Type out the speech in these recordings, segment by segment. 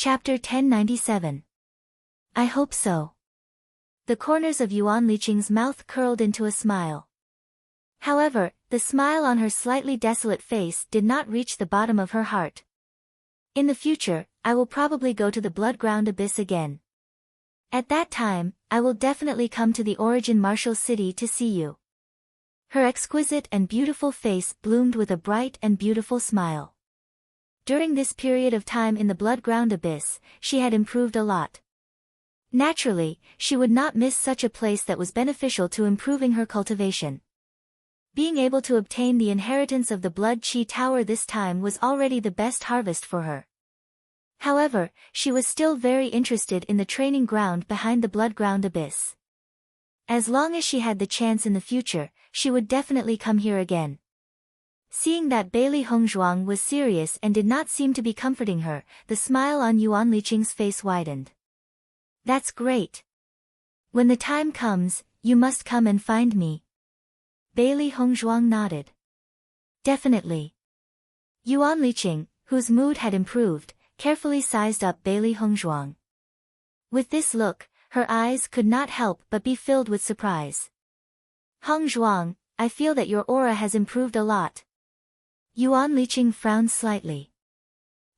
Chapter 1097. I hope so. The corners of Yuan Liqing's mouth curled into a smile. However, the smile on her slightly desolate face did not reach the bottom of her heart. In the future, I will probably go to the blood-ground abyss again. At that time, I will definitely come to the origin martial city to see you. Her exquisite and beautiful face bloomed with a bright and beautiful smile. During this period of time in the blood-ground abyss, she had improved a lot. Naturally, she would not miss such a place that was beneficial to improving her cultivation. Being able to obtain the inheritance of the Blood Chi Tower this time was already the best harvest for her. However, she was still very interested in the training ground behind the blood-ground abyss. As long as she had the chance in the future, she would definitely come here again. Seeing that Bailey Hongzhuang was serious and did not seem to be comforting her, the smile on Yuan Liqing's face widened. That's great. When the time comes, you must come and find me. Bailey Hongzhuang nodded. Definitely. Yuan Liqing, whose mood had improved, carefully sized up Bailey Hongzhuang. With this look, her eyes could not help but be filled with surprise. Hongzhuang, I feel that your aura has improved a lot. Yuan Liqing frowned slightly.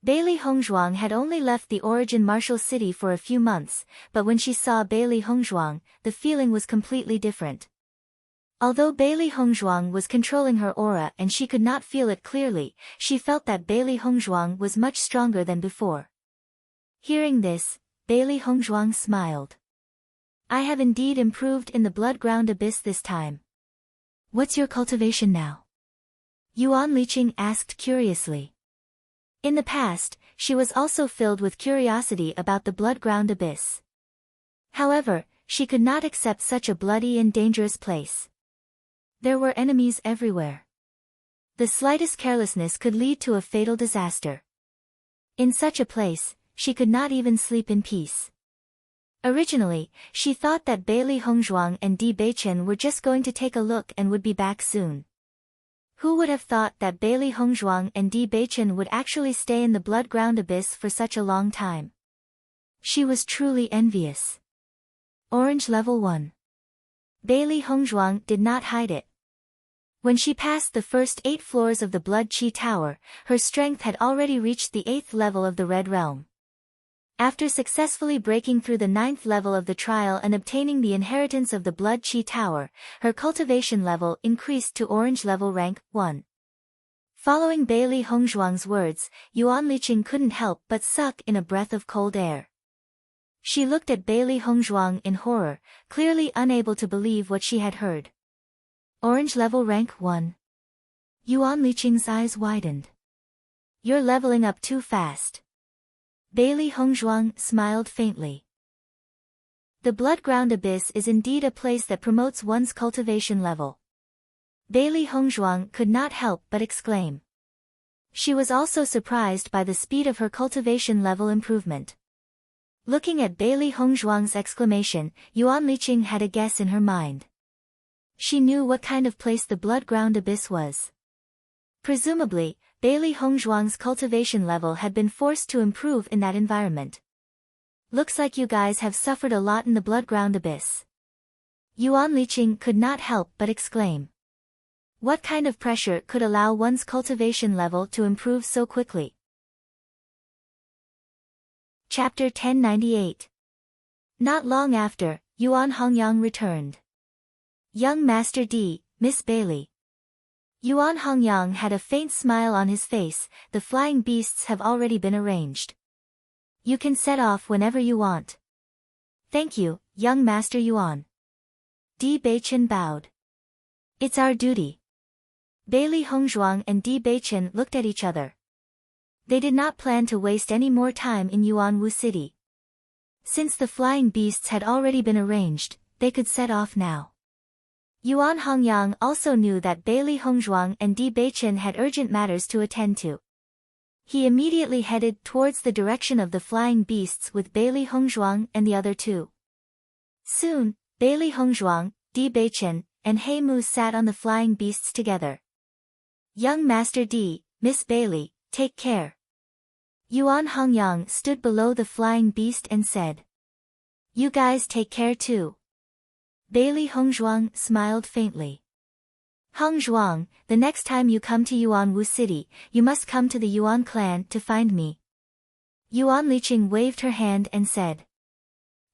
Bailey Hongzhuang had only left the origin martial city for a few months, but when she saw Bailey Hongzhuang, the feeling was completely different. Although Bailey Hongzhuang was controlling her aura and she could not feel it clearly, she felt that Bailey Hongzhuang was much stronger than before. Hearing this, Bailey Hongzhuang smiled. I have indeed improved in the blood-ground abyss this time. What's your cultivation now? Yuan Liqing asked curiously. In the past, she was also filled with curiosity about the blood-ground abyss. However, she could not accept such a bloody and dangerous place. There were enemies everywhere. The slightest carelessness could lead to a fatal disaster. In such a place, she could not even sleep in peace. Originally, she thought that Bailey Hongzhuang and Di Beichen were just going to take a look and would be back soon. Who would have thought that Bailey Hongzhuang and Di Beichen would actually stay in the blood-ground abyss for such a long time? She was truly envious. Orange Level 1. Bailey Hongzhuang did not hide it. When she passed the first 8 floors of the Blood Chi Tower, her strength had already reached the 8th level of the Red Realm. After successfully breaking through the 9th level of the trial and obtaining the inheritance of the Blood Chi Tower, her cultivation level increased to Orange Level Rank 1. Following Bailey Hongzhuang's words, Yuan Liqing couldn't help but suck in a breath of cold air. She looked at Bailey Hongzhuang in horror, clearly unable to believe what she had heard. Orange Level Rank 1. Yuan Liqing's eyes widened. You're leveling up too fast. Bailey Hongzhuang smiled faintly. The blood-ground abyss is indeed a place that promotes one's cultivation level. Bailey Hongzhuang could not help but exclaim. She was also surprised by the speed of her cultivation level improvement. Looking at Bailey Hongzhuang's exclamation, Yuan Liqing had a guess in her mind. She knew what kind of place the blood-ground abyss was. Presumably, Bailey Hongzhuang's cultivation level had been forced to improve in that environment. Looks like you guys have suffered a lot in the blood-ground abyss. Yuan Liqing could not help but exclaim. What kind of pressure could allow one's cultivation level to improve so quickly? Chapter 1098. Not long after, Yuan Hongyang returned. Young Master D, Miss Bailey. Yuan Hongyang had a faint smile on his face. The flying beasts have already been arranged. You can set off whenever you want. Thank you, young Master Yuan. Di Beichen bowed. It's our duty. Bailey Hongzhuang and Di Beichen looked at each other. They did not plan to waste any more time in Yuanwu City. Since the flying beasts had already been arranged, they could set off now. Yuan Hongyang also knew that Bailey Hongzhuang and Di Beichen had urgent matters to attend to. He immediately headed towards the direction of the flying beasts with Bailey Hongzhuang and the other two. Soon, Bailey Hongzhuang, Di Beichen, and He Mu sat on the flying beasts together. Young Master D, Miss Bailey, take care. Yuan Hongyang stood below the flying beast and said. You guys take care too. Bailey Hongzhuang smiled faintly. Hongzhuang, the next time you come to Yuanwu City, you must come to the Yuan clan to find me. Yuan Liqing waved her hand and said.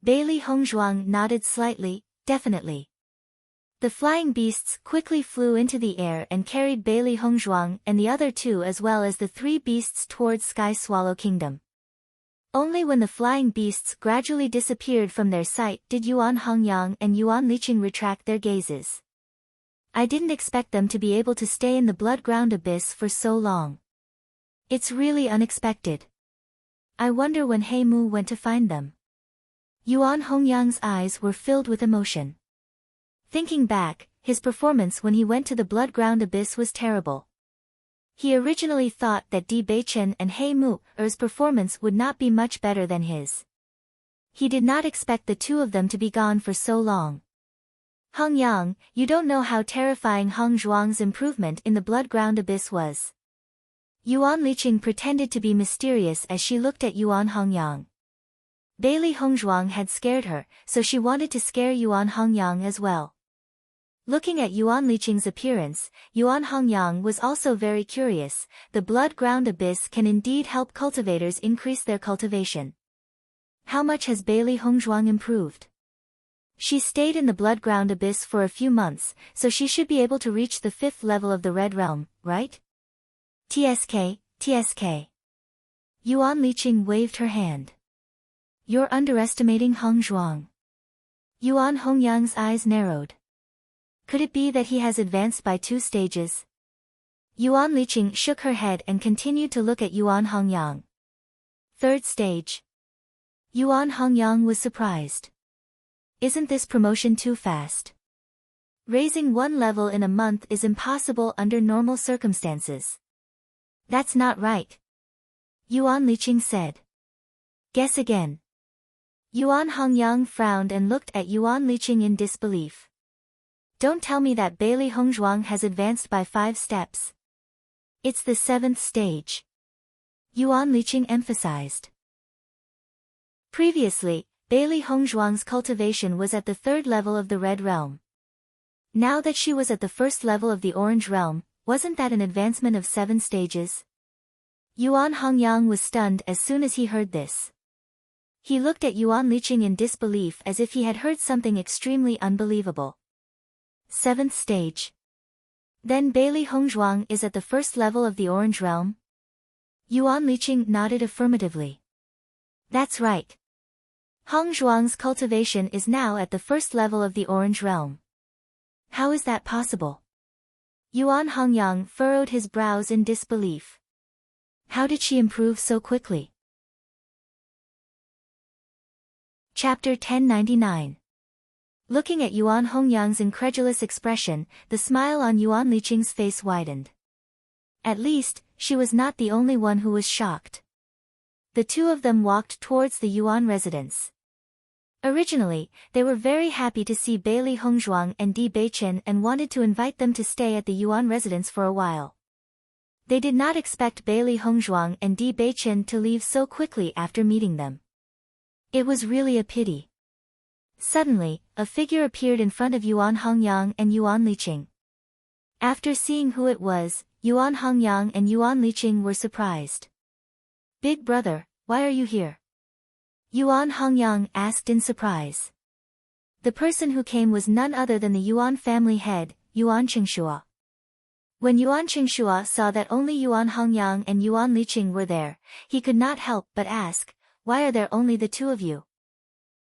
Bailey Hongzhuang nodded slightly, definitely. The flying beasts quickly flew into the air and carried Bailey Hongzhuang and the other two as well as the three beasts towards Sky Swallow Kingdom. Only when the flying beasts gradually disappeared from their sight did Yuan Hongyang and Yuan Liqing retract their gazes. I didn't expect them to be able to stay in the blood-ground abyss for so long. It's really unexpected. I wonder when He Mu went to find them. Yuan Hongyang's eyes were filled with emotion. Thinking back, his performance when he went to the blood-ground abyss was terrible. He originally thought that Di Beichen and He Mu's performance would not be much better than his. He did not expect the two of them to be gone for so long. Hongyang, you don't know how terrifying Hong Zhuang's improvement in the blood-ground abyss was. Yuan Liqing pretended to be mysterious as she looked at Yuan Hongyang. Bailey Hongzhuang had scared her, so she wanted to scare Yuan Hongyang as well. Looking at Yuan Liqing's appearance, Yuan Hongyang was also very curious. The blood-ground abyss can indeed help cultivators increase their cultivation. How much has Bailey Hongzhuang improved? She stayed in the blood-ground abyss for a few months, so she should be able to reach the 5th level of the Red Realm, right? TSK. Yuan Liqing waved her hand. You're underestimating Hongzhuang. Yuan Hongyang's eyes narrowed. Could it be that he has advanced by 2 stages? Yuan Liqing shook her head and continued to look at Yuan Hongyang. 3rd stage. Yuan Hongyang was surprised. Isn't this promotion too fast? Raising 1 level in a month is impossible under normal circumstances. That's not right. Yuan Liqing said. Guess again. Yuan Hongyang frowned and looked at Yuan Liqing in disbelief. Don't tell me that Bailey Hongzhuang has advanced by 5 steps. It's the 7th stage. Yuan Liqing emphasized. Previously, Bailey Hongzhuang's cultivation was at the 3rd level of the Red Realm. Now that she was at the 1st level of the Orange Realm, wasn't that an advancement of 7 stages? Yuan Hongyang was stunned as soon as he heard this. He looked at Yuan Liqing in disbelief as if he had heard something extremely unbelievable. 7th stage. Then Bailey Hongzhuang is at the 1st level of the Orange Realm? Yuan Liqing nodded affirmatively. That's right. Hongzhuang's cultivation is now at the 1st level of the Orange Realm. How is that possible? Yuan Hongyang furrowed his brows in disbelief. How did she improve so quickly? Chapter 1099. Looking at Yuan Hongyang's incredulous expression, the smile on Yuan Liqing's face widened. At least, she was not the only one who was shocked. The two of them walked towards the Yuan residence. Originally, they were very happy to see Bailey Hongzhuang and Di Beichen and wanted to invite them to stay at the Yuan residence for a while. They did not expect Bailey Hongzhuang and Di Beichen to leave so quickly after meeting them. It was really a pity. Suddenly, a figure appeared in front of Yuan Hongyang and Yuan Liqing. After seeing who it was, Yuan Hongyang and Yuan Liqing were surprised. Big brother, why are you here? Yuan Hongyang asked in surprise. The person who came was none other than the Yuan family head, Yuan Qingshua. When Yuan Qingshua saw that only Yuan Hongyang and Yuan Liqing were there, he could not help but ask, why are there only the two of you?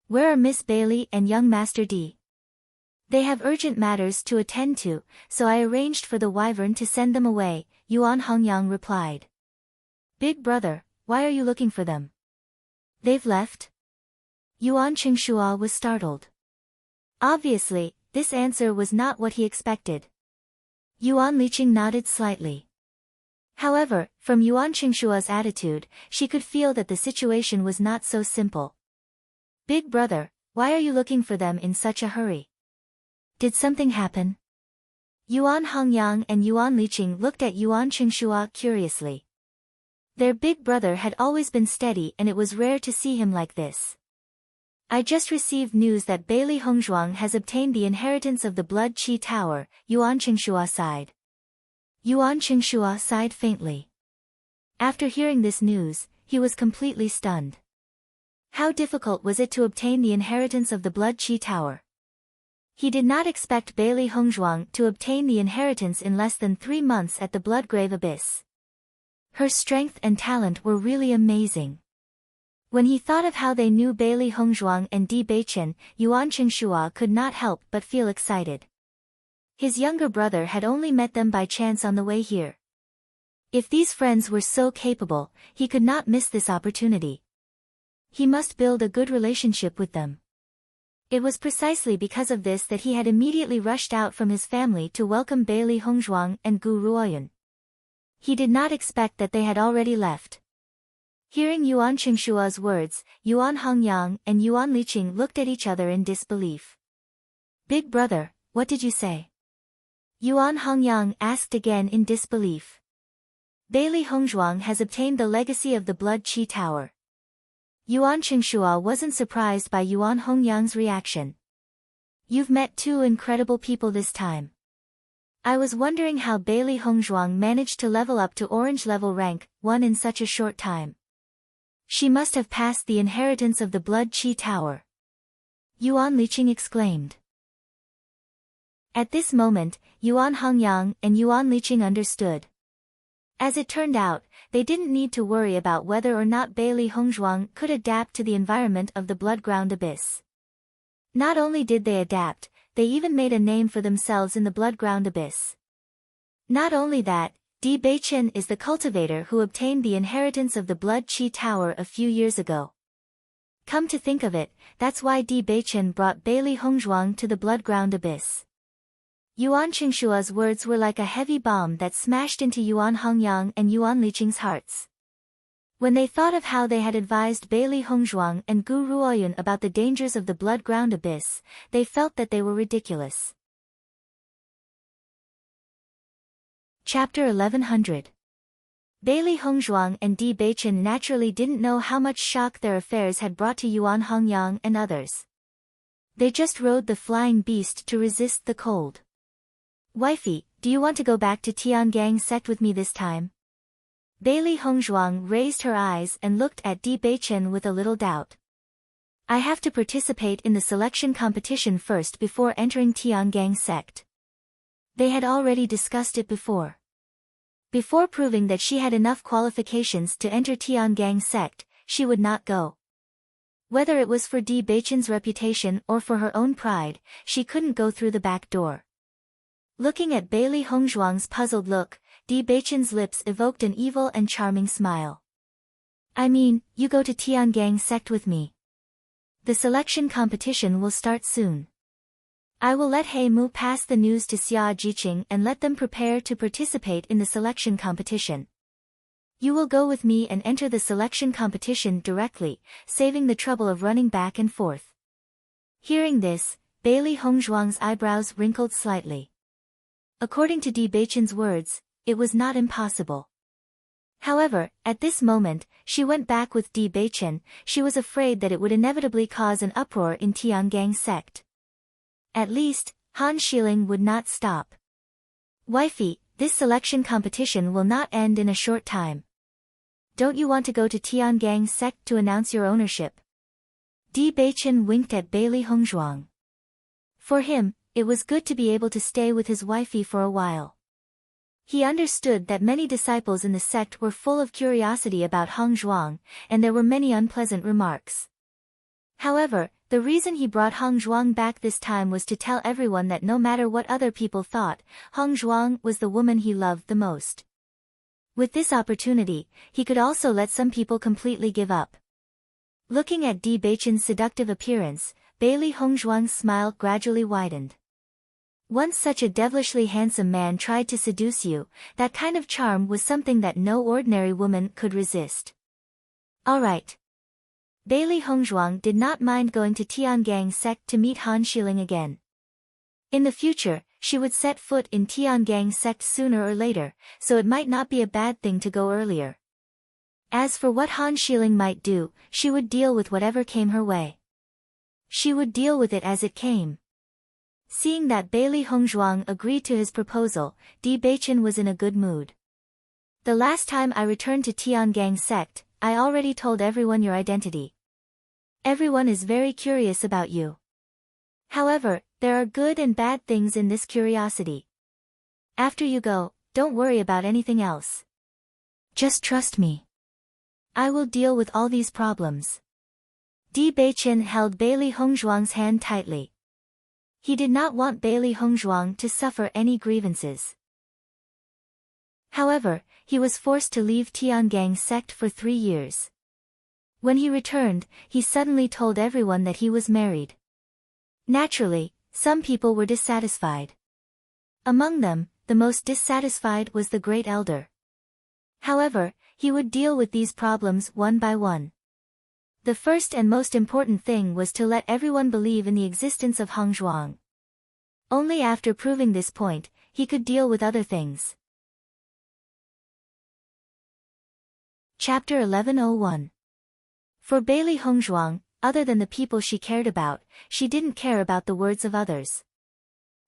Where are Miss Bailey and young Master D? They have urgent matters to attend to, so I arranged for the wyvern to send them away, Yuan Hongyang replied. Big brother, why are you looking for them? They've left? Yuan Qingshua was startled. Obviously, this answer was not what he expected. Yuan Liqing nodded slightly. However, from Yuan Qingshua's attitude, she could feel that the situation was not so simple. Big brother, why are you looking for them in such a hurry? Did something happen? Yuan Hongyang and Yuan Liqing looked at Yuan Qingshua curiously. Their big brother had always been steady and it was rare to see him like this. I just received news that Bailey Hongzhuang has obtained the inheritance of the Blood Qi Tower, Yuan Qingshua sighed. Yuan Qingshua sighed faintly. After hearing this news, he was completely stunned. How difficult was it to obtain the inheritance of the Blood Qi Tower? He did not expect Bailey Hongzhuang to obtain the inheritance in less than 3 months at the Bloodgrave Abyss. Her strength and talent were really amazing. When he thought of how they knew Bailey Hongzhuang and Di Beichen, Yuan Qingshua could not help but feel excited. His younger brother had only met them by chance on the way here. If these friends were so capable, he could not miss this opportunity. He must build a good relationship with them. It was precisely because of this that he had immediately rushed out from his family to welcome Bailey Hongzhuang and Gu Ruoyun. He did not expect that they had already left. Hearing Yuan Qingshua's words, Yuan Hongyang and Yuan Liqing looked at each other in disbelief. "Big brother, what did you say?" Yuan Hongyang asked again in disbelief. "Bailey Hongzhuang has obtained the legacy of the Blood Qi Tower." Yuan Qingshua wasn't surprised by Yuan Hongyang's reaction. "You've met 2 incredible people this time. I was wondering how Bailey Hongzhuang managed to level up to orange level rank 1 in such a short time. She must have passed the inheritance of the Blood Qi Tower." Yuan Liqing exclaimed. At this moment, Yuan Hongyang and Yuan Liqing understood. As it turned out, they didn't need to worry about whether or not Bailey Hongzhuang could adapt to the environment of the Bloodground Abyss. Not only did they adapt, they even made a name for themselves in the Bloodground Abyss. Not only that, Di Beichen is the cultivator who obtained the inheritance of the Blood Qi Tower a few years ago. Come to think of it, that's why Di Beichen brought Bailey Hongzhuang to the Bloodground Abyss. Yuan Qingshua's words were like a heavy bomb that smashed into Yuan Hongyang and Yuan Liqing's hearts. When they thought of how they had advised Bailey Hongzhuang and Gu Ruoyun about the dangers of the Bloodground Abyss, they felt that they were ridiculous. Chapter 1100. Bailey Hongzhuang and Di Beichen naturally didn't know how much shock their affairs had brought to Yuan Hongyang and others. They just rode the flying beast to resist the cold. "Wifey, do you want to go back to Tiangang sect with me this time?" Bailey Hongzhuang raised her eyes and looked at Di Beichen with a little doubt. "I have to participate in the selection competition first before entering Tiangang sect." They had already discussed it before. Before proving that she had enough qualifications to enter Tiangang sect, she would not go. Whether it was for Di Beichen's reputation or for her own pride, she couldn't go through the back door. Looking at Bailey Hongzhuang's puzzled look, Di Beichen's lips evoked an evil and charming smile. "I mean, you go to Tiangang sect with me. The selection competition will start soon. I will let He Mu pass the news to Xia Jiqing and let them prepare to participate in the selection competition. You will go with me and enter the selection competition directly, saving the trouble of running back and forth." Hearing this, Bailey Hongzhuang's eyebrows wrinkled slightly. According to Di Beichen's words, it was not impossible. However, at this moment, she went back with Di Beichen. She was afraid that it would inevitably cause an uproar in Tiangang sect. At least, Han Xiling would not stop. "Wifey, this selection competition will not end in a short time. Don't you want to go to Tiangang sect to announce your ownership?" Di Beichen winked at Bailey Hongzhuang. For him, it was good to be able to stay with his wifey for a while. He understood that many disciples in the sect were full of curiosity about Hongzhuang, and there were many unpleasant remarks. However, the reason he brought Hongzhuang back this time was to tell everyone that no matter what other people thought, Hongzhuang was the woman he loved the most. With this opportunity, he could also let some people completely give up. Looking at Di Beichen's seductive appearance, Bailey Hongzhuang's smile gradually widened. Once such a devilishly handsome man tried to seduce you, that kind of charm was something that no ordinary woman could resist. All right. Bailey Hongzhuang did not mind going to Tiangang sect to meet Han Xiling again. In the future, she would set foot in Tiangang sect sooner or later, so it might not be a bad thing to go earlier. As for what Han Xiling might do, she would deal with whatever came her way. She would deal with it as it came. Seeing that Bailey Hongzhuang agreed to his proposal, Di Beichen was in a good mood. The last time I returned to Tiangang sect, I already told everyone your identity. Everyone is very curious about you. However, there are good and bad things in this curiosity. After you go, don't worry about anything else. Just trust me. I will deal with all these problems. Di Beichen held Bailey Hongzhuang's hand tightly. He did not want Bailey Hongzhuang to suffer any grievances. However, he was forced to leave Tiangang sect for 3 years. When he returned, he suddenly told everyone that he was married. Naturally, some people were dissatisfied. Among them, the most dissatisfied was the great elder. However, he would deal with these problems one by one. The first and most important thing was to let everyone believe in the existence of Hongzhuang. Only after proving this point, he could deal with other things. Chapter 1101. For Bailey Hongzhuang, other than the people she cared about, she didn't care about the words of others.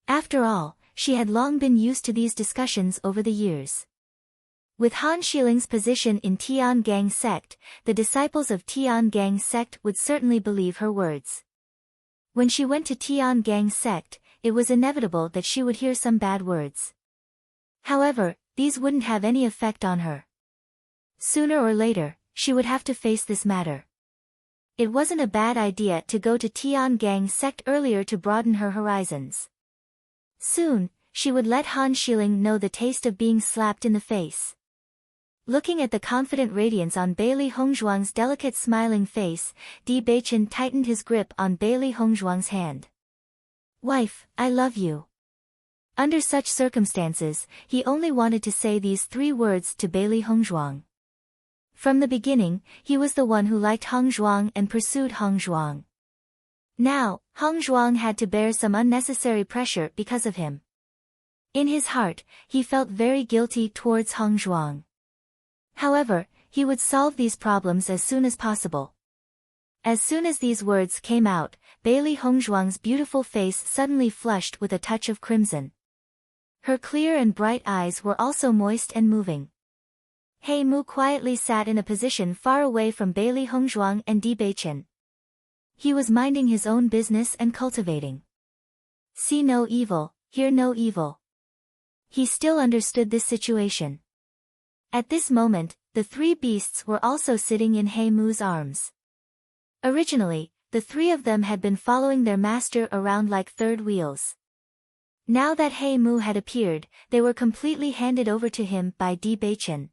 After all, she had long been used to these discussions over the years. With Han Xiling's position in Tiangang sect, the disciples of Tiangang sect would certainly believe her words. When she went to Tiangang sect, it was inevitable that she would hear some bad words. However, these wouldn't have any effect on her. Sooner or later, she would have to face this matter. It wasn't a bad idea to go to Tiangang sect earlier to broaden her horizons. Soon, she would let Han Xiling know the taste of being slapped in the face. Looking at the confident radiance on Bailey Hongzhuang's delicate smiling face, Di Beichen tightened his grip on Bailey Hongzhuang's hand. "Wife, I love you." Under such circumstances, he only wanted to say these 3 words to Bailey Hongzhuang. From the beginning, he was the one who liked Hongzhuang and pursued Hongzhuang. Now, Hongzhuang had to bear some unnecessary pressure because of him. In his heart, he felt very guilty towards Hongzhuang. However, he would solve these problems as soon as possible. As soon as these words came out, Bailey Hongzhuang's beautiful face suddenly flushed with a touch of crimson. Her clear and bright eyes were also moist and moving. He Mu quietly sat in a position far away from Bailey Hongzhuang and Di Beichen. He was minding his own business and cultivating. See no evil, hear no evil. He still understood this situation. At this moment, the 3 beasts were also sitting in He Mu's arms. Originally, the 3 of them had been following their master around like third wheels. Now that He Mu had appeared, they were completely handed over to him by Di Beichen.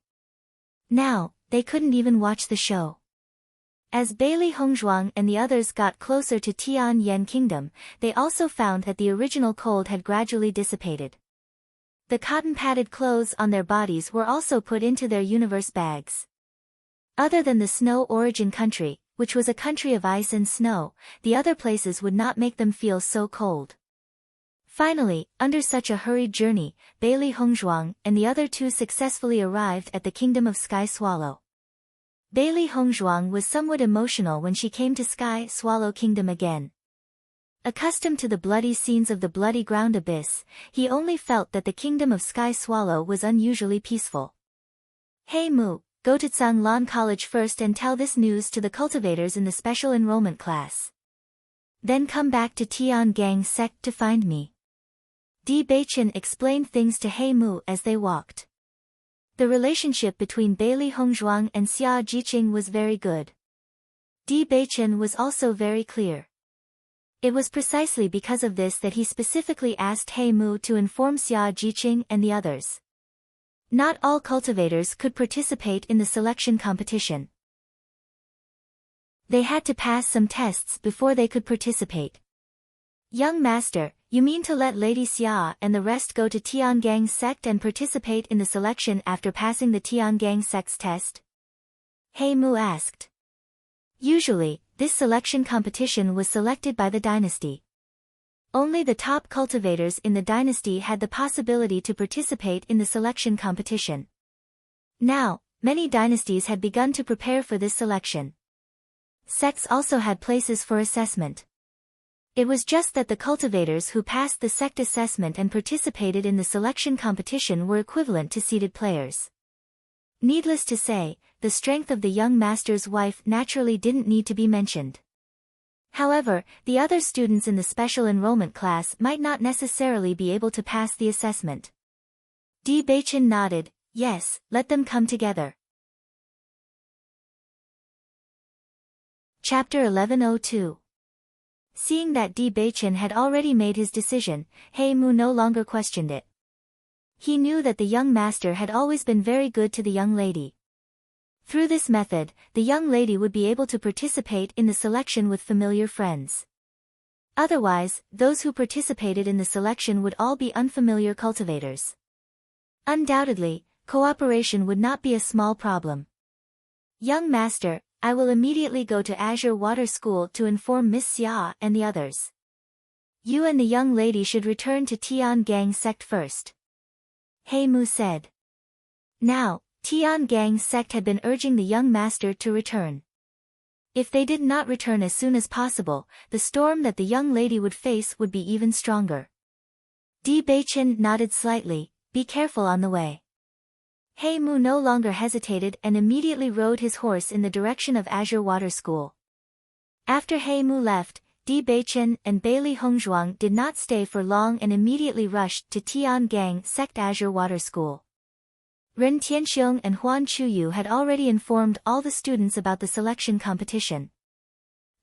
Now, they couldn't even watch the show. As Bailey Hongzhuang and the others got closer to Tian Yen Kingdom, they also found that the original cold had gradually dissipated. The cotton-padded clothes on their bodies were also put into their universe bags. Other than the snow origin country, which was a country of ice and snow, the other places would not make them feel so cold. Finally, under such a hurried journey, Bailey Hongzhuang and the other 2 successfully arrived at the kingdom of Sky Swallow. Bailey Hongzhuang was somewhat emotional when she came to Sky Swallow Kingdom again. Accustomed to the bloody scenes of the bloody ground abyss, he only felt that the kingdom of Sky Swallow was unusually peaceful. He Mu, go to Zhanglan College first and tell this news to the cultivators in the special enrollment class. Then come back to Tiangang sect to find me. Di Beichen explained things to He Mu as they walked. The relationship between Bailey Hongzhuang and Xia Jiqing was very good. Di Beichen was also very clear. It was precisely because of this that he specifically asked He Mu to inform Xia Jiqing and the others. Not all cultivators could participate in the selection competition. They had to pass some tests before they could participate. "Young master, you mean to let Lady Xia and the rest go to Tiangang sect and participate in the selection after passing the Tiangang sect's test?" He Mu asked. Usually, this selection competition was selected by the dynasty. Only the top cultivators in the dynasty had the possibility to participate in the selection competition. Now, many dynasties had begun to prepare for this selection. Sects also had places for assessment. It was just that the cultivators who passed the sect assessment and participated in the selection competition were equivalent to seeded players. Needless to say, the strength of the young master's wife naturally didn't need to be mentioned. However, the other students in the special enrollment class might not necessarily be able to pass the assessment. Bewitching nodded, yes, let them come together. Chapter 1102. Seeing that Bewitching had already made his decision, Mu no longer questioned it. He knew that the young master had always been very good to the young lady. Through this method, the young lady would be able to participate in the selection with familiar friends. Otherwise, those who participated in the selection would all be unfamiliar cultivators. Undoubtedly, cooperation would not be a small problem. Young master, I will immediately go to Azure Water School to inform Miss Xia and the others. You and the young lady should return to Tiangang sect first. Mu said. Now, Tiangang sect had been urging the young master to return. If they did not return as soon as possible, the storm that the young lady would face would be even stronger. Bewitching nodded slightly, be careful on the way. Mu no longer hesitated and immediately rode his horse in the direction of Azure Water School. After Mu left, Bewitching and Bailey Hongzhuang did not stay for long and immediately rushed to Tiangang sect Azure Water School. Ren Tianxiong and Huan Chuyu had already informed all the students about the selection competition.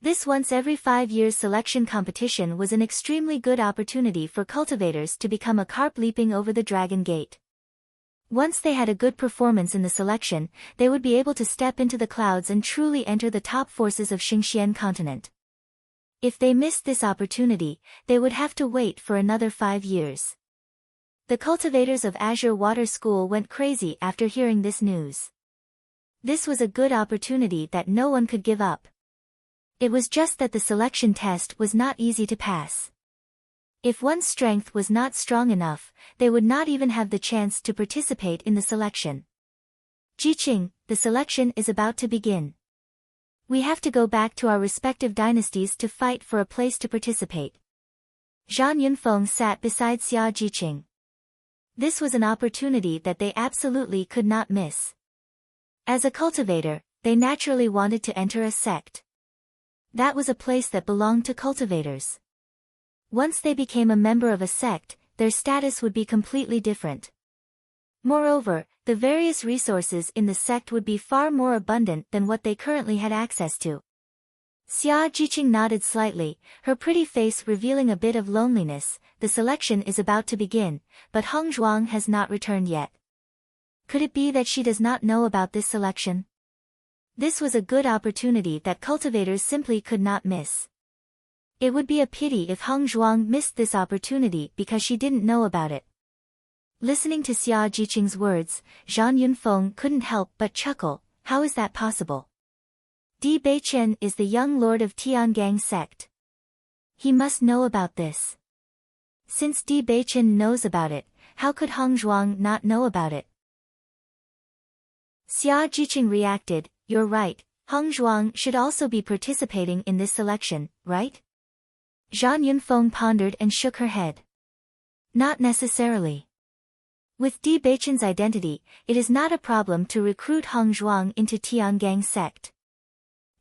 This once every 5 years selection competition was an extremely good opportunity for cultivators to become a carp leaping over the Dragon Gate. Once they had a good performance in the selection, they would be able to step into the clouds and truly enter the top forces of Xingxian continent. If they missed this opportunity, they would have to wait for another 5 years. The cultivators of Azure Water School went crazy after hearing this news. This was a good opportunity that no one could give up. It was just that the selection test was not easy to pass. If one's strength was not strong enough, they would not even have the chance to participate in the selection. Jiqing, the selection is about to begin. We have to go back to our respective dynasties to fight for a place to participate. Zhang Yunfeng sat beside Xia Jiqing. This was an opportunity that they absolutely could not miss. As a cultivator, they naturally wanted to enter a sect. That was a place that belonged to cultivators. Once they became a member of a sect, their status would be completely different. Moreover, the various resources in the sect would be far more abundant than what they currently had access to. Xia Jiqing nodded slightly, her pretty face revealing a bit of loneliness. The selection is about to begin, but Hongzhuang has not returned yet. Could it be that she does not know about this selection? This was a good opportunity that cultivators simply could not miss. It would be a pity if Hongzhuang missed this opportunity because she didn't know about it. Listening to Xia Jiqing's words, Zhang Yunfeng couldn't help but chuckle. How is that possible? Bewitching is the young lord of Tiangang sect. He must know about this. Since Bewitching knows about it, how could Hongzhuang not know about it? Xia Jiqing reacted, you're right, Hongzhuang should also be participating in this selection, right? Zhang Yunfeng pondered and shook her head. Not necessarily. With Bewitching's identity, it is not a problem to recruit Hongzhuang into Tiangang sect.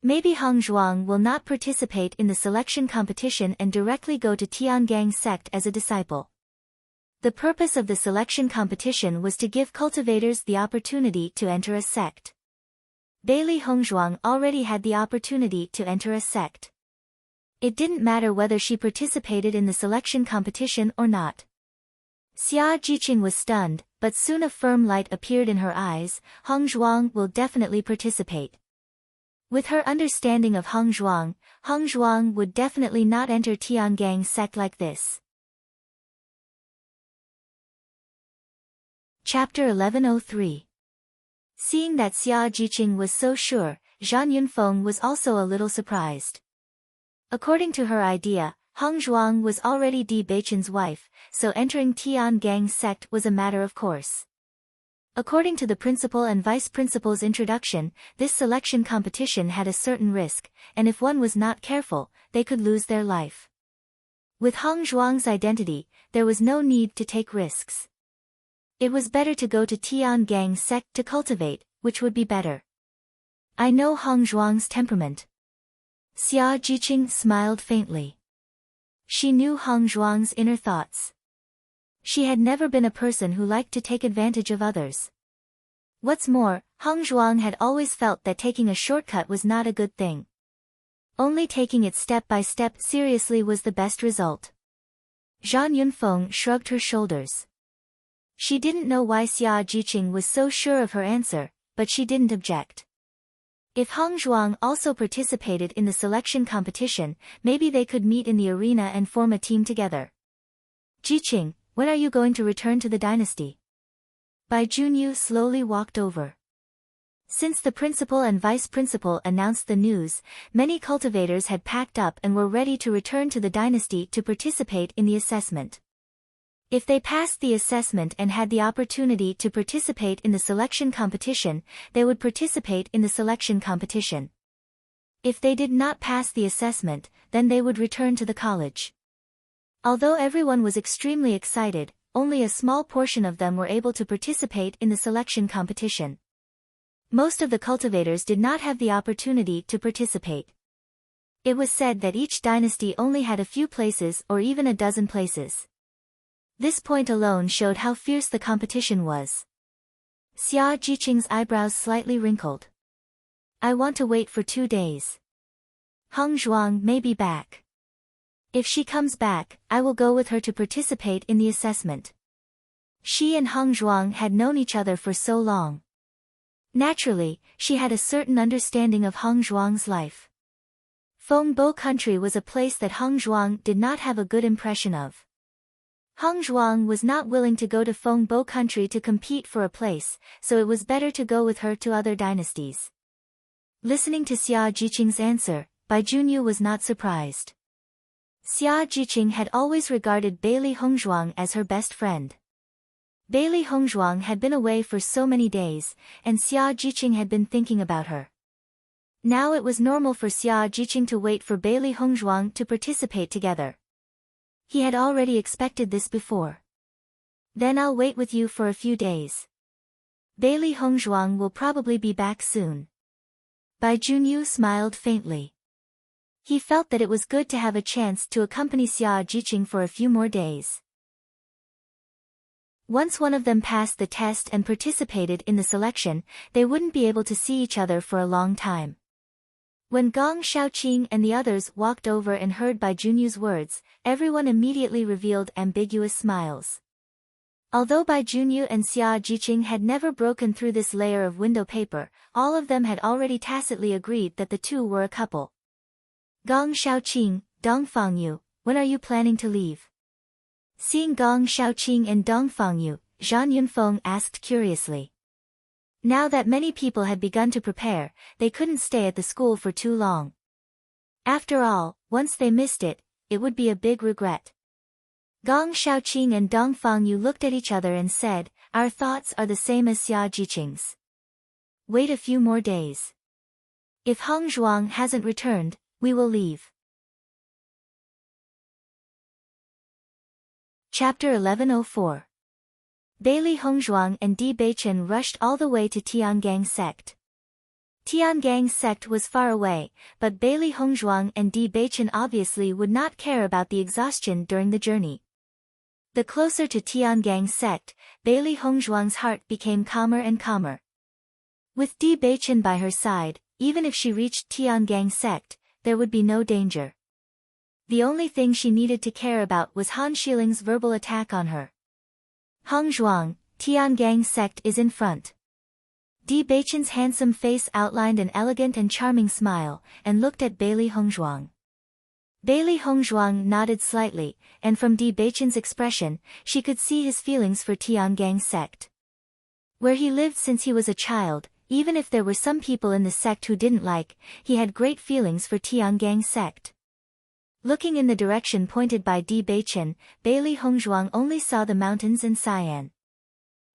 Maybe Hongzhuang will not participate in the selection competition and directly go to Tiangang sect as a disciple. The purpose of the selection competition was to give cultivators the opportunity to enter a sect. Bailey Hongzhuang already had the opportunity to enter a sect. It didn't matter whether she participated in the selection competition or not. Xia Jiqing was stunned, but soon a firm light appeared in her eyes. Hongzhuang will definitely participate. With her understanding of Hongzhuang, Hongzhuang would definitely not enter Tiangang sect like this. Chapter 1103. Seeing that Xia Jiqing was so sure, Zhang Yunfeng was also a little surprised. According to her idea, Hongzhuang was already Bewitching's wife, so entering Tiangang sect was a matter of course. According to the principal and vice principal's introduction, this selection competition had a certain risk, and if one was not careful, they could lose their life. With Hong Zhuang's identity, there was no need to take risks. It was better to go to Tiangang's sect to cultivate, which would be better. I know Hong Zhuang's temperament. Xia Jiqing smiled faintly. She knew Hong Zhuang's inner thoughts. She had never been a person who liked to take advantage of others. What's more, Hong Zhuang had always felt that taking a shortcut was not a good thing. Only taking it step by step seriously was the best result. Zhang Yunfeng shrugged her shoulders. She didn't know why Xia Jiqing was so sure of her answer, but she didn't object. If Hong Zhuang also participated in the selection competition, maybe they could meet in the arena and form a team together. Jiqing, when are you going to return to the dynasty? Bai Junyu slowly walked over. Since the principal and vice principal announced the news, many cultivators had packed up and were ready to return to the dynasty to participate in the assessment. If they passed the assessment and had the opportunity to participate in the selection competition, they would participate in the selection competition. If they did not pass the assessment, then they would return to the college. Although everyone was extremely excited, only a small portion of them were able to participate in the selection competition. Most of the cultivators did not have the opportunity to participate. It was said that each dynasty only had a few places or even a dozen places. This point alone showed how fierce the competition was. Xia Jiqing's eyebrows slightly wrinkled. I want to wait for 2 days. Hong Zhuang may be back. If she comes back, I will go with her to participate in the assessment. She and Hong Zhuang had known each other for so long. Naturally, she had a certain understanding of Hong Zhuang's life. Fengbo country was a place that Hong Zhuang did not have a good impression of. Hong Zhuang was not willing to go to Fengbo country to compete for a place, so it was better to go with her to other dynasties. Listening to Xia Jiqing's answer, Bai Junyu was not surprised. Xia Jiqing had always regarded Bailey Hongzhuang as her best friend. Bailey Hongzhuang had been away for so many days, and Xia Jiqing had been thinking about her. Now it was normal for Xia Jiqing to wait for Bailey Hongzhuang to participate together. He had already expected this before. Then I'll wait with you for a few days. Bailey Hongzhuang will probably be back soon. Bai Junyu smiled faintly. He felt that it was good to have a chance to accompany Xia Jiqing for a few more days. Once one of them passed the test and participated in the selection, they wouldn't be able to see each other for a long time. When Gong Shaoqing and the others walked over and heard Bai Junyu's words, everyone immediately revealed ambiguous smiles. Although Bai Junyu and Xia Jiqing had never broken through this layer of window paper, all of them had already tacitly agreed that the two were a couple. Gong Shaoqing, Dong Fangyu, when are you planning to leave? Seeing Gong Shaoqing and Dong Fangyu, Zhang Yunfeng asked curiously. Now that many people had begun to prepare, they couldn't stay at the school for too long. After all, once they missed it, it would be a big regret. Gong Shaoqing and Dong Fangyu looked at each other and said, our thoughts are the same as Xia Jiqing's. Wait a few more days. If Hong Zhuang hasn't returned, we will leave. Chapter 1104. Bailey Hongzhuang and Di Beichen rushed all the way to Tiangang sect. Tiangang sect was far away, but Bailey Hongzhuang and Di Beichen obviously would not care about the exhaustion during the journey. The closer to Tiangang sect, Bailey Hongzhuang's heart became calmer and calmer. With Di Beichen by her side, even if she reached Tiangang sect, there would be no danger. The only thing she needed to care about was Han Shiling's verbal attack on her. Hongzhuang, Tiangang sect is in front. Di Beichen's handsome face outlined an elegant and charming smile, and looked at Bailey Hongzhuang. Bailey Hongzhuang nodded slightly, and from Di Beichen's expression, she could see his feelings for Tiangang sect. Where he lived since he was a child, even if there were some people in the sect who didn't like, he had great feelings for Tiangang sect. Looking in the direction pointed by Di Beichen, Bailey Hongzhuang only saw the mountains and Sian.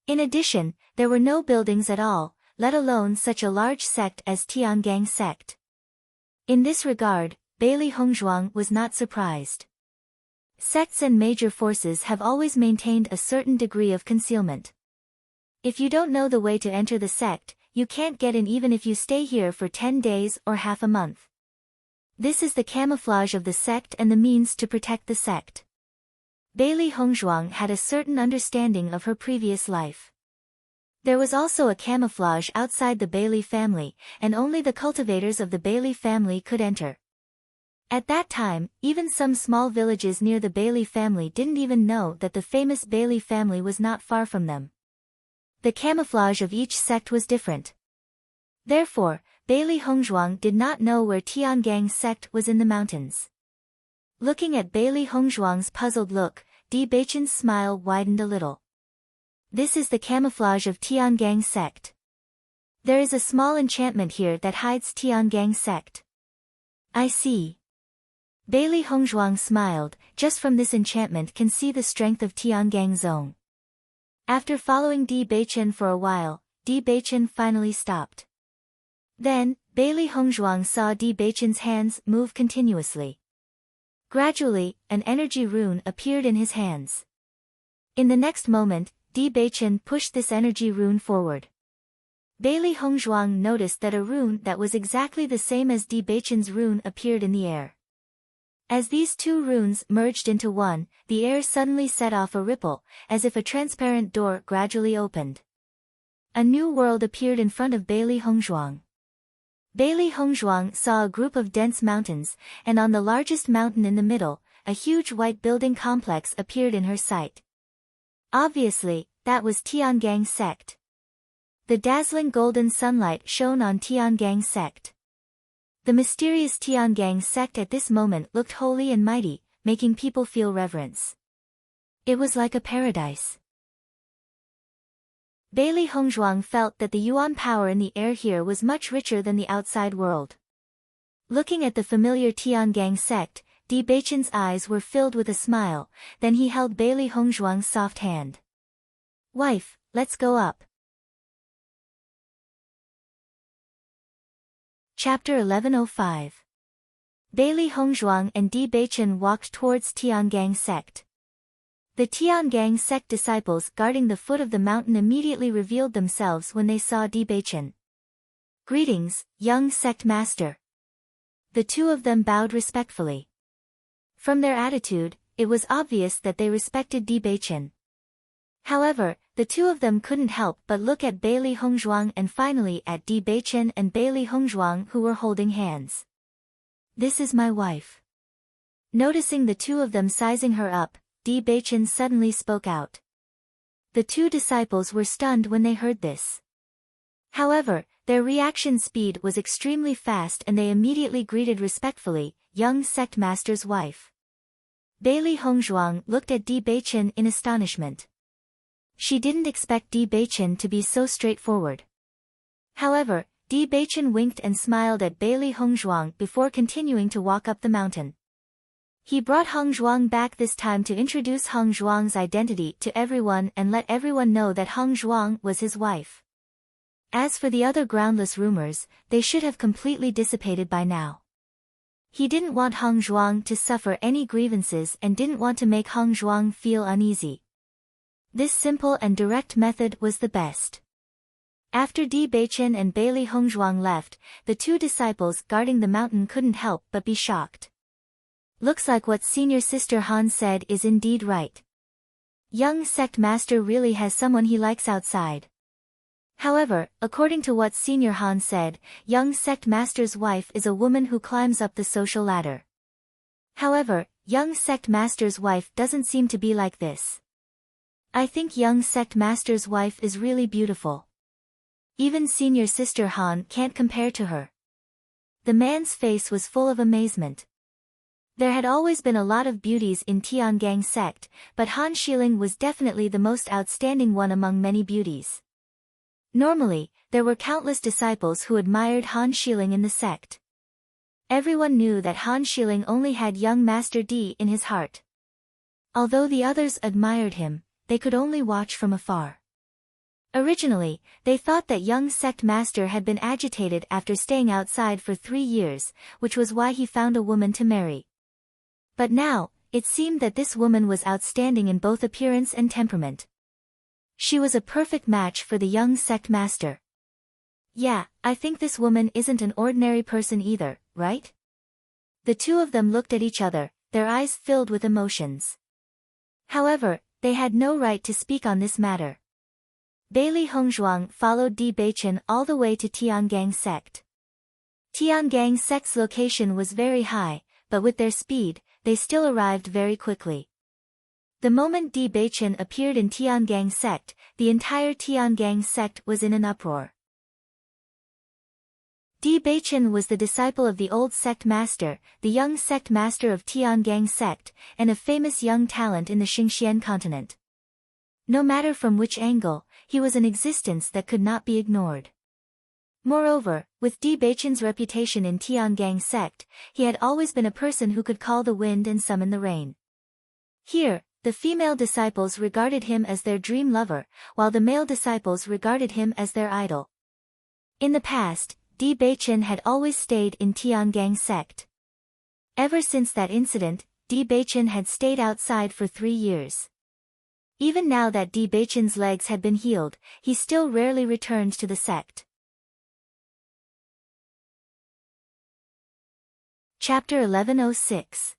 In addition, there were no buildings at all, let alone such a large sect as Tiangang sect. In this regard, Bailey Hongzhuang was not surprised. Sects and major forces have always maintained a certain degree of concealment. If you don't know the way to enter the sect, you can't get in even if you stay here for 10 days or half a month. This is the camouflage of the sect and the means to protect the sect. Bailey Hongzhuang had a certain understanding of her previous life. There was also a camouflage outside the Bailey family, and only the cultivators of the Bailey family could enter. At that time, even some small villages near the Bailey family didn't even know that the famous Bailey family was not far from them. The camouflage of each sect was different. Therefore, Bailey Hongzhuang did not know where Tiangang sect was in the mountains. Looking at Bailey Hongzhuang's puzzled look, Di Beichen's smile widened a little. This is the camouflage of Tiangang sect. There is a small enchantment here that hides Tiangang sect. I see. Bailey Hongzhuang smiled, just from this enchantment can see the strength of Tiangang zone. After following Di Beichen for a while, Di Beichen finally stopped. Then, Bailey Hongzhuang saw Di Beichen's hands move continuously. Gradually, an energy rune appeared in his hands. In the next moment, Di Beichen pushed this energy rune forward. Bailey Hongzhuang noticed that a rune that was exactly the same as Di Beichen's rune appeared in the air. As these two runes merged into one, the air suddenly set off a ripple, as if a transparent door gradually opened. A new world appeared in front of Bailey Hongzhuang. Bailey Hongzhuang saw a group of dense mountains, and on the largest mountain in the middle, a huge white building complex appeared in her sight. Obviously, that was Tiangang sect. The dazzling golden sunlight shone on Tiangang sect. The mysterious Tiangang sect at this moment looked holy and mighty, making people feel reverence. It was like a paradise. Bailey Hongzhuang felt that the yuan power in the air here was much richer than the outside world. Looking at the familiar Tiangang sect, Di Beichen's eyes were filled with a smile, then he held Bailey Hongzhuang's soft hand. Wife, let's go up. Chapter 1105. Bailey Hongzhuang and Di Beichen walked towards Tiangang sect. The Tiangang sect disciples guarding the foot of the mountain immediately revealed themselves when they saw Di Beichen. Greetings, young sect master. The two of them bowed respectfully. From their attitude, it was obvious that they respected Di Beichen. However, the two of them couldn't help but look at Bailey Hongzhuang and finally at Di Beichen and Bailey Hongzhuang, who were holding hands. This is my wife. Noticing the two of them sizing her up, Di Beichen suddenly spoke out. The two disciples were stunned when they heard this. However, their reaction speed was extremely fast and they immediately greeted respectfully, young sect master's wife. Bailey Hongzhuang looked at Di Beichen in astonishment. She didn't expect Di Beichen to be so straightforward. However, Di Beichen winked and smiled at Bailey Hongzhuang before continuing to walk up the mountain. He brought Hongzhuang back this time to introduce Hongzhuang's identity to everyone and let everyone know that Hongzhuang was his wife. As for the other groundless rumors, they should have completely dissipated by now. He didn't want Hongzhuang to suffer any grievances and didn't want to make Hongzhuang feel uneasy. This simple and direct method was the best. After Di Beichen and Bailey Hongzhuang left, the two disciples guarding the mountain couldn't help but be shocked. Looks like what senior sister Han said is indeed right. Young sect master really has someone he likes outside. However, according to what senior Han said, young sect master's wife is a woman who climbs up the social ladder. However, young sect master's wife doesn't seem to be like this. I think young sect master's wife is really beautiful. Even senior sister Han can't compare to her. The man's face was full of amazement. There had always been a lot of beauties in Tiangang sect, but Han Xiling was definitely the most outstanding one among many beauties. Normally, there were countless disciples who admired Han Xiling in the sect. Everyone knew that Han Xiling only had young Master Di in his heart. Although the others admired him, they could only watch from afar. Originally, they thought that young sect master had been agitated after staying outside for 3 years, which was why he found a woman to marry. But now, it seemed that this woman was outstanding in both appearance and temperament. She was a perfect match for the young sect master. Yeah, I think this woman isn't an ordinary person either, right? The two of them looked at each other, their eyes filled with emotions. However, they had no right to speak on this matter. Bailey Hongzhuang followed Di Beichen all the way to Tiangang sect. Tiangang sect's location was very high, but with their speed, they still arrived very quickly. The moment Di Beichen appeared in Tiangang sect, the entire Tiangang sect was in an uproar. Di Beichen was the disciple of the old sect master, the young sect master of Tiangang sect, and a famous young talent in the Xingxian continent. No matter from which angle, he was an existence that could not be ignored. Moreover, with Di Beichen's reputation in Tiangang sect, he had always been a person who could call the wind and summon the rain. Here, the female disciples regarded him as their dream lover, while the male disciples regarded him as their idol. In the past, Di Beichen had always stayed in Tiangang sect. Ever since that incident, Di Beichen had stayed outside for 3 years. Even now that Di Beichen's legs had been healed, he still rarely returned to the sect. Chapter 1106.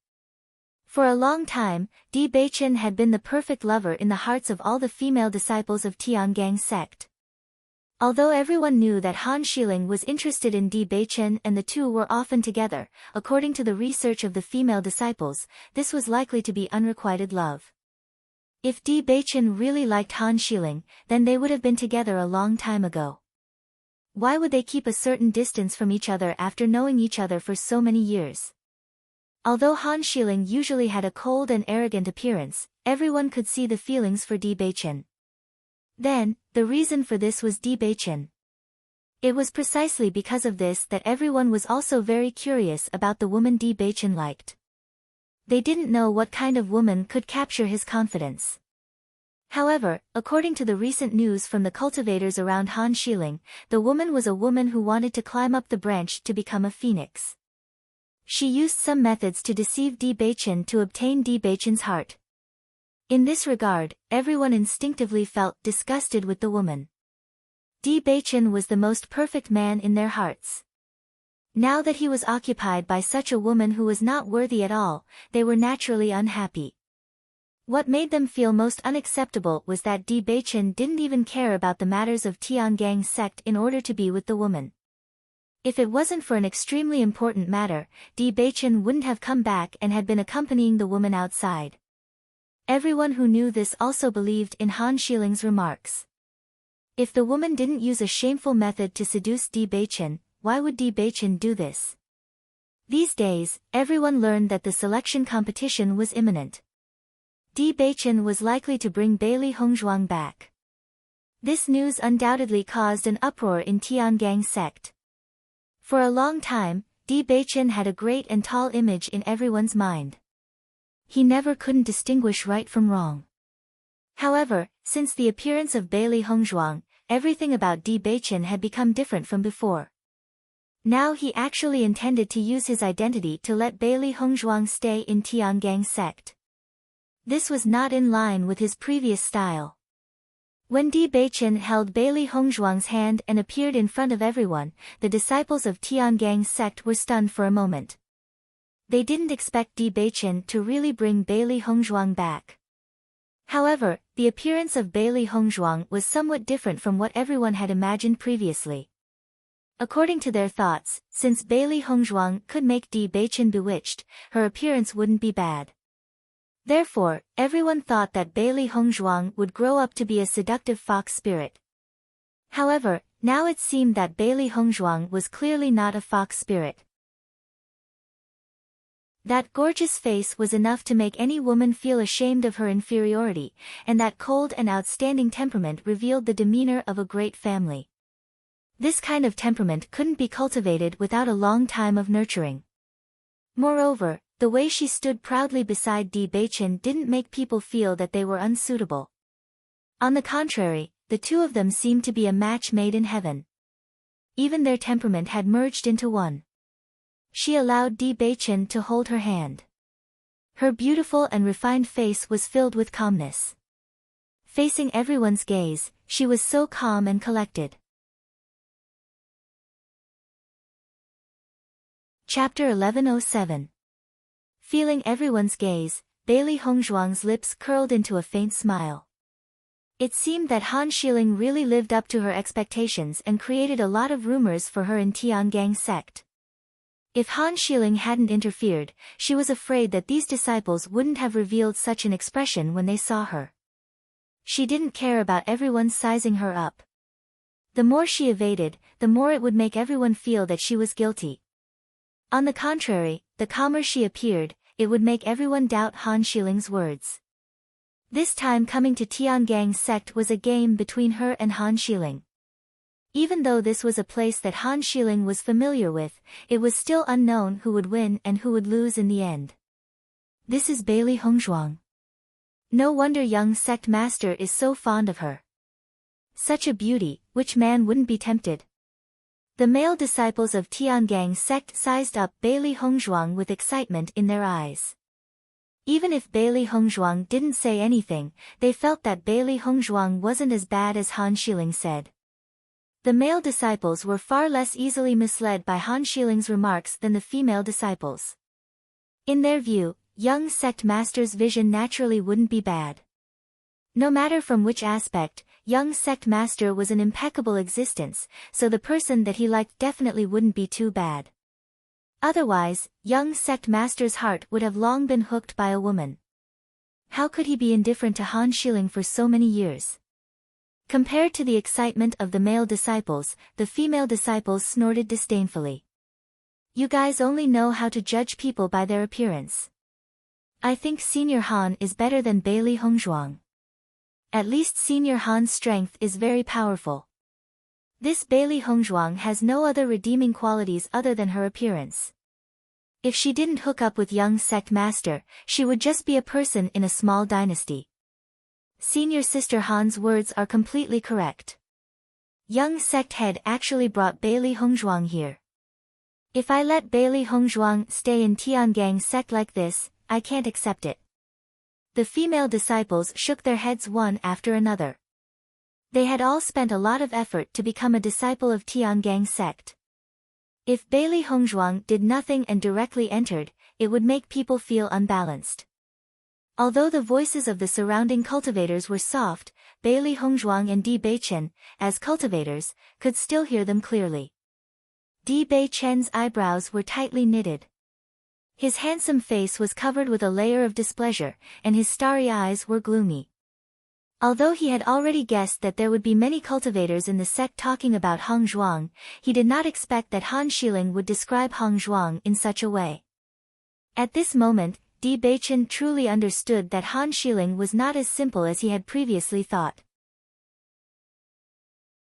For a long time, Di Beichen had been the perfect lover in the hearts of all the female disciples of Tiangang sect. Although everyone knew that Han Xiling was interested in Di Beichen and the two were often together, according to the research of the female disciples, this was likely to be unrequited love. If Di Beichen really liked Han Xiling, then they would have been together a long time ago. Why would they keep a certain distance from each other after knowing each other for so many years? Although Han Xiling usually had a cold and arrogant appearance, everyone could see the feelings for Di Beichen. Then, the reason for this was Di Beichen. It was precisely because of this that everyone was also very curious about the woman Di Beichen liked. They didn't know what kind of woman could capture his confidence. However, according to the recent news from the cultivators around Han Xiling, the woman was a woman who wanted to climb up the branch to become a phoenix. She used some methods to deceive Di Beichen to obtain Di Beichen's heart. In this regard, everyone instinctively felt disgusted with the woman. Di Beichen was the most perfect man in their hearts. Now that he was occupied by such a woman who was not worthy at all, they were naturally unhappy. What made them feel most unacceptable was that Di Beichen didn't even care about the matters of Tiangang sect in order to be with the woman. If it wasn't for an extremely important matter, Di Beichen wouldn't have come back and had been accompanying the woman outside. Everyone who knew this also believed in Han Xiling's remarks. If the woman didn't use a shameful method to seduce Di Beichen, why would Di Beichen do this? These days, everyone learned that the selection competition was imminent. Di Beichen was likely to bring Bailey Hongzhuang back. This news undoubtedly caused an uproar in Tiangang sect. For a long time, Di Beichen had a great and tall image in everyone's mind. He never couldn't distinguish right from wrong. However, since the appearance of Bailey Hongzhuang, everything about Di Beichen had become different from before. Now he actually intended to use his identity to let Bailey Hongzhuang stay in Tiangang sect. This was not in line with his previous style. When Di Beichen held Bailey Hongzhuang's hand and appeared in front of everyone, the disciples of Tiangang sect were stunned for a moment. They didn't expect Di Beichen to really bring Bailey Hongzhuang back. However, the appearance of Bailey Hongzhuang was somewhat different from what everyone had imagined previously. According to their thoughts, since Bailey Hongzhuang could make Di Beichen bewitched, her appearance wouldn't be bad. Therefore, everyone thought that Bailey Hongzhuang would grow up to be a seductive fox spirit. However, now it seemed that Bailey Hongzhuang was clearly not a fox spirit. That gorgeous face was enough to make any woman feel ashamed of her inferiority, and that cold and outstanding temperament revealed the demeanor of a great family. This kind of temperament couldn't be cultivated without a long time of nurturing. Moreover, the way she stood proudly beside Di Beichen didn't make people feel that they were unsuitable. On the contrary, the two of them seemed to be a match made in heaven. Even their temperament had merged into one. She allowed Di Beichen to hold her hand. Her beautiful and refined face was filled with calmness. Facing everyone's gaze, she was so calm and collected. Chapter 1107. Feeling everyone's gaze, Bailey Hongzhuang's lips curled into a faint smile. It seemed that Han Xiling really lived up to her expectations and created a lot of rumors for her in Tiangang sect. If Han Xiling hadn't interfered, she was afraid that these disciples wouldn't have revealed such an expression when they saw her. She didn't care about everyone sizing her up. The more she evaded, the more it would make everyone feel that she was guilty. On the contrary, the calmer she appeared, it would make everyone doubt Han Xiling's words. This time coming to Tiangang sect was a game between her and Han Xiling. Even though this was a place that Han Xiling was familiar with, it was still unknown who would win and who would lose in the end. This is Bailey Hongzhuang. No wonder young sect master is so fond of her. Such a beauty, which man wouldn't be tempted? The male disciples of Tiangang sect sized up Bailey Hongzhuang with excitement in their eyes. Even if Bailey Hongzhuang didn't say anything, they felt that Bailey Hongzhuang wasn't as bad as Han Xiling said. The male disciples were far less easily misled by Han Xiling's remarks than the female disciples. In their view, young sect master's vision naturally wouldn't be bad. No matter from which aspect, young sect master was an impeccable existence, so the person that he liked definitely wouldn't be too bad. Otherwise, young sect master's heart would have long been hooked by a woman. How could he be indifferent to Han Xiling for so many years? Compared to the excitement of the male disciples, the female disciples snorted disdainfully. You guys only know how to judge people by their appearance. I think Senior Han is better than Bailey Hongzhuang. At least Senior Han's strength is very powerful. This Bailey Hongzhuang has no other redeeming qualities other than her appearance. If she didn't hook up with young sect master, she would just be a person in a small dynasty. Senior Sister Han's words are completely correct. Young sect head actually brought Bailey Hongzhuang here. If I let Bailey Hongzhuang stay in Tiangang sect like this, I can't accept it. The female disciples shook their heads one after another. They had all spent a lot of effort to become a disciple of Tiangang sect. If Bailey Hongzhuang did nothing and directly entered, it would make people feel unbalanced. Although the voices of the surrounding cultivators were soft, Bailey Hongzhuang and Di Beichen, as cultivators, could still hear them clearly. Di Beichen's eyebrows were tightly knitted. His handsome face was covered with a layer of displeasure, and his starry eyes were gloomy. Although he had already guessed that there would be many cultivators in the sect talking about Hongzhuang, he did not expect that Han Xiling would describe Hongzhuang in such a way. At this moment, Di Beichen truly understood that Han Xiling was not as simple as he had previously thought.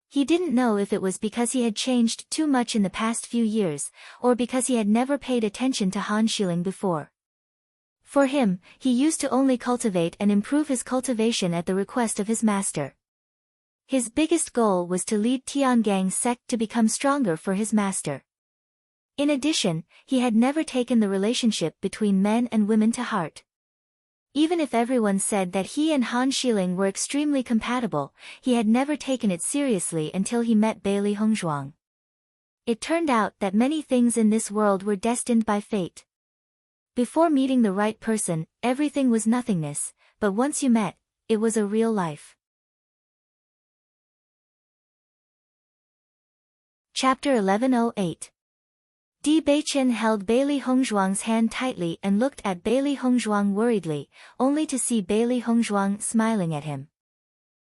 He didn't know if it was because he had changed too much in the past few years, or because he had never paid attention to Han Xiling before. For him, he used to only cultivate and improve his cultivation at the request of his master. His biggest goal was to lead Tiangang sect to become stronger for his master. In addition, he had never taken the relationship between men and women to heart. Even if everyone said that he and Han Xiling were extremely compatible, he had never taken it seriously until he met Bailey Hongzhuang. It turned out that many things in this world were destined by fate. Before meeting the right person, everything was nothingness, but once you met, it was a real life. Chapter 1108. Di Beichen held Bailey Hongzhuang's hand tightly and looked at Bailey Hongzhuang worriedly, only to see Bailey Hongzhuang smiling at him.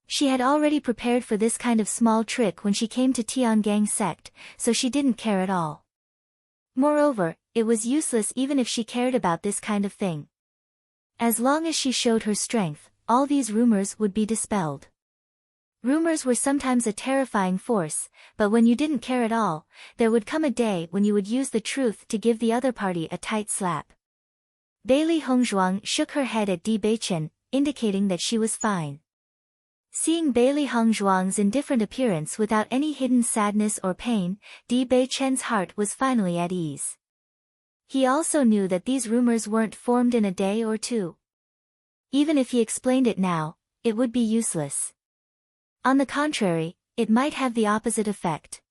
She had already prepared for this kind of small trick when she came to Tiangang sect, so she didn't care at all. Moreover, it was useless even if she cared about this kind of thing. As long as she showed her strength, all these rumors would be dispelled. Rumors were sometimes a terrifying force, but when you didn't care at all, there would come a day when you would use the truth to give the other party a tight slap. Bailey Hongzhuang shook her head at Di Beichen, indicating that she was fine. Seeing Bailey Hongzhuang's indifferent appearance without any hidden sadness or pain, Di Beichen's heart was finally at ease. He also knew that these rumors weren't formed in a day or two. Even if he explained it now, it would be useless. On the contrary, it might have the opposite effect.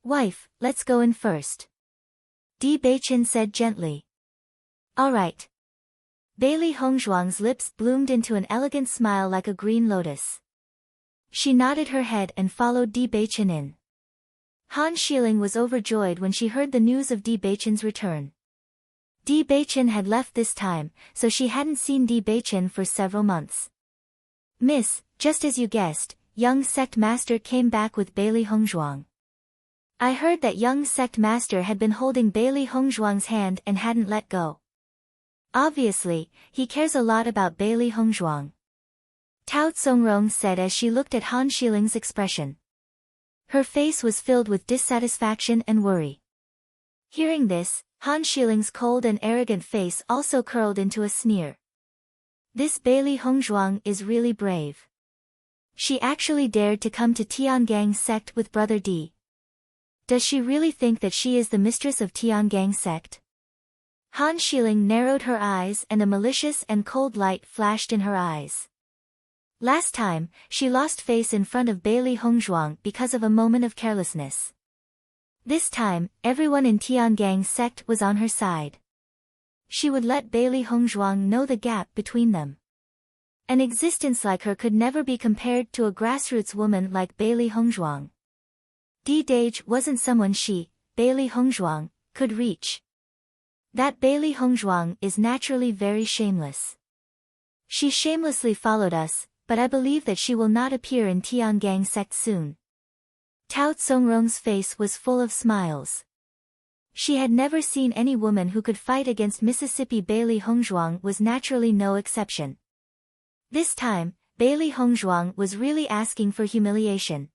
"Wife, let's go in first," Di Beichen said gently. "All right." Bailey Hongzhuang's lips bloomed into an elegant smile like a green lotus. She nodded her head and followed Di Beichen in. Han Xiling was overjoyed when she heard the news of Di Beichen's return. Di Beichen had left this time, so she hadn't seen Di Beichen for several months. "Miss, just as you guessed, young sect master came back with Bailey Hongzhuang. I heard that young sect master had been holding Bailey Hongzhuang's hand and hadn't let go. Obviously, he cares a lot about Bailey Hongzhuang," Tao Tsongrong said as she looked at Han Xiling's expression. Her face was filled with dissatisfaction and worry. Hearing this, Han Xiling's cold and arrogant face also curled into a sneer. This Bailey Hongzhuang is really brave. She actually dared to come to Tiangang sect with Brother Di. Does she really think that she is the mistress of Tiangang sect? Han Xiling narrowed her eyes and a malicious and cold light flashed in her eyes. Last time, she lost face in front of Bailey Hongzhuang because of a moment of carelessness. This time, everyone in Tiangang sect was on her side. She would let Bailey Hongzhuang know the gap between them. An existence like her could never be compared to a grassroots woman like Bailey Hongzhuang. Di Dage wasn't someone she, Bailey Hongzhuang, could reach. That Bailey Hongzhuang is naturally very shameless. She shamelessly followed us, but I believe that she will not appear in Tiangang sect soon. Tao Tsongrong's face was full of smiles. She had never seen any woman who could fight against Mississippi. Bailey Hongzhuang was naturally no exception. This time, Bailey Hongzhuang was really asking for humiliation.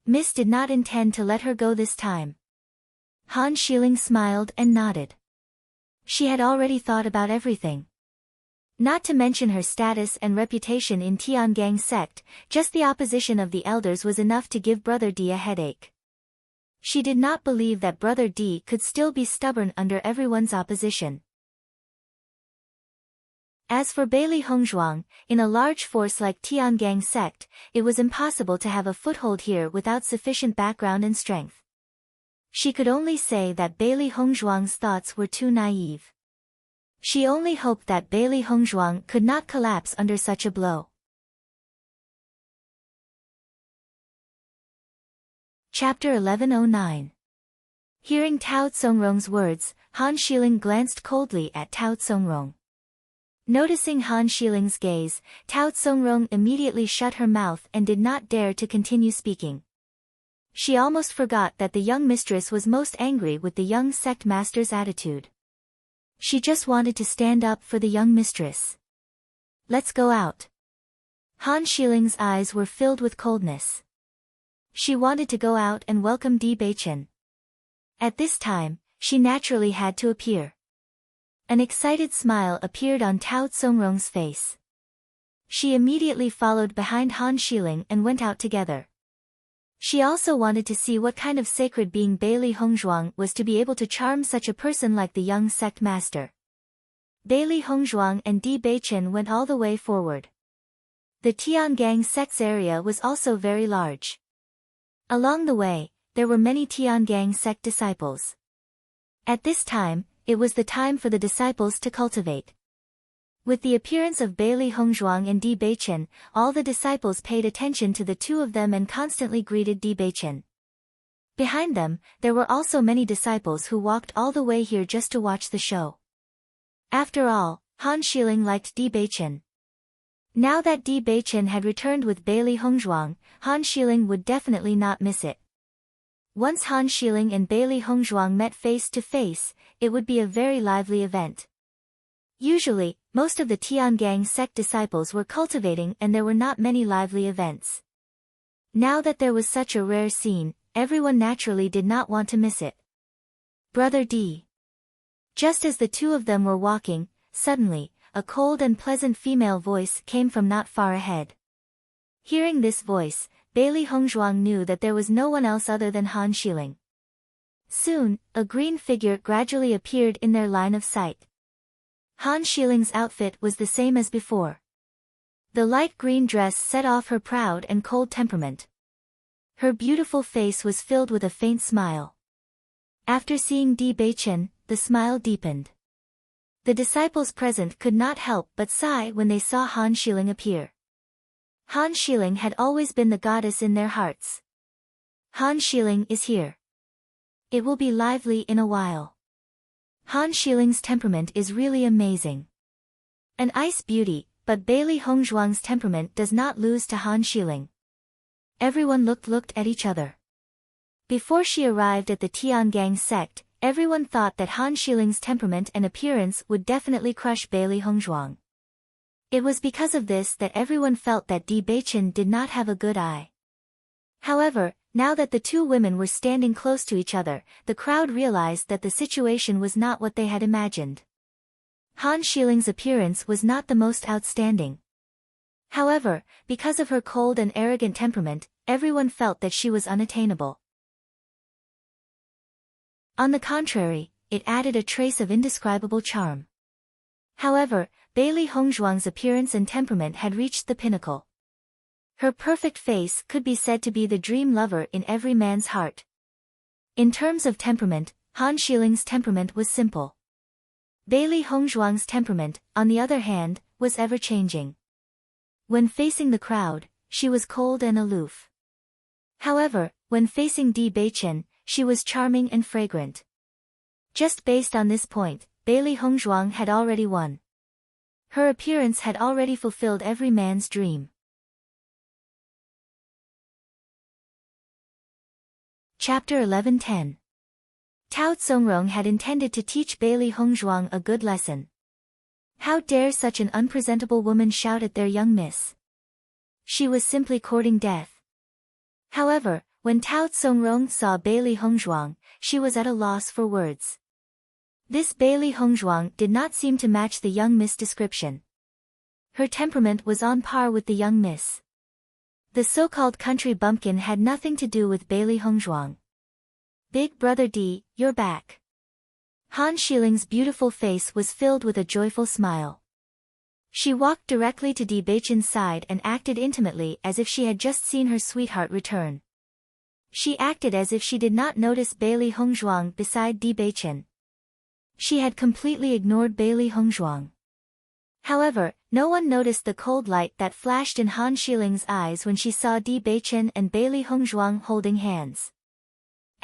Miss did not intend to let her go this time. Han Xiling smiled and nodded. She had already thought about everything. Not to mention her status and reputation in Tiangang sect, just the opposition of the elders was enough to give Brother Di a headache. She did not believe that Brother Di could still be stubborn under everyone's opposition. As for Bailey Hongzhuang, in a large force like Tiangang sect, it was impossible to have a foothold here without sufficient background and strength. She could only say that Bailey Hongzhuang's thoughts were too naive. She only hoped that Bailey Hongzhuang could not collapse under such a blow. Chapter 1109. Hearing Tao Tsongrong's words, Han Xiling glanced coldly at Tao Tsongrong. Noticing Han Xiling's gaze, Tao Tsongrong immediately shut her mouth and did not dare to continue speaking. She almost forgot that the young mistress was most angry with the young sect master's attitude. She just wanted to stand up for the young mistress. "Let's go out." Han Xiling's eyes were filled with coldness. She wanted to go out and welcome Di Beichen. At this time, she naturally had to appear. An excited smile appeared on Tao Tsongrong's face. She immediately followed behind Han Xiling and went out together. She also wanted to see what kind of sacred being Bailey Hongzhuang was to be able to charm such a person like the young sect master. Bailey Hongzhuang and Di Beichen went all the way forward. The Tiangang sect's area was also very large. Along the way, there were many Tiangang sect disciples. At this time, it was the time for the disciples to cultivate. With the appearance of Bailey Hongzhuang and Di Beichen, all the disciples paid attention to the two of them and constantly greeted Di Beichen. Behind them, there were also many disciples who walked all the way here just to watch the show. After all, Han Xiling liked Di Beichen. Now that Di Beichen had returned with Bailey Hongzhuang, Han Xiling would definitely not miss it. Once Han Xiling and Bailey Hongzhuang met face to face, it would be a very lively event. Usually, most of the Tiangang sect disciples were cultivating and there were not many lively events. Now that there was such a rare scene, everyone naturally did not want to miss it. Brother Di. Just as the two of them were walking, suddenly, a cold and pleasant female voice came from not far ahead. Hearing this voice, Bailey Hongzhuang knew that there was no one else other than Han Xiling. Soon, a green figure gradually appeared in their line of sight. Han Xiling's outfit was the same as before. The light green dress set off her proud and cold temperament. Her beautiful face was filled with a faint smile. After seeing Di Beichen, the smile deepened. The disciples present could not help but sigh when they saw Han Xiling appear. Han Xiling had always been the goddess in their hearts. Han Xiling is here. It will be lively in a while. Han Xiling's temperament is really amazing. An ice beauty, but Bailey Hongzhuang's temperament does not lose to Han Xiling. Everyone looked at each other. Before she arrived at the Tiangang sect, everyone thought that Han Xiling's temperament and appearance would definitely crush Bailey Hongzhuang. It was because of this that everyone felt that Di Beichen did not have a good eye. However, now that the two women were standing close to each other, the crowd realized that the situation was not what they had imagined. Han Xiling's appearance was not the most outstanding. However, because of her cold and arrogant temperament, everyone felt that she was unattainable. On the contrary, it added a trace of indescribable charm. However, Bailey Hongzhuang's appearance and temperament had reached the pinnacle. Her perfect face could be said to be the dream lover in every man's heart. In terms of temperament, Han Xiling's temperament was simple. Bailey Hongzhuang's temperament, on the other hand, was ever-changing. When facing the crowd, she was cold and aloof. However, when facing Di Beichen, she was charming and fragrant. Just based on this point, Bailey Hongzhuang had already won. Her appearance had already fulfilled every man's dream. Chapter 11:10. Tao Tsongrong had intended to teach Bailey Hongzhuang a good lesson. How dare such an unpresentable woman shout at their young miss? She was simply courting death. However, when Tao Tsongrong saw Bailey Hongzhuang, she was at a loss for words. This Bailey Hongzhuang did not seem to match the young miss description. Her temperament was on par with the young miss. The so-called country bumpkin had nothing to do with Bailey Hongzhuang. Big brother Di, you're back. Han Xiling's beautiful face was filled with a joyful smile. She walked directly to Di Beichen's side and acted intimately as if she had just seen her sweetheart return. She acted as if she did not notice Bailey Hongzhuang beside Di Beichen. She had completely ignored Bailey Hongzhuang. However, no one noticed the cold light that flashed in Han Xiling's eyes when she saw Di Beichen and Bailey Hongzhuang holding hands.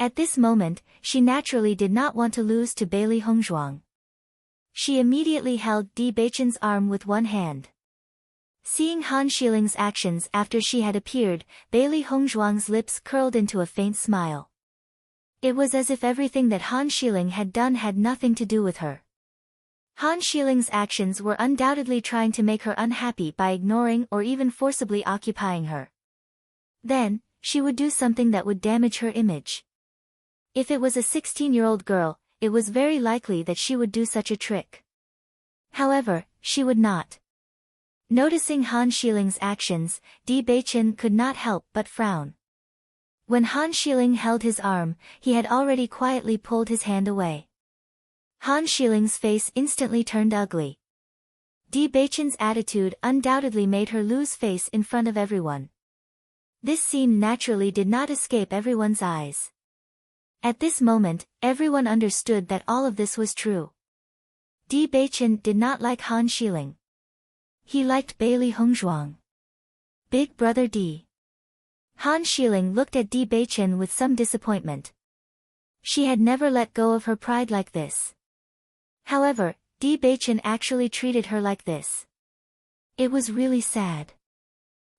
At this moment, she naturally did not want to lose to Bailey Hongzhuang. She immediately held Di Beichen's arm with one hand. Seeing Han Xiling's actions after she had appeared, Bailey Hongzhuang's lips curled into a faint smile. It was as if everything that Han Xiling had done had nothing to do with her. Han Xiling's actions were undoubtedly trying to make her unhappy by ignoring or even forcibly occupying her. Then, she would do something that would damage her image. If it was a 16-year-old girl, it was very likely that she would do such a trick. However, she would not. Noticing Han Xiling's actions, Di Beichen could not help but frown. When Han Xiling held his arm, he had already quietly pulled his hand away. Han Xiling's face instantly turned ugly. Di Beichen's attitude undoubtedly made her lose face in front of everyone. This scene naturally did not escape everyone's eyes. At this moment, everyone understood that all of this was true. Di Beichen did not like Han Xiling. He liked Bailey Hongzhuang. Big brother Di. Han Xiling looked at Di Beichen with some disappointment. She had never let go of her pride like this. However, Di Beichen actually treated her like this. It was really sad.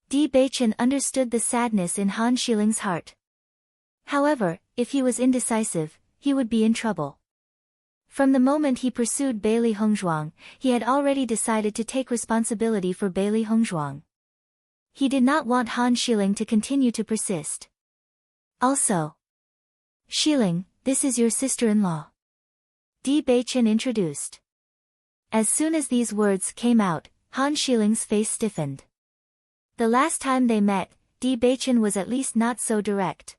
Di Beichen understood the sadness in Han Xiling's heart. However, if he was indecisive, he would be in trouble. From the moment he pursued Bailey Hongzhuang, he had already decided to take responsibility for Bailey Hongzhuang. He did not want Han Xiling to continue to persist. Also, Xiling, this is your sister-in-law. Di Beichen introduced. As soon as these words came out, Han Xiling's face stiffened. The last time they met, Bewitching was at least not so direct.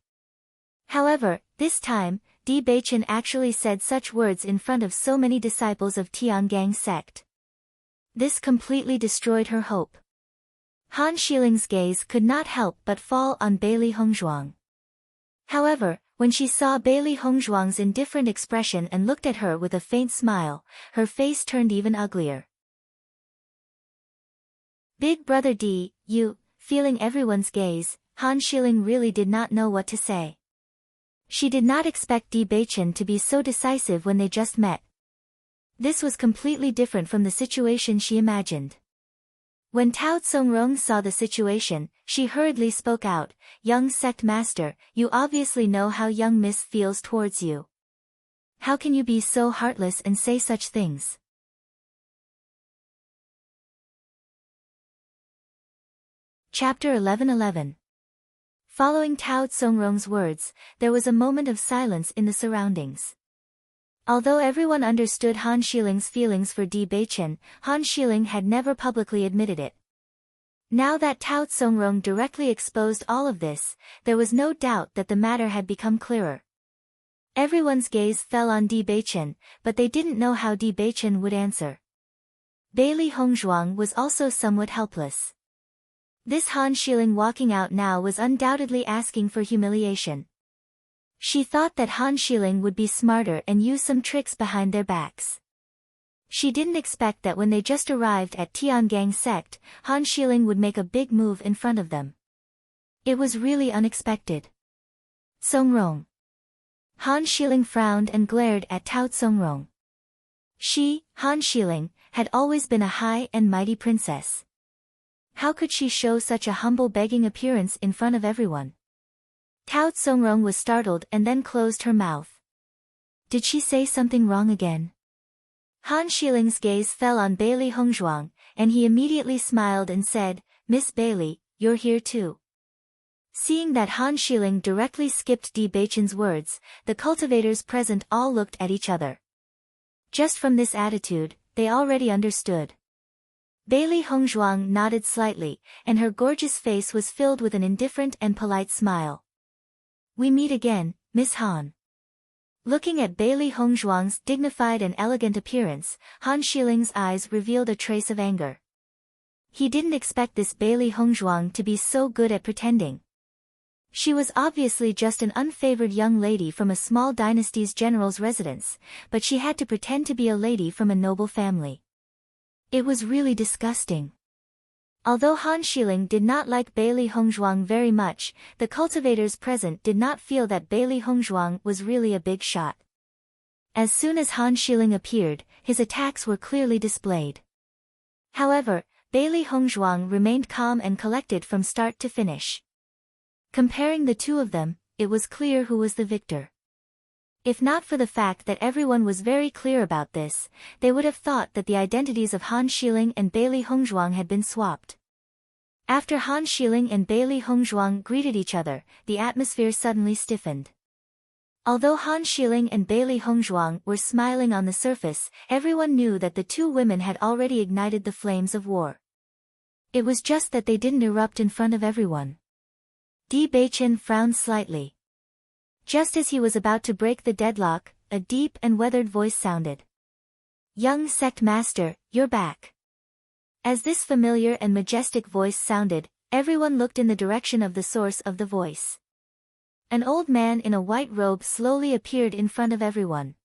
However, this time, Bewitching actually said such words in front of so many disciples of Tiangang sect. This completely destroyed her hope. Han Shiling's gaze could not help but fall on Bailey Hongzhuang. However, when she saw Bailey Hongzhuang's indifferent expression and looked at her with a faint smile, her face turned even uglier. Big Brother D, you, feeling everyone's gaze, Han Shiling really did not know what to say. She did not expect Bewitching to be so decisive when they just met. This was completely different from the situation she imagined. When Tao Tsongrong saw the situation, she hurriedly spoke out, "Young sect master, you obviously know how young miss feels towards you. How can you be so heartless and say such things?" Chapter 11:11. Following Tao Tsongrong's words, there was a moment of silence in the surroundings. Although everyone understood Han Shiling's feelings for Bewitching, Han Shiling had never publicly admitted it. Now that Tao Tsongrong directly exposed all of this, there was no doubt that the matter had become clearer. Everyone's gaze fell on Bewitching, but they didn't know how Bewitching would answer. Bailey Hongzhuang was also somewhat helpless. This Han Shiling walking out now was undoubtedly asking for humiliation. She thought that Han Shiling would be smarter and use some tricks behind their backs. She didn't expect that when they just arrived at Tiangang sect, Han Shiling would make a big move in front of them. It was really unexpected. Tsongrong. Han Shiling frowned and glared at Tao Tsongrong. She, Han Shiling, had always been a high and mighty princess. How could she show such a humble begging appearance in front of everyone? Tao Tsongrong was startled and then closed her mouth. Did she say something wrong again? Han Shiling's gaze fell on Bailey Hongzhuang, and he immediately smiled and said, "Miss Bailey, you're here too." Seeing that Han Shiling directly skipped Bewitching's words, the cultivators present all looked at each other. Just from this attitude, they already understood. Bailey Hongzhuang nodded slightly, and her gorgeous face was filled with an indifferent and polite smile. "We meet again, Miss Han." Looking at Bailey Hongzhuang's dignified and elegant appearance, Han Shiling's eyes revealed a trace of anger. He didn't expect this Bailey Hongzhuang to be so good at pretending. She was obviously just an unfavored young lady from a small dynasty's general's residence, but she had to pretend to be a lady from a noble family. It was really disgusting. Although Han Shiling did not like Bailey Hongzhuang very much, the cultivators present did not feel that Bailey Hongzhuang was really a big shot. As soon as Han Shiling appeared, his attacks were clearly displayed. However, Bailey Hongzhuang remained calm and collected from start to finish. Comparing the two of them, it was clear who was the victor. If not for the fact that everyone was very clear about this, they would have thought that the identities of Han Shiling and Bailey Hongzhuang had been swapped. After Han Shiling and Bailey Hongzhuang greeted each other, the atmosphere suddenly stiffened. Although Han Shiling and Bailey Hongzhuang were smiling on the surface, everyone knew that the two women had already ignited the flames of war. It was just that they didn't erupt in front of everyone. Bewitching frowned slightly. Just as he was about to break the deadlock, a deep and weathered voice sounded. "Young sect master, you're back." As this familiar and majestic voice sounded, everyone looked in the direction of the source of the voice. An old man in a white robe slowly appeared in front of everyone.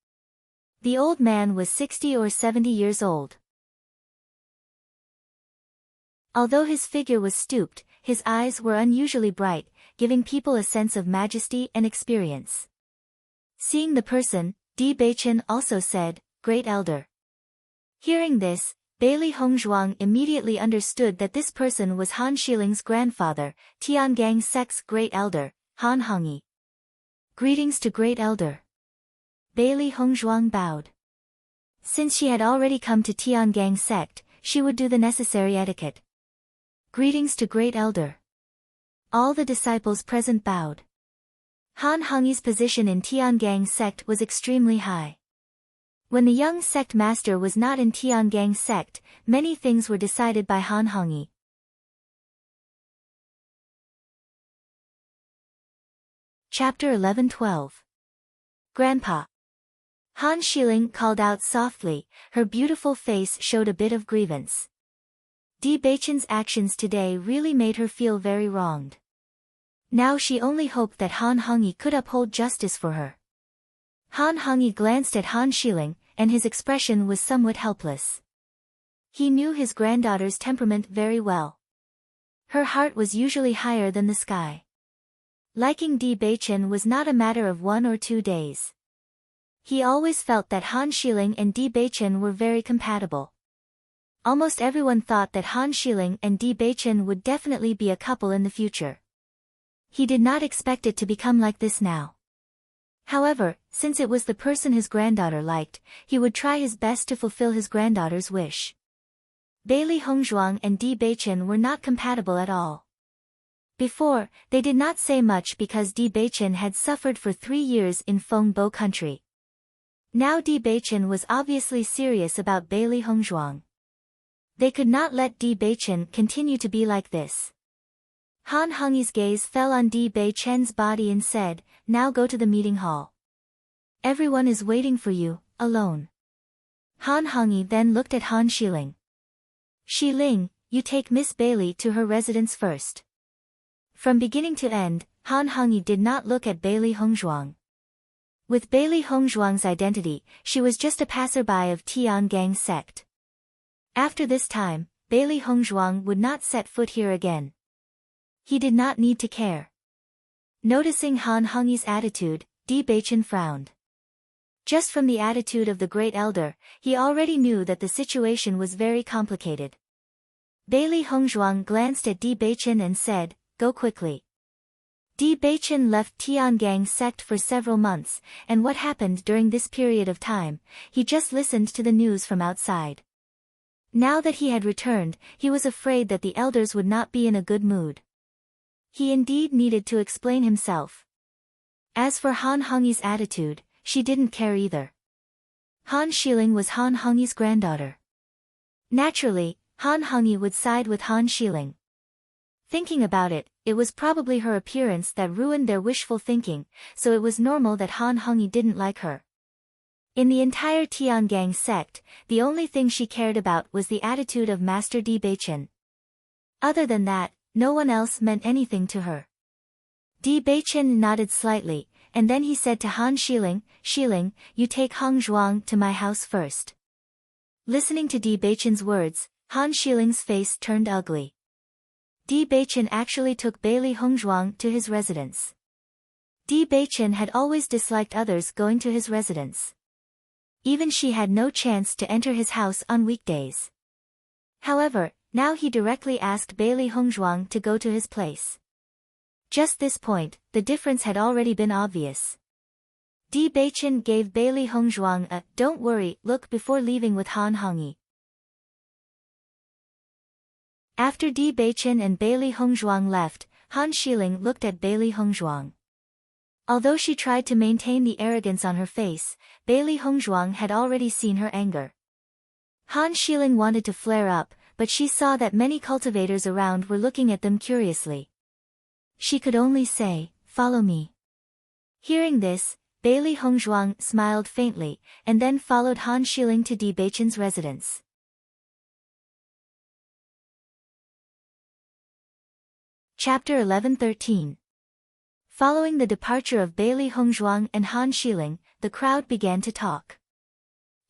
The old man was 60 or 70 years old. Although his figure was stooped, his eyes were unusually bright, giving people a sense of majesty and experience. Seeing the person, Bewitching also said, "Great Elder." Hearing this, Bailey Hongzhuang immediately understood that this person was Han Shiling's grandfather, Tiangang sect's Great Elder, Han Hongyi. "Greetings to Great Elder." Bailey Hongzhuang bowed. Since she had already come to Tiangang sect, she would do the necessary etiquette. "Greetings to Great Elder." All the disciples present bowed. Han Hongyi's position in Tiangang sect was extremely high. When the young sect master was not in Tiangang sect, many things were decided by Han Hongyi. Chapter 11-12. Grandpa. Han Shiling called out softly, her beautiful face showed a bit of grievance. Bewitching's actions today really made her feel very wronged. Now she only hoped that Han Hongyi could uphold justice for her. Han Hongyi glanced at Han Shiling, and his expression was somewhat helpless. He knew his granddaughter's temperament very well. Her heart was usually higher than the sky. Liking Bewitching was not a matter of 1 or 2 days. He always felt that Han Shiling and Bewitching were very compatible. Almost everyone thought that Han Shiling and Bewitching would definitely be a couple in the future. He did not expect it to become like this now. However, since it was the person his granddaughter liked, he would try his best to fulfill his granddaughter's wish. Bailey Hongzhuang and Bewitching were not compatible at all. Before, they did not say much because Bewitching had suffered for 3 years in Fengbo country. Now Bewitching was obviously serious about Bailey Hongzhuang. They could not let Bewitching continue to be like this. Han Hongyi's gaze fell on Bewitching's body and said, "Now go to the meeting hall. Everyone is waiting for you, alone." Han Hongyi then looked at Han Shiling. "Shiling, you take Miss Bailey to her residence first." From beginning to end, Han Hongyi did not look at Bailey Hongzhuang. With Bailey Hongzhuang's identity, she was just a passerby of Tiangang sect. After this time, Bailey Hongzhuang would not set foot here again. He did not need to care. Noticing Han Hongyi's attitude, Bewitching frowned. Just from the attitude of the great elder, he already knew that the situation was very complicated. Bailey Hongzhuang glanced at Bewitching and said, "Go quickly." Bewitching left Tiangang sect for several months, and what happened during this period of time, he just listened to the news from outside. Now that he had returned, he was afraid that the elders would not be in a good mood. He indeed needed to explain himself. As for Han Hongyi's attitude, she didn't care either. Han Shiling was Han Hongyi's granddaughter. Naturally, Han Hongyi would side with Han Shiling. Thinking about it, it was probably her appearance that ruined their wishful thinking, so it was normal that Han Hongyi didn't like her. In the entire Tiangang sect, the only thing she cared about was the attitude of Master Bewitching. Other than that, no one else meant anything to her. Bewitching nodded slightly, and then he said to Han Shiling, "Shiling, you take Hongzhuang to my house first." Listening to Bewitching's words, Han Shiling's face turned ugly. Bewitching actually took Bailey Hongzhuang to his residence. Bewitching had always disliked others going to his residence. Even she had no chance to enter his house on weekdays. However, now he directly asked Bailey Hongzhuang to go to his place. Just this point, the difference had already been obvious. Bewitching gave Bailey Hongzhuang a "don't worry" look before leaving with Han Hongyi. After Bewitching and Bailey Hongzhuang left, Han Shiling looked at Bailey Hongzhuang. Although she tried to maintain the arrogance on her face, Bailey Hongzhuang had already seen her anger. Han Shiling wanted to flare up, but she saw that many cultivators around were looking at them curiously. She could only say, "Follow me." Hearing this, Bailey Hongzhuang smiled faintly, and then followed Han Shiling to Bewitching's residence. Chapter 11-13. Following the departure of Bailey Hongzhuang and Han Shiling, the crowd began to talk.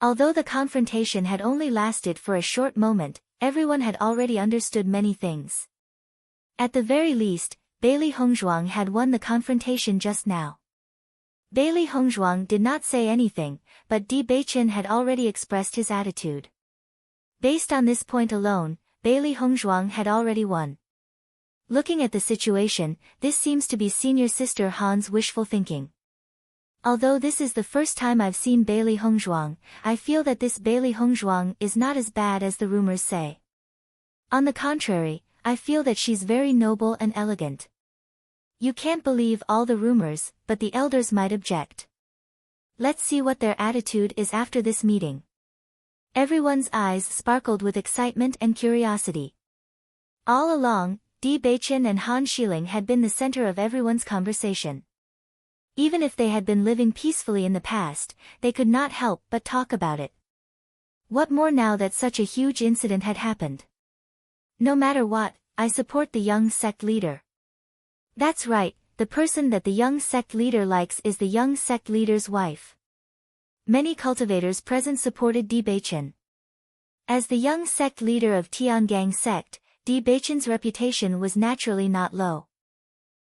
Although the confrontation had only lasted for a short moment, everyone had already understood many things. At the very least, Bailey Hongzhuang had won the confrontation just now. Bailey Hongzhuang did not say anything, but Bewitching had already expressed his attitude. Based on this point alone, Bailey Hongzhuang had already won. Looking at the situation, this seems to be senior sister Han's wishful thinking. Although this is the first time I've seen Bailey Hongzhuang, I feel that this Bailey Hongzhuang is not as bad as the rumors say. On the contrary, I feel that she's very noble and elegant. You can't believe all the rumors, but the elders might object. Let's see what their attitude is after this meeting. Everyone's eyes sparkled with excitement and curiosity. All along, Bewitching and Han Shiling had been the center of everyone's conversation. Even if they had been living peacefully in the past, they could not help but talk about it. What more now that such a huge incident had happened? No matter what, I support the young sect leader. That's right, the person that the young sect leader likes is the young sect leader's wife. Many cultivators present supported Bewitching. As the young sect leader of Tiangang sect, Bewitching's reputation was naturally not low.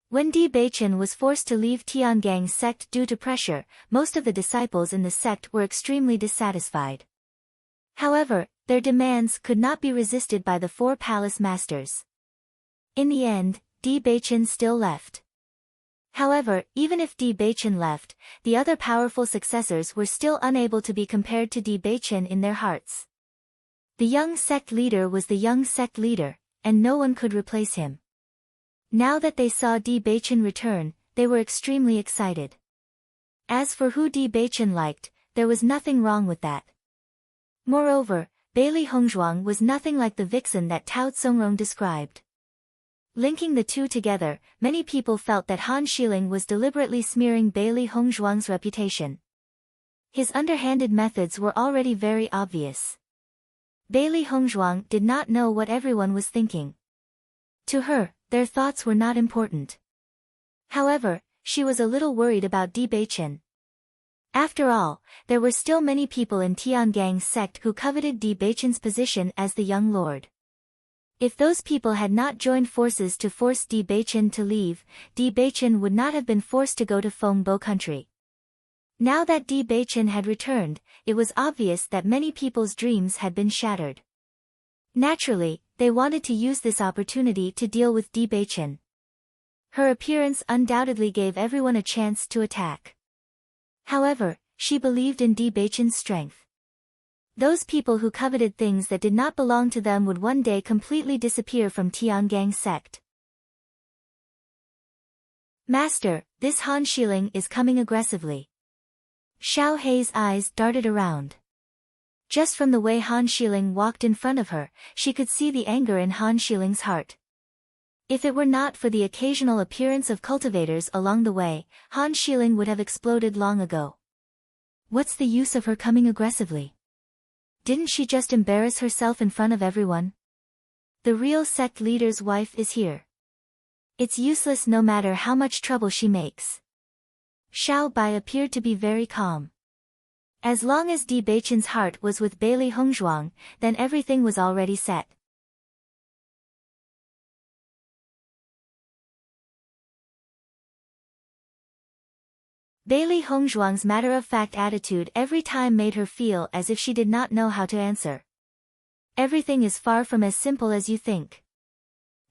When Bewitching was forced to leave Tiangang sect due to pressure, most of the disciples in the sect were extremely dissatisfied. However, their demands could not be resisted by the four palace masters. In the end, Bewitching still left. However, even if Bewitching left, the other powerful successors were still unable to be compared to Bewitching in their hearts. The young sect leader was the young sect leader, and no one could replace him. Now that they saw Bewitching return, they were extremely excited. As for who Bewitching liked, there was nothing wrong with that. Moreover, Bailey Hongzhuang was nothing like the vixen that Tao Tsongrong described. Linking the two together, many people felt that Han Xiling was deliberately smearing Bailey Hongzhuang's reputation. His underhanded methods were already very obvious. Bailey Hongzhuang did not know what everyone was thinking. To her, their thoughts were not important. However, she was a little worried about Bewitching. After all, there were still many people in Tiangang's sect who coveted Bewitching's position as the young lord. If those people had not joined forces to force Bewitching to leave, Bewitching would not have been forced to go to Fengbo country. Now that Bewitching had returned, it was obvious that many people's dreams had been shattered. Naturally, they wanted to use this opportunity to deal with Bewitching. Her appearance undoubtedly gave everyone a chance to attack. However, she believed in Bewitching's strength. Those people who coveted things that did not belong to them would one day completely disappear from Tiangang sect. Master, this Han Xiling is coming aggressively. Xiao Hei's eyes darted around. Just from the way Han Xiling walked in front of her, she could see the anger in Han Xiling's heart. If it were not for the occasional appearance of cultivators along the way, Han Xiling would have exploded long ago. What's the use of her coming aggressively? Didn't she just embarrass herself in front of everyone? The real sect leader's wife is here. It's useless no matter how much trouble she makes. Xiao Bai appeared to be very calm. As long as Bewitching's heart was with Bailey Hongzhuang, then everything was already set. Bailey Hongzhuang's matter-of-fact attitude every time made her feel as if she did not know how to answer. Everything is far from as simple as you think.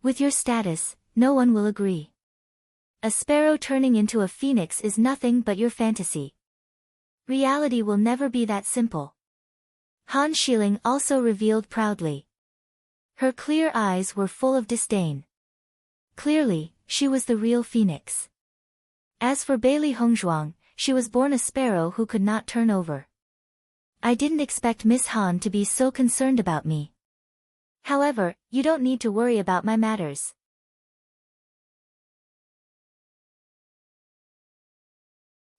With your status, no one will agree. A sparrow turning into a phoenix is nothing but your fantasy. Reality will never be that simple. Han Xiling also revealed proudly. Her clear eyes were full of disdain. Clearly, she was the real phoenix. As for Bailey Hongzhuang, she was born a sparrow who could not turn over. I didn't expect Miss Han to be so concerned about me. However, you don't need to worry about my matters.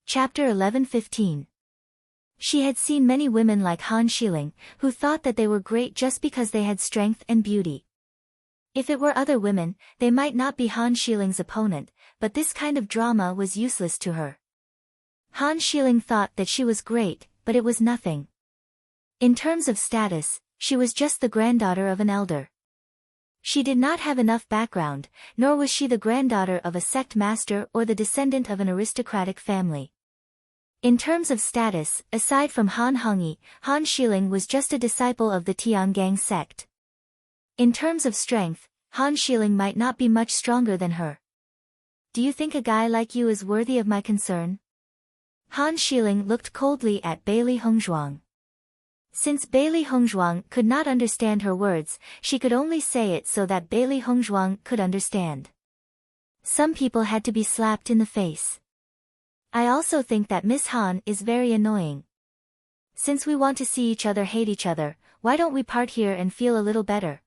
Chapter 11:15. She had seen many women like Han Xiling, who thought that they were great just because they had strength and beauty. If it were other women, they might not be Han Xiling's opponent, but this kind of drama was useless to her. Han Xiling thought that she was great, but it was nothing. In terms of status, she was just the granddaughter of an elder. She did not have enough background, nor was she the granddaughter of a sect master or the descendant of an aristocratic family. In terms of status, aside from Han Hongyi, Han Xiling was just a disciple of the Tiangang sect. In terms of strength, Han Xiling might not be much stronger than her. Do you think a guy like you is worthy of my concern? Han Xiling looked coldly at Bailey Hongzhuang. Since Bailey Hongzhuang could not understand her words, she could only say it so that Bailey Hongzhuang could understand. Some people had to be slapped in the face. I also think that Miss Han is very annoying. Since we want to see each other hate each other, why don't we part here and feel a little better?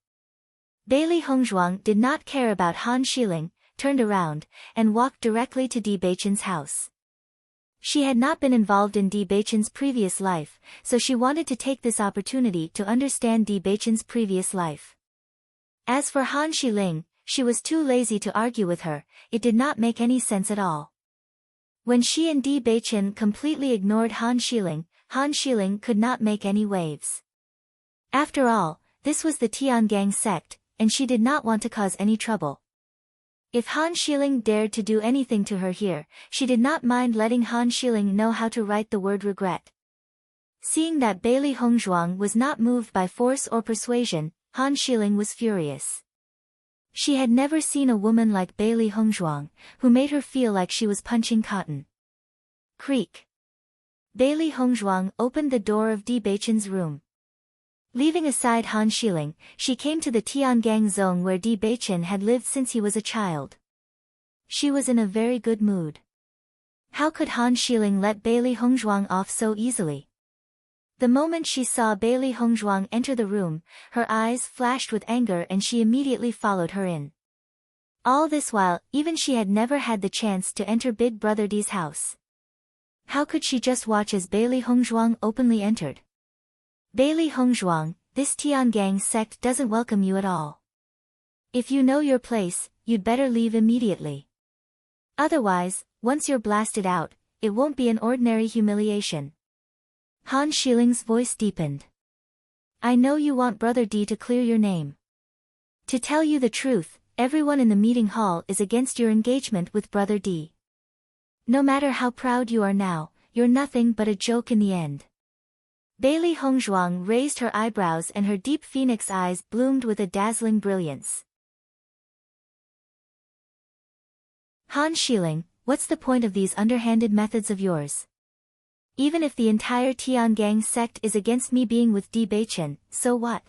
Bailey Hongzhuang did not care about Han Xiling, turned around, and walked directly to Bewitching's house. She had not been involved in Di Beichen's previous life, so she wanted to take this opportunity to understand Di Beichen's previous life. As for Han Xiling, she was too lazy to argue with her, it did not make any sense at all. When she and Di Beichen completely ignored Han Xiling could not make any waves. After all, this was the Tiangang sect, and she did not want to cause any trouble. If Han Xiling dared to do anything to her here, she did not mind letting Han Xiling know how to write the word regret. Seeing that Bailey Hongzhuang was not moved by force or persuasion, Han Xiling was furious. She had never seen a woman like Bailey Hongzhuang, who made her feel like she was punching cotton. Creak. Bailey Hongzhuang opened the door of Di Beichen's room. Leaving aside Han Xiling, she came to the Tiangang zone where Di Beichen had lived since he was a child. She was in a very good mood. How could Han Xiling let Bailey Hongzhuang off so easily? The moment she saw Bailey Hongzhuang enter the room, her eyes flashed with anger and she immediately followed her in. All this while, even she had never had the chance to enter Big Brother D's house. How could she just watch as Bailey Hongzhuang openly entered? Bailey Hongzhuang, this Tiangang sect doesn't welcome you at all. If you know your place, you'd better leave immediately. Otherwise, once you're blasted out, it won't be an ordinary humiliation. Han Xiling's voice deepened. I know you want Brother D to clear your name. To tell you the truth, everyone in the meeting hall is against your engagement with Brother D. No matter how proud you are now, you're nothing but a joke in the end. Bailey Hongzhuang raised her eyebrows and her deep phoenix eyes bloomed with a dazzling brilliance. Han Xiling, what's the point of these underhanded methods of yours? Even if the entire Tiangang sect is against me being with Di Beichen, so what?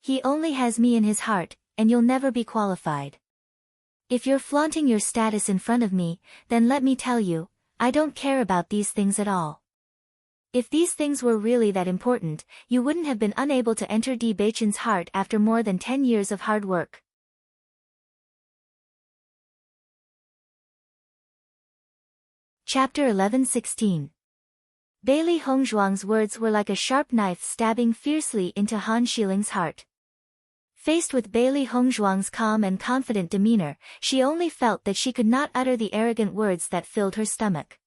He only has me in his heart, and you'll never be qualified. If you're flaunting your status in front of me, then let me tell you, I don't care about these things at all. If these things were really that important, you wouldn't have been unable to enter Di Beichen's heart after more than 10 years of hard work. Chapter 11:16. Bailey Hongzhuang's words were like a sharp knife stabbing fiercely into Han Xiling's heart. Faced with Bailey Hongzhuang's calm and confident demeanor, she only felt that she could not utter the arrogant words that filled her stomach.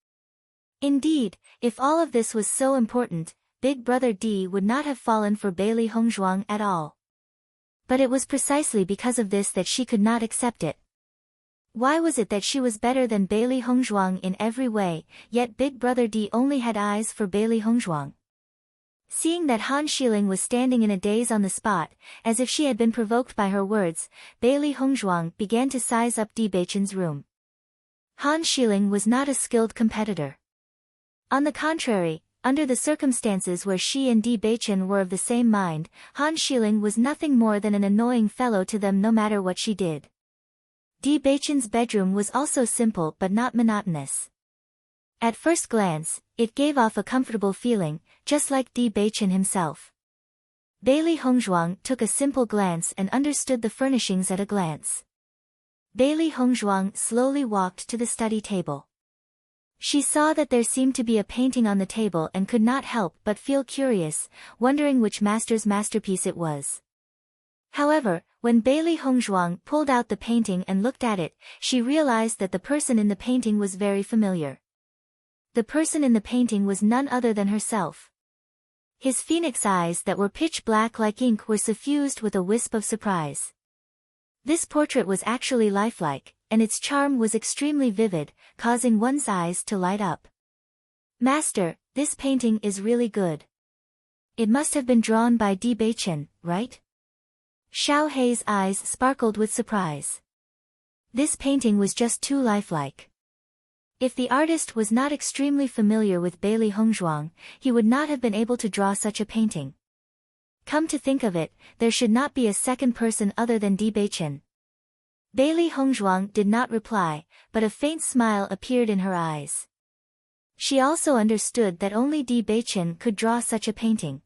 Indeed, if all of this was so important, Big Brother D would not have fallen for Bailey Hongzhuang at all. But it was precisely because of this that she could not accept it. Why was it that she was better than Bailey Hongzhuang in every way, yet Big Brother D only had eyes for Bailey Hongzhuang? Seeing that Han Xiling was standing in a daze on the spot, as if she had been provoked by her words, Bailey Hongzhuang began to size up Di Beichen's room. Han Xiling was not a skilled competitor. On the contrary, under the circumstances where she and Di Beichen were of the same mind, Han Xiling was nothing more than an annoying fellow to them no matter what she did. Di Beichen's bedroom was also simple but not monotonous. At first glance, it gave off a comfortable feeling, just like Di Beichen himself. Bailey Hongzhuang took a simple glance and understood the furnishings at a glance. Bailey Hongzhuang slowly walked to the study table. She saw that there seemed to be a painting on the table and could not help but feel curious, wondering which master's masterpiece it was. However, when Bailey Hongzhuang pulled out the painting and looked at it, she realized that the person in the painting was very familiar. The person in the painting was none other than herself. His phoenix eyes that were pitch black like ink were suffused with a wisp of surprise. This portrait was actually lifelike, and its charm was extremely vivid, causing one's eyes to light up. Master, this painting is really good. It must have been drawn by Di Beichen, right? Xiao Hei's eyes sparkled with surprise. This painting was just too lifelike. If the artist was not extremely familiar with Bailey Hongzhuang, he would not have been able to draw such a painting. Come to think of it, there should not be a second person other than Di Beichen. Bailey Hongzhuang did not reply, but a faint smile appeared in her eyes. She also understood that only Di Beichen could draw such a painting.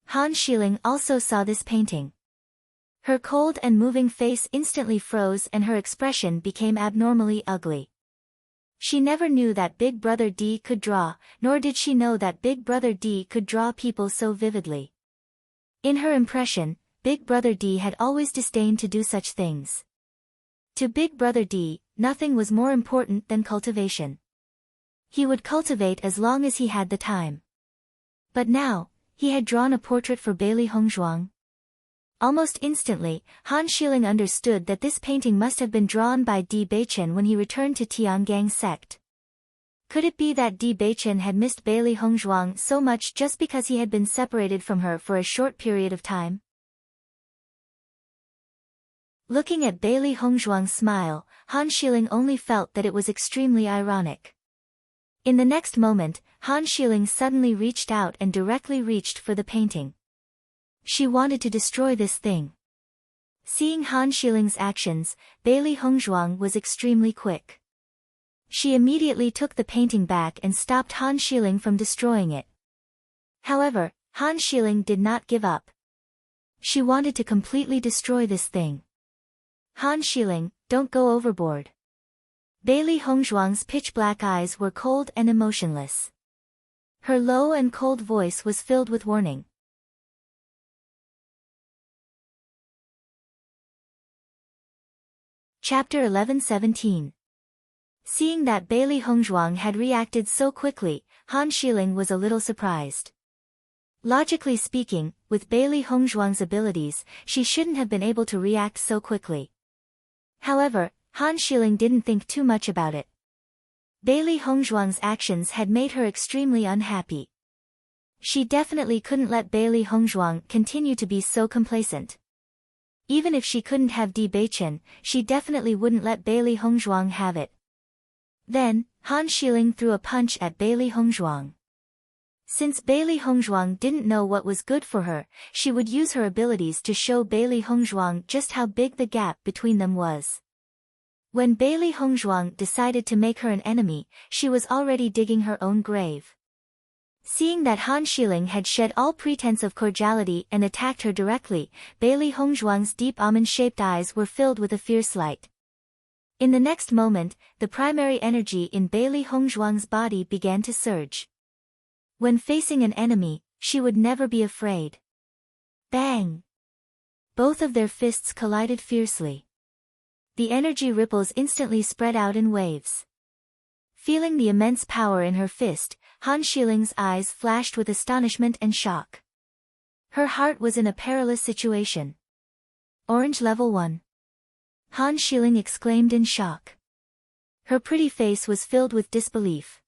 Han Xiling also saw this painting. Her cold and moving face instantly froze and her expression became abnormally ugly. She never knew that Big Brother D could draw, nor did she know that Big Brother D could draw people so vividly. In her impression, Big Brother D had always disdained to do such things. To Big Brother D, nothing was more important than cultivation. He would cultivate as long as he had the time. But now, he had drawn a portrait for Bailey Hongzhuang. Almost instantly, Han Xiling understood that this painting must have been drawn by Di Beichen when he returned to Tiangang sect. Could it be that Di Beichen had missed Bailey Hongzhuang so much just because he had been separated from her for a short period of time? Looking at Bailey Hongzhuang's smile, Han Xiling only felt that it was extremely ironic. In the next moment, Han Xiling suddenly reached out and directly reached for the painting. She wanted to destroy this thing. Seeing Han Xiling's actions, Bailey Hongzhuang was extremely quick. She immediately took the painting back and stopped Han Xiling from destroying it. However, Han Xiling did not give up. She wanted to completely destroy this thing. Han Xiling, don't go overboard. Bailey Hongzhuang's pitch-black eyes were cold and emotionless. Her low and cold voice was filled with warning. Chapter 11:17. Seeing that Bailey Hongzhuang had reacted so quickly, Han Xiling was a little surprised. Logically speaking, with Bailey Hongzhuang's abilities, she shouldn't have been able to react so quickly. However, Han Xiling didn't think too much about it. Bailey Hongzhuang's actions had made her extremely unhappy. She definitely couldn't let Bailey Hongzhuang continue to be so complacent. Even if she couldn't have Di Beichen, she definitely wouldn't let Bailey Hongzhuang have it. Then, Han Xiling threw a punch at Bailey Hongzhuang. Since Bailey Hongzhuang didn't know what was good for her, she would use her abilities to show Bailey Hongzhuang just how big the gap between them was. When Bailey Hongzhuang decided to make her an enemy, she was already digging her own grave. Seeing that Han Xiling had shed all pretense of cordiality and attacked her directly, Bailey Hongzhuang's deep almond-shaped eyes were filled with a fierce light. In the next moment, the primary energy in Bailey Hongzhuang's body began to surge. When facing an enemy, she would never be afraid. Bang! Both of their fists collided fiercely. The energy ripples instantly spread out in waves. Feeling the immense power in her fist, Han Xiling's eyes flashed with astonishment and shock. Her heart was in a perilous situation. Orange level 1. Han Xiling exclaimed in shock. Her pretty face was filled with disbelief.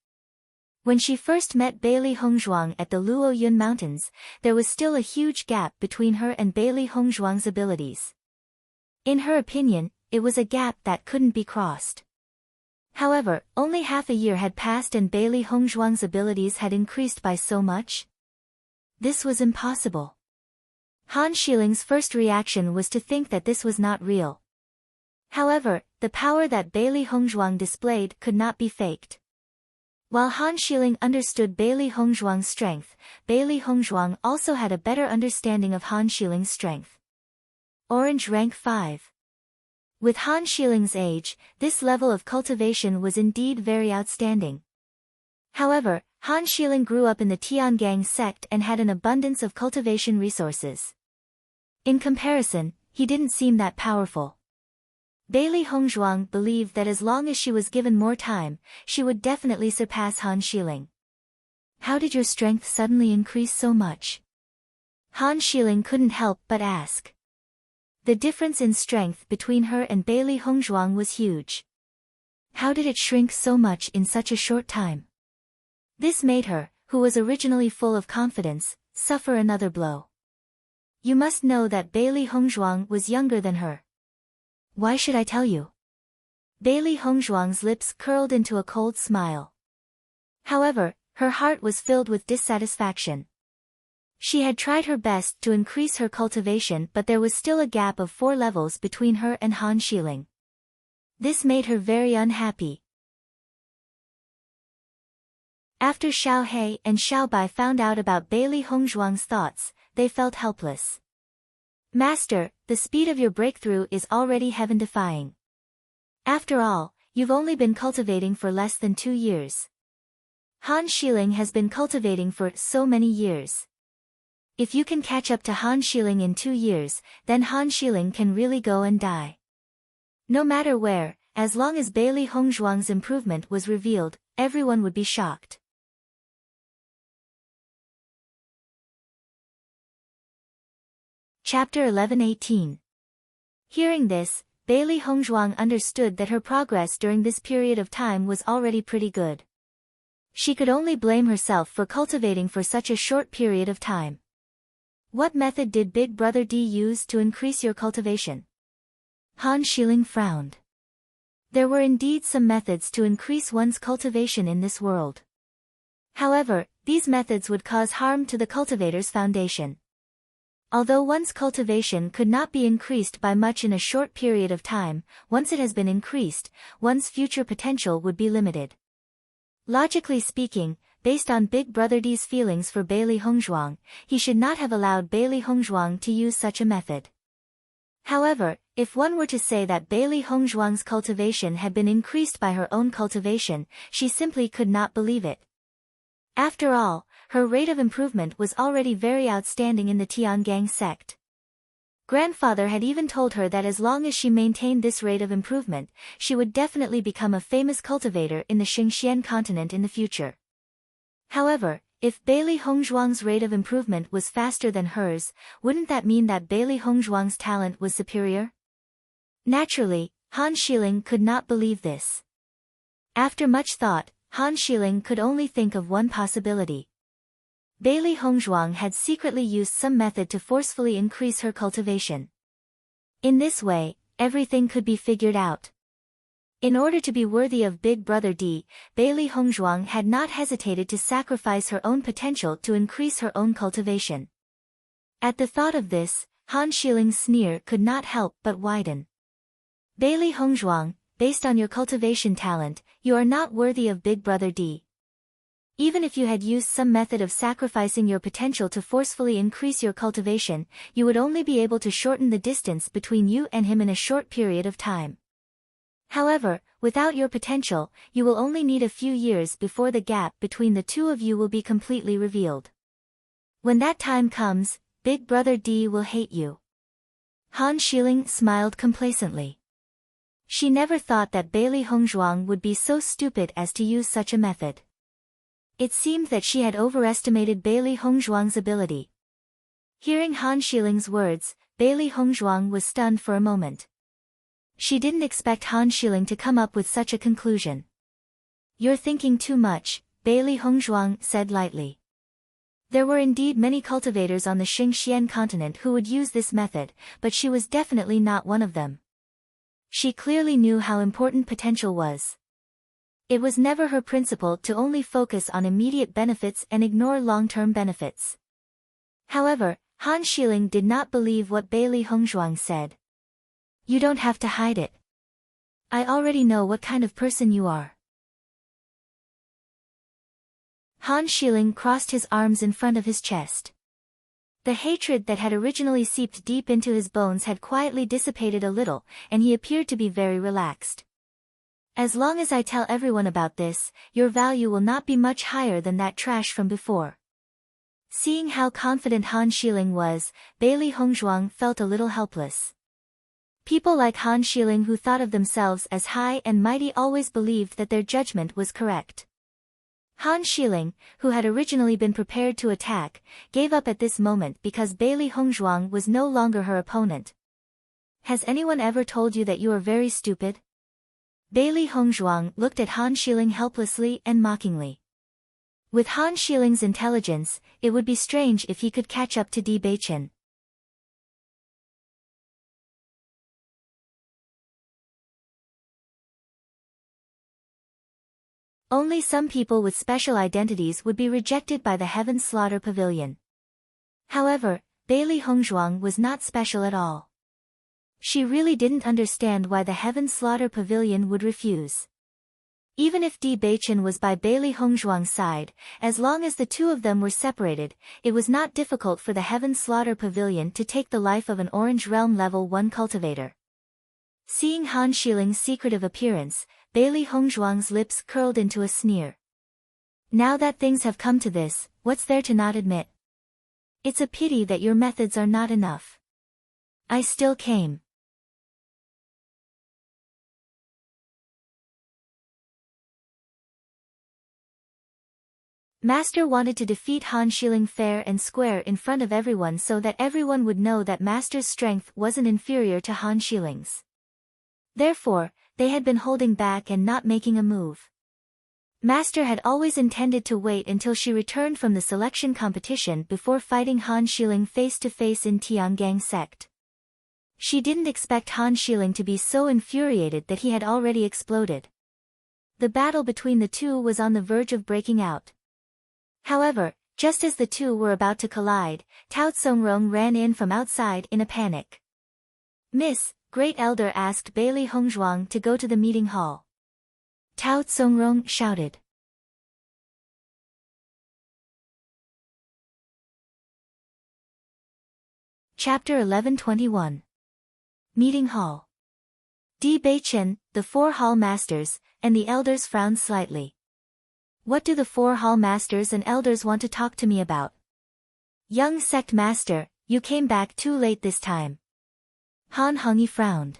When she first met Bailey Hongzhuang at the Luoyun Mountains, there was still a huge gap between her and Bailey Hongzhuang's abilities. In her opinion, it was a gap that couldn't be crossed. However, only half a year had passed and Bailey Hongzhuang's abilities had increased by so much. This was impossible. Han Xiling's first reaction was to think that this was not real. However, the power that Bailey Hongzhuang displayed could not be faked. While Han Xiling understood Bailey Hongzhuang's strength, Bailey Hongzhuang also had a better understanding of Han Xiling's strength. Orange rank 5. With Han Xiling's age, this level of cultivation was indeed very outstanding. However, Han Xiling grew up in the Tiangang sect and had an abundance of cultivation resources. In comparison, he didn't seem that powerful. Bailey Hongzhuang believed that as long as she was given more time, she would definitely surpass Han Xiling. How did your strength suddenly increase so much? Han Xiling couldn't help but ask. The difference in strength between her and Bailey Hongzhuang was huge. How did it shrink so much in such a short time? This made her, who was originally full of confidence, suffer another blow. You must know that Bailey Hongzhuang was younger than her. Why should I tell you? Bailey Hongzhuang's lips curled into a cold smile. However, her heart was filled with dissatisfaction. She had tried her best to increase her cultivation, but there was still a gap of 4 levels between her and Han Xiling. This made her very unhappy. After Xiao He and Xiao Bai found out about Bailey Hongzhuang's thoughts, they felt helpless. Master, the speed of your breakthrough is already heaven-defying. After all, You've only been cultivating for less than 2 years. Han Xiling has been cultivating for so many years. If you can catch up to Han Xiling in 2 years, then Han Xiling can really go and die. No matter where, as long as Bailey Hongzhuang's improvement was revealed, everyone would be shocked. Chapter 11:18. Hearing this, Bailey Hongzhuang understood that her progress during this period of time was already pretty good. She could only blame herself for cultivating for such a short period of time. What method did Big Brother D use to increase your cultivation? Han Xiling frowned. There were indeed some methods to increase one's cultivation in this world. However, these methods would cause harm to the cultivator's foundation. Although one's cultivation could not be increased by much in a short period of time, once it has been increased, one's future potential would be limited. Logically speaking, based on Big Brother D's feelings for Bailey Hongzhuang, he should not have allowed Bailey Hongzhuang to use such a method. However, if one were to say that Bailey Hongzhuang's cultivation had been increased by her own cultivation, she simply could not believe it. After all, her rate of improvement was already very outstanding in the Tiangang sect. Grandfather had even told her that as long as she maintained this rate of improvement, she would definitely become a famous cultivator in the Xingxian continent in the future. However, if Bailey Hongzhuang's rate of improvement was faster than hers, wouldn't that mean that Bailey Hongzhuang's talent was superior? Naturally, Han Xiling could not believe this. After much thought, Han Xiling could only think of one possibility. Bailey Hongzhuang had secretly used some method to forcefully increase her cultivation. In this way, everything could be figured out. In order to be worthy of Big Brother D, Bailey Hongzhuang had not hesitated to sacrifice her own potential to increase her own cultivation. At the thought of this, Han Xiling's sneer could not help but widen. Bailey Hongzhuang, based on your cultivation talent, you are not worthy of Big Brother D. Even if you had used some method of sacrificing your potential to forcefully increase your cultivation, you would only be able to shorten the distance between you and him in a short period of time. However, without your potential, you will only need a few years before the gap between the two of you will be completely revealed. When that time comes, Big Brother D will hate you. Han Xiling smiled complacently. She never thought that Bailey Hongzhuang would be so stupid as to use such a method. It seemed that she had overestimated Bailey Hongzhuang's ability. Hearing Han Xiling's words, Bailey Hongzhuang was stunned for a moment. She didn't expect Han Xiling to come up with such a conclusion. You're thinking too much, Bailey Hongzhuang said lightly. There were indeed many cultivators on the Xingxian continent who would use this method, but she was definitely not one of them. She clearly knew how important potential was. It was never her principle to only focus on immediate benefits and ignore long-term benefits. However, Han Xiling did not believe what Bailey Hongzhuang said. You don't have to hide it. I already know what kind of person you are. Han Xiling crossed his arms in front of his chest. The hatred that had originally seeped deep into his bones had quietly dissipated a little, and he appeared to be very relaxed. As long as I tell everyone about this, your value will not be much higher than that trash from before. Seeing how confident Han Xiling was, Bailey Hongzhuang felt a little helpless. People like Han Xiling who thought of themselves as high and mighty always believed that their judgment was correct. Han Xiling, who had originally been prepared to attack, gave up at this moment because Bailey Hongzhuang was no longer her opponent. Has anyone ever told you that you are very stupid? Bailey Hongzhuang looked at Han Xiling helplessly and mockingly. With Han Xiling's intelligence, it would be strange if he could catch up to Bewitching. Only some people with special identities would be rejected by the Heaven Slaughter Pavilion. However, Bailey Hongzhuang was not special at all. She really didn't understand why the Heaven Slaughter Pavilion would refuse. Even if Bewitching was by Bailey Hongzhuang's side, as long as the two of them were separated, it was not difficult for the Heaven Slaughter Pavilion to take the life of an Orange Realm Level 1 cultivator. Seeing Han Xiling's secretive appearance, Bailey Hongzhuang's lips curled into a sneer. Now that things have come to this, what's there to not admit? It's a pity that your methods are not enough. I still came. Master wanted to defeat Han Xiling fair and square in front of everyone so that everyone would know that Master's strength wasn't inferior to Han Xiling's. Therefore, they had been holding back and not making a move. Master had always intended to wait until she returned from the selection competition before fighting Han Xiling face-to-face in Tiangang sect. She didn't expect Han Xiling to be so infuriated that he had already exploded. The battle between the two was on the verge of breaking out. However, just as the two were about to collide, Tao Tsongrong ran in from outside in a panic. Miss, Great Elder asked Bailey Hongzhuang to go to the meeting hall. Tao Tsongrong shouted. Chapter 1121. Meeting Hall. Di Beichen, the four hall masters, and the elders frowned slightly. What do the four hall masters and elders want to talk to me about? Young sect master, you came back too late this time. Han Hengyi frowned.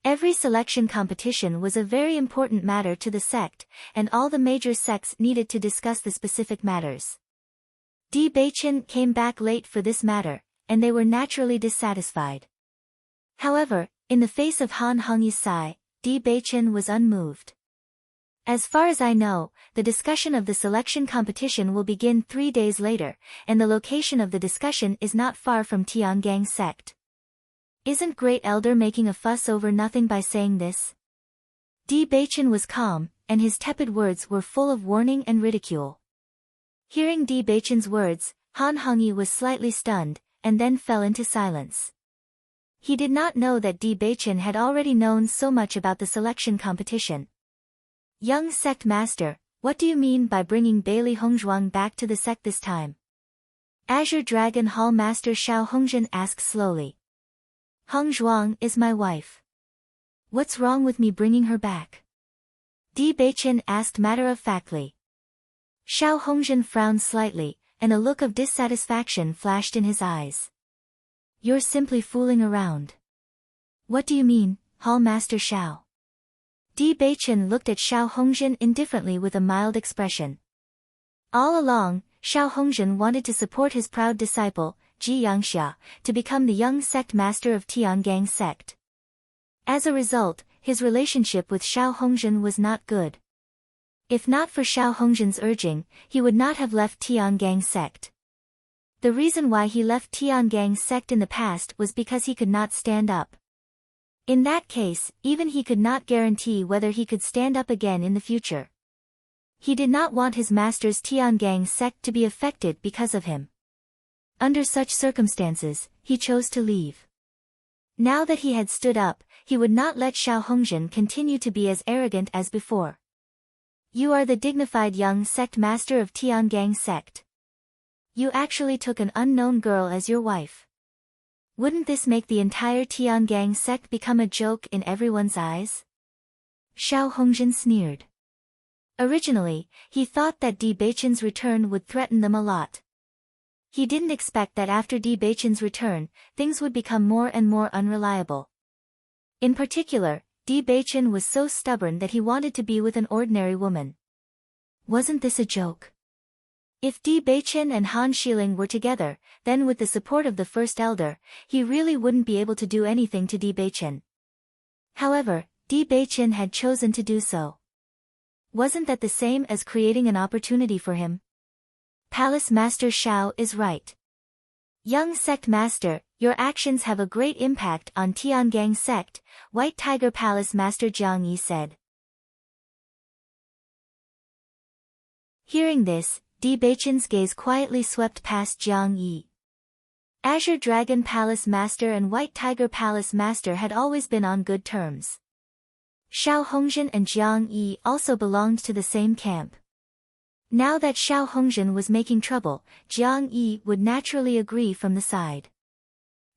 Every selection competition was a very important matter to the sect, and all the major sects needed to discuss the specific matters. Di Beichen came back late for this matter, and they were naturally dissatisfied. However, in the face of Han Hengyi's sigh, Di Beichen was unmoved. As far as I know, the discussion of the selection competition will begin 3 days later, and the location of the discussion is not far from Tiangang sect. Isn't Great Elder making a fuss over nothing by saying this? Di Beichen was calm, and his tepid words were full of warning and ridicule. Hearing Di Beichen's words, Han Hengyi was slightly stunned, and then fell into silence. He did not know that Di Beichen had already known so much about the selection competition. Young sect master, what do you mean by bringing Bailey Hongzhuang back to the sect this time? Azure Dragon Hall Master Xiao Hongzhen asked slowly. Hongzhuang is my wife. What's wrong with me bringing her back? Di Beichen asked matter-of-factly. Xiao Hongzhen frowned slightly, and a look of dissatisfaction flashed in his eyes. You're simply fooling around. What do you mean, Hall Master Xiao? Di Beichen looked at Xiao Hongzhen indifferently with a mild expression. All along, Xiao Hongzhen wanted to support his proud disciple, Ji Yangxia, to become the young sect master of Tiangang sect. As a result, his relationship with Xiao Hongzhen was not good. If not for Xiao Hongzhen's urging, he would not have left Tiangang sect. The reason why he left Tiangang sect in the past was because he could not stand up. In that case, even he could not guarantee whether he could stand up again in the future. He did not want his master's Tiangang sect to be affected because of him. Under such circumstances, he chose to leave. Now that he had stood up, he would not let Xiao Hongzhen continue to be as arrogant as before. You are the dignified young sect master of Tiangang sect. You actually took an unknown girl as your wife. Wouldn't this make the entire Tiangang sect become a joke in everyone's eyes? Xiao Hongzhen sneered. Originally, he thought that Di Beichen's return would threaten them a lot. He didn't expect that after Di Beichen's return, things would become more and more unreliable. In particular, Di Beichen was so stubborn that he wanted to be with an ordinary woman. Wasn't this a joke? If Di Beichen and Han Xiling were together, then with the support of the first elder, he really wouldn't be able to do anything to Di Beichen. However, Di Beichen had chosen to do so. Wasn't that the same as creating an opportunity for him? Palace Master Xiao is right. Young sect master, your actions have a great impact on Tiangang sect, White Tiger Palace Master Jiang Yi said. Hearing this, Di Beichen's gaze quietly swept past Jiang Yi. Azure Dragon Palace Master and White Tiger Palace Master had always been on good terms. Xiao Hongzhen and Jiang Yi also belonged to the same camp. Now that Xiao Hongzhen was making trouble, Jiang Yi would naturally agree from the side.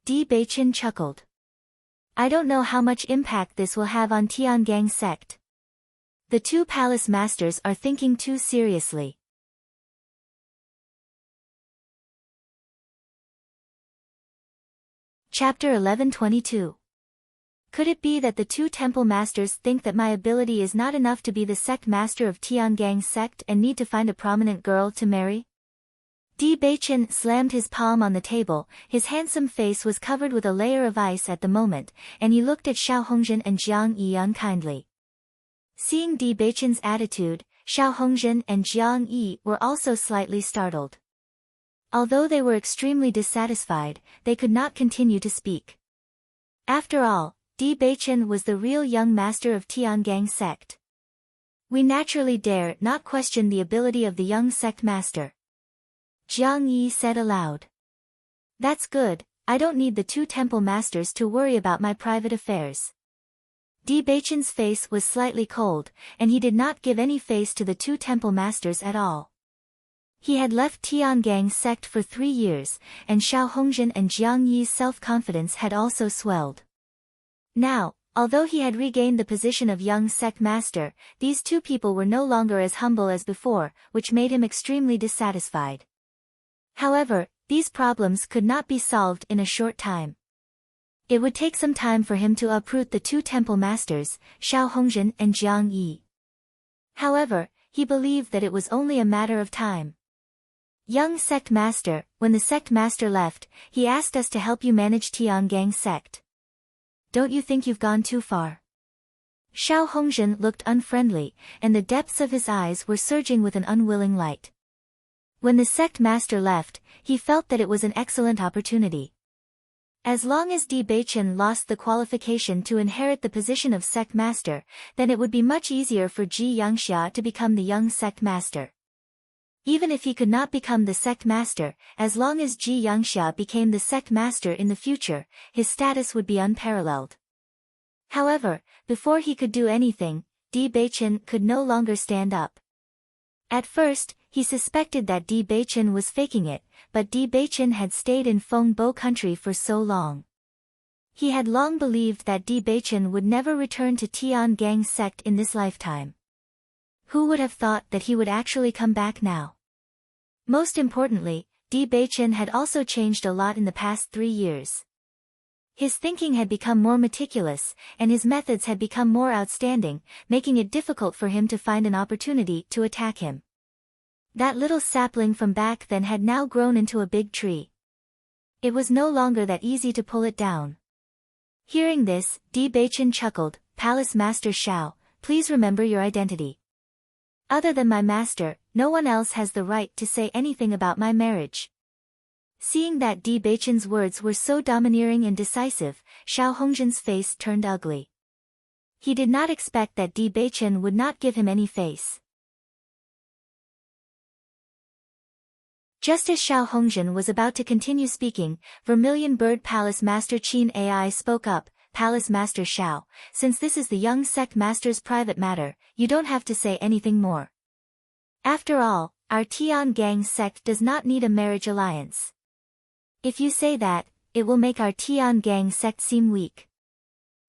Di Beichen chuckled. I don't know how much impact this will have on Tiangang sect. The two palace masters are thinking too seriously. Chapter 1122. Could it be that the two temple masters think that my ability is not enough to be the sect master of Tiangang's sect and need to find a prominent girl to marry? Bewitching slammed his palm on the table, his handsome face was covered with a layer of ice at the moment, and he looked at Xiao Hongzhen and Jiang Yi unkindly. Seeing Bewitching's attitude, Xiao Hongzhen and Jiang Yi were also slightly startled. Although they were extremely dissatisfied, they could not continue to speak. After all, Bewitching was the real young master of Tiangang's sect. We naturally dare not question the ability of the young sect master. Jiang Yi said aloud. That's good, I don't need the two temple masters to worry about my private affairs. Bewitching's face was slightly cold, and he did not give any face to the two temple masters at all. He had left Tiangang's sect for 3 years, and Xiao Hongzhen and Jiang Yi's self-confidence had also swelled. Now, although he had regained the position of young sect master, these two people were no longer as humble as before, which made him extremely dissatisfied. However, these problems could not be solved in a short time. It would take some time for him to uproot the two temple masters, Xiao Hongzhen and Jiang Yi. However, he believed that it was only a matter of time. Young sect master, when the sect master left, he asked us to help you manage Tiangang's sect. Don't you think you've gone too far? Xiao Hongzhen looked unfriendly, and the depths of his eyes were surging with an unwilling light. When the sect master left, he felt that it was an excellent opportunity. As long as Bewitching lost the qualification to inherit the position of sect master, then it would be much easier for Ji Yangxia to become the young sect master. Even if he could not become the sect master, as long as Ji Yangxia became the sect master in the future, his status would be unparalleled. However, before he could do anything, Bewitching could no longer stand up. At first, he suspected that Bewitching was faking it, but Bewitching had stayed in Fengbo country for so long. He had long believed that Bewitching would never return to Tiangang's sect in this lifetime. Who would have thought that he would actually come back now? Most importantly, Bewitching had also changed a lot in the past 3 years. His thinking had become more meticulous, and his methods had become more outstanding, making it difficult for him to find an opportunity to attack him. That little sapling from back then had now grown into a big tree. It was no longer that easy to pull it down. Hearing this, Bewitching chuckled, "Palace Master Xiao, please remember your identity. Other than my master, no one else has the right to say anything about my marriage." Seeing that Bewitching's words were so domineering and decisive, Xiao Hongzhen's face turned ugly. He did not expect that Bewitching would not give him any face. Just as Xiao Hongzhen was about to continue speaking, Vermilion Bird Palace Master Qin Ai spoke up, "Palace Master Xiao, since this is the young sect master's private matter, you don't have to say anything more. After all, our Tiangang sect does not need a marriage alliance. If you say that, it will make our Tiangang sect seem weak."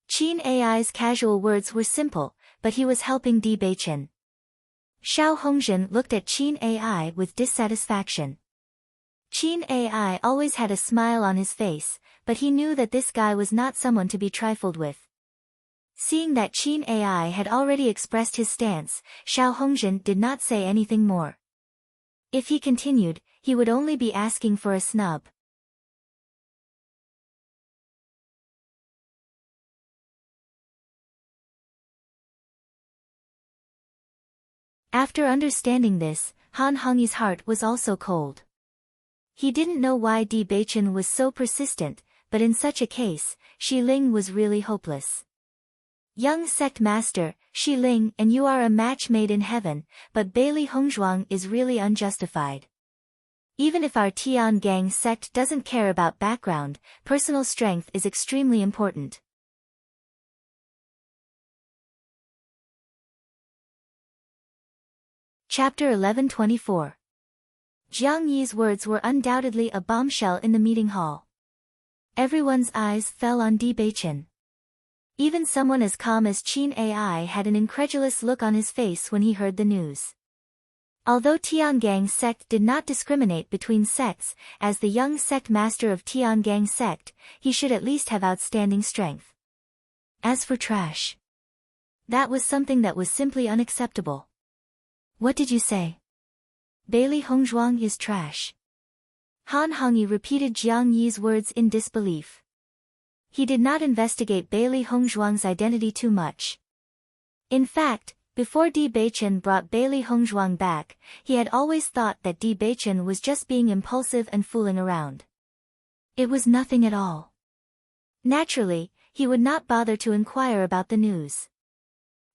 Qin Ai's casual words were simple, but he was helping Bewitching. Xiao Hongzhen looked at Qin Ai with dissatisfaction. Qin Ai always had a smile on his face, but he knew that this guy was not someone to be trifled with. Seeing that Qin Ai had already expressed his stance, Xiao Hongzhen did not say anything more. If he continued, he would only be asking for a snub. After understanding this, Han Hongyi's heart was also cold. He didn't know why Bewitching was so persistent, but in such a case, Shi Ling was really hopeless. "Young sect master, Shi Ling, and you are a match made in heaven, but Bailey Hongzhuang is really unjustified. Even if our Tiangang sect doesn't care about background, personal strength is extremely important." Chapter 1124. Jiang Yi's words were undoubtedly a bombshell in the meeting hall. Everyone's eyes fell on Bewitching. Even someone as calm as Qin Ai had an incredulous look on his face when he heard the news. Although Tiangang sect did not discriminate between sects, as the young sect master of Tiangang sect, he should at least have outstanding strength. As for trash, that was something that was simply unacceptable. What did you say? Bailey Hongzhuang is trash. Han Hongyi repeated Jiang Yi's words in disbelief. He did not investigate Bailey Hongzhuang's identity too much. In fact, before Di Beichen brought Bailey Hongzhuang back, he had always thought that Di Beichen was just being impulsive and fooling around. It was nothing at all. Naturally, he would not bother to inquire about the news.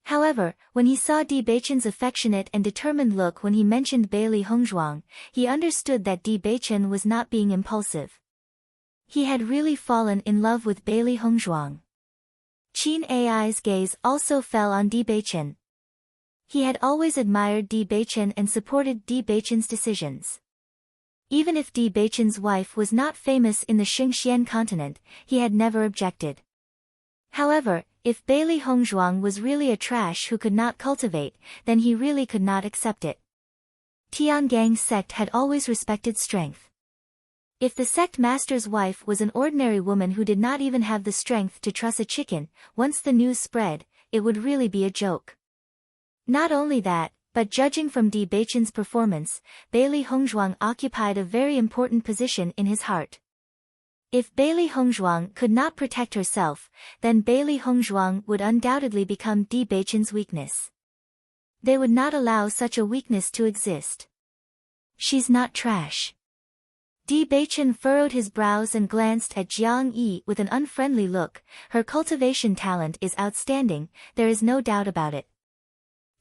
However, when he saw Di Beichen's affectionate and determined look when he mentioned Bailey Hongzhuang, he understood that Di Beichen was not being impulsive. He had really fallen in love with Bailey Hongzhuang. Qin Ai's gaze also fell on Di Beichen. He had always admired Di Beichen and supported Di Beichen's decisions. Even if Di Beichen's wife was not famous in the Xingxian continent, he had never objected. However, if Bailey Hongzhuang was really a trash who could not cultivate, then he really could not accept it. Tiangang sect had always respected strength. If the sect master's wife was an ordinary woman who did not even have the strength to truss a chicken, once the news spread, it would really be a joke. Not only that, but judging from Di Beichen's performance, Bailey Hongzhuang occupied a very important position in his heart. If Bailey Hongzhuang could not protect herself, then Bailey Hongzhuang would undoubtedly become Di Beichen's weakness. They would not allow such a weakness to exist. She's not trash. Di Beichen furrowed his brows and glanced at Jiang Yi with an unfriendly look. Her cultivation talent is outstanding, there is no doubt about it.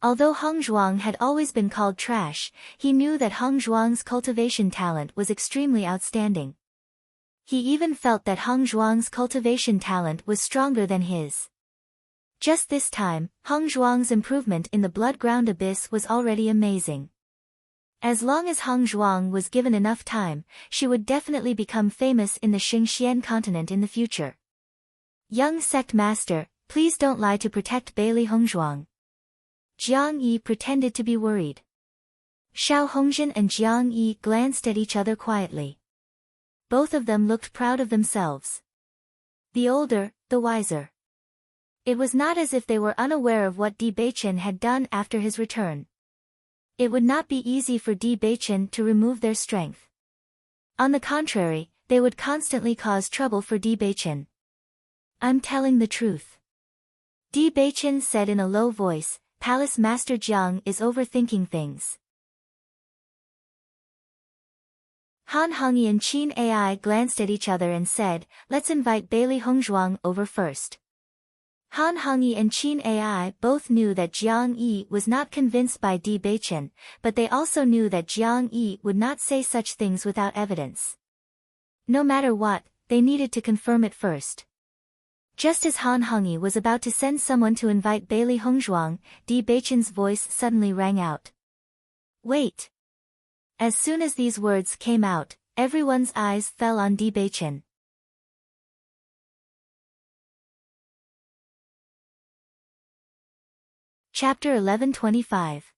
Although Hongzhuang had always been called trash, he knew that Hongzhuang's cultivation talent was extremely outstanding. He even felt that Hongzhuang's cultivation talent was stronger than his. Just this time, Hongzhuang's improvement in the blood-ground abyss was already amazing. As long as Hongzhuang was given enough time, she would definitely become famous in the Xingxian continent in the future. Young sect master, please don't lie to protect Bailey Hongzhuang. Jiang Yi pretended to be worried. Xiao Hongzhen and Jiang Yi glanced at each other quietly. Both of them looked proud of themselves. The older, the wiser. It was not as if they were unaware of what Di Beichen had done after his return. It would not be easy for Di Beichen to remove their strength. On the contrary, they would constantly cause trouble for Di Beichen. I'm telling the truth. Di Beichen said in a low voice, Palace Master Jiang is overthinking things. Han Hongyi and Qin Ai glanced at each other and said, let's invite Bailey Hongzhuang over first. Han Hongyi and Qin Ai both knew that Jiang Yi was not convinced by Di Beichen, but they also knew that Jiang Yi would not say such things without evidence. No matter what, they needed to confirm it first. Just as Han Hongyi was about to send someone to invite Bailey Hongzhuang, Di Beichen's voice suddenly rang out. Wait! As soon as these words came out, everyone's eyes fell on Di Beichen. Chapter 1125.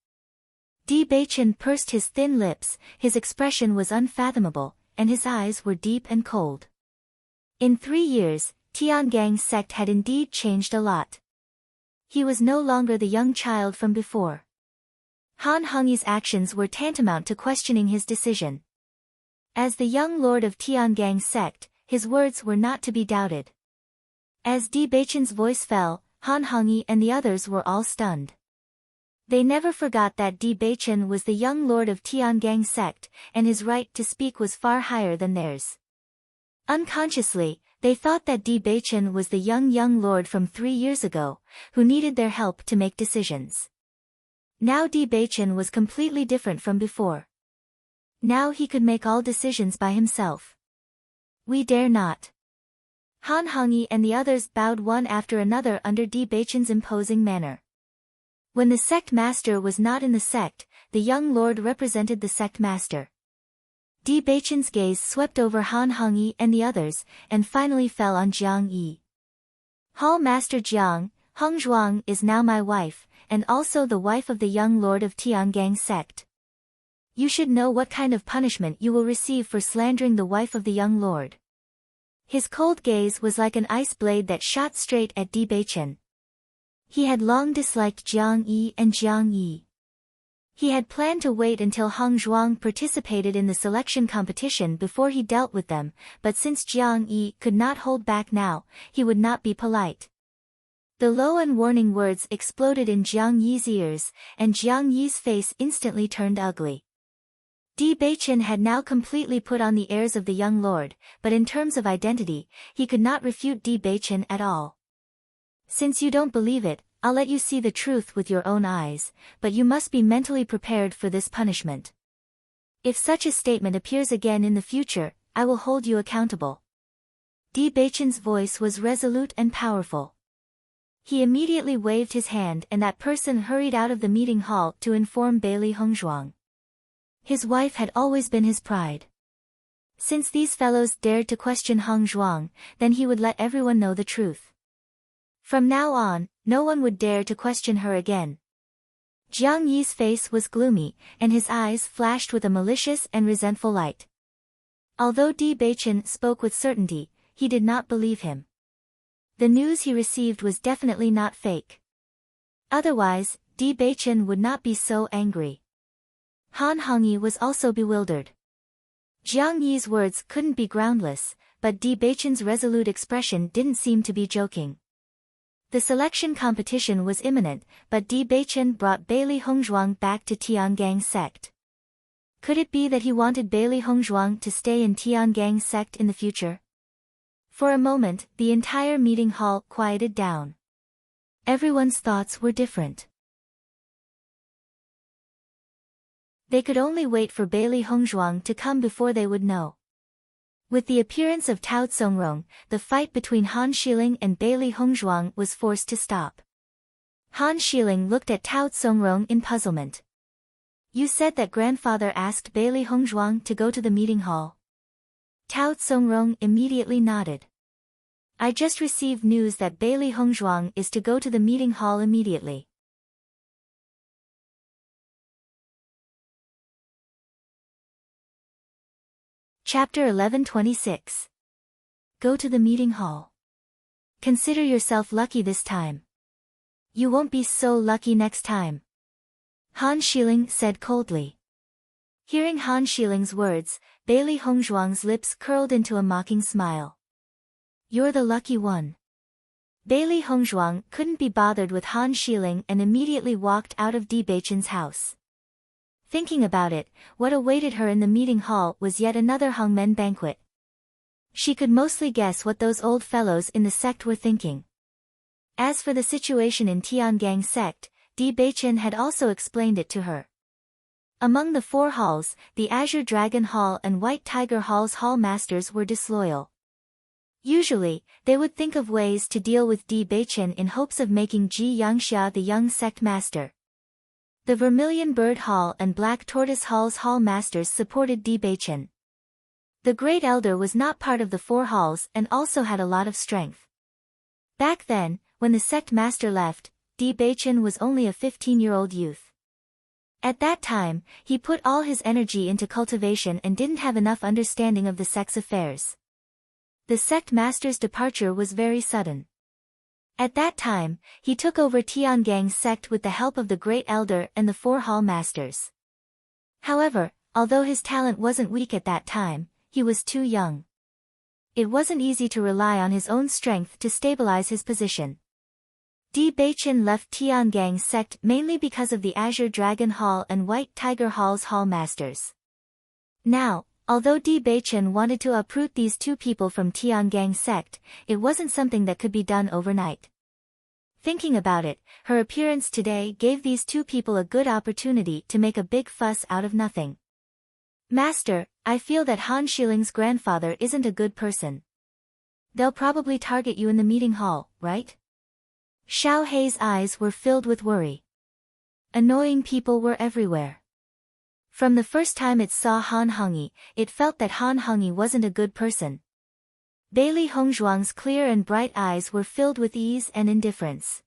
Di Beichen pursed his thin lips, his expression was unfathomable, and his eyes were deep and cold. In 3 years, Tiangang's sect had indeed changed a lot. He was no longer the young child from before. Han Hongyi's actions were tantamount to questioning his decision. As the young lord of Tiangang's sect, his words were not to be doubted. As Di Beichen's voice fell, Han Hongyi and the others were all stunned. They never forgot that Di Beichen was the young lord of Tiangang's sect, and his right to speak was far higher than theirs. Unconsciously, they thought that Di Beichen was the young lord from 3 years ago, who needed their help to make decisions. Now Di Beichen was completely different from before. Now he could make all decisions by himself. We dare not. Han Hongyi and the others bowed one after another under Di Beichen's imposing manner. When the sect master was not in the sect, the young lord represented the sect master. Di Beichen's gaze swept over Han Hongyi and the others, and finally fell on Jiang Yi. Hall Master Jiang, Heng Zhuang is now my wife, and also the wife of the young lord of Tiangang sect. You should know what kind of punishment you will receive for slandering the wife of the young lord. His cold gaze was like an ice blade that shot straight at Di Beichen. He had long disliked Jiang Yi and Jiang Yi. He had planned to wait until Heng Zhuang participated in the selection competition before he dealt with them, but since Jiang Yi could not hold back now, he would not be polite. The low and warning words exploded in Jiang Yi's ears, and Jiang Yi's face instantly turned ugly. Di Beichen had now completely put on the airs of the young lord, but in terms of identity, he could not refute Di Beichen at all. Since you don't believe it, I'll let you see the truth with your own eyes, but you must be mentally prepared for this punishment. If such a statement appears again in the future, I will hold you accountable. Di Beichen's voice was resolute and powerful. He immediately waved his hand and that person hurried out of the meeting hall to inform Bailey Heng Zhuang. His wife had always been his pride. Since these fellows dared to question Heng Zhuang, then he would let everyone know the truth. From now on, no one would dare to question her again. Jiang Yi's face was gloomy, and his eyes flashed with a malicious and resentful light. Although Di Beichen spoke with certainty, he did not believe him. The news he received was definitely not fake. Otherwise, Di Beichen would not be so angry. Han Hongyi was also bewildered. Jiang Yi's words couldn't be groundless, but Di Beichen's resolute expression didn't seem to be joking. The selection competition was imminent, but Di Beichen brought Bailey Heng Zhuang back to Tiangang sect. Could it be that he wanted Bailey Heng Zhuang to stay in Tiangang sect in the future? For a moment, the entire meeting hall quieted down. Everyone's thoughts were different. They could only wait for Bailey Heng Zhuang to come before they would know. With the appearance of Tao Tsongrong, the fight between Han Shiling and Bailey Heng Zhuang was forced to stop. Han Shiling looked at Tao Tsongrong in puzzlement. You said that grandfather asked Bailey Heng Zhuang to go to the meeting hall. Tao Tsongrong immediately nodded. I just received news that Bailey Heng Zhuang is to go to the meeting hall immediately. Chapter 1126. Go to the meeting hall. Consider yourself lucky this time. You won't be so lucky next time. Han Shiling said coldly. Hearing Han Shiling's words, Bailey Heng Zhuang's lips curled into a mocking smile. You're the lucky one. Bailey Heng Zhuang couldn't be bothered with Han Shiling and immediately walked out of Di Beichen's house. Thinking about it, what awaited her in the meeting hall was yet another hangmen banquet. She could mostly guess what those old fellows in the sect were thinking. As for the situation in Tiangang sect, Di Beichen had also explained it to her. Among the four halls, the Azure Dragon Hall and White Tiger Hall's hall masters were disloyal. Usually, they would think of ways to deal with Di Beichen in hopes of making Ji Yangxia the young sect master. The Vermilion Bird Hall and Black Tortoise Hall's hall masters supported Di Beichen. The Great Elder was not part of the four halls and also had a lot of strength. Back then, when the sect master left, Di Beichen was only a 15-year-old youth. At that time, he put all his energy into cultivation and didn't have enough understanding of the sect's affairs. The sect master's departure was very sudden. At that time, he took over Tiangang sect with the help of the Great Elder and the four hall masters. However, although his talent wasn't weak at that time, he was too young. It wasn't easy to rely on his own strength to stabilize his position. Di Beichen left Tiangang sect mainly because of the Azure Dragon Hall and White Tiger Hall's hall masters. Now, although Di Beichen wanted to uproot these two people from Tiangang sect, it wasn't something that could be done overnight. Thinking about it, her appearance today gave these two people a good opportunity to make a big fuss out of nothing. Master, I feel that Han Shiling's grandfather isn't a good person. They'll probably target you in the meeting hall, right? Xiao Hei's eyes were filled with worry. Annoying people were everywhere. From the first time it saw Han Hongyi, it felt that Han Hongyi wasn't a good person. Bailey Hongzhuang's clear and bright eyes were filled with ease and indifference.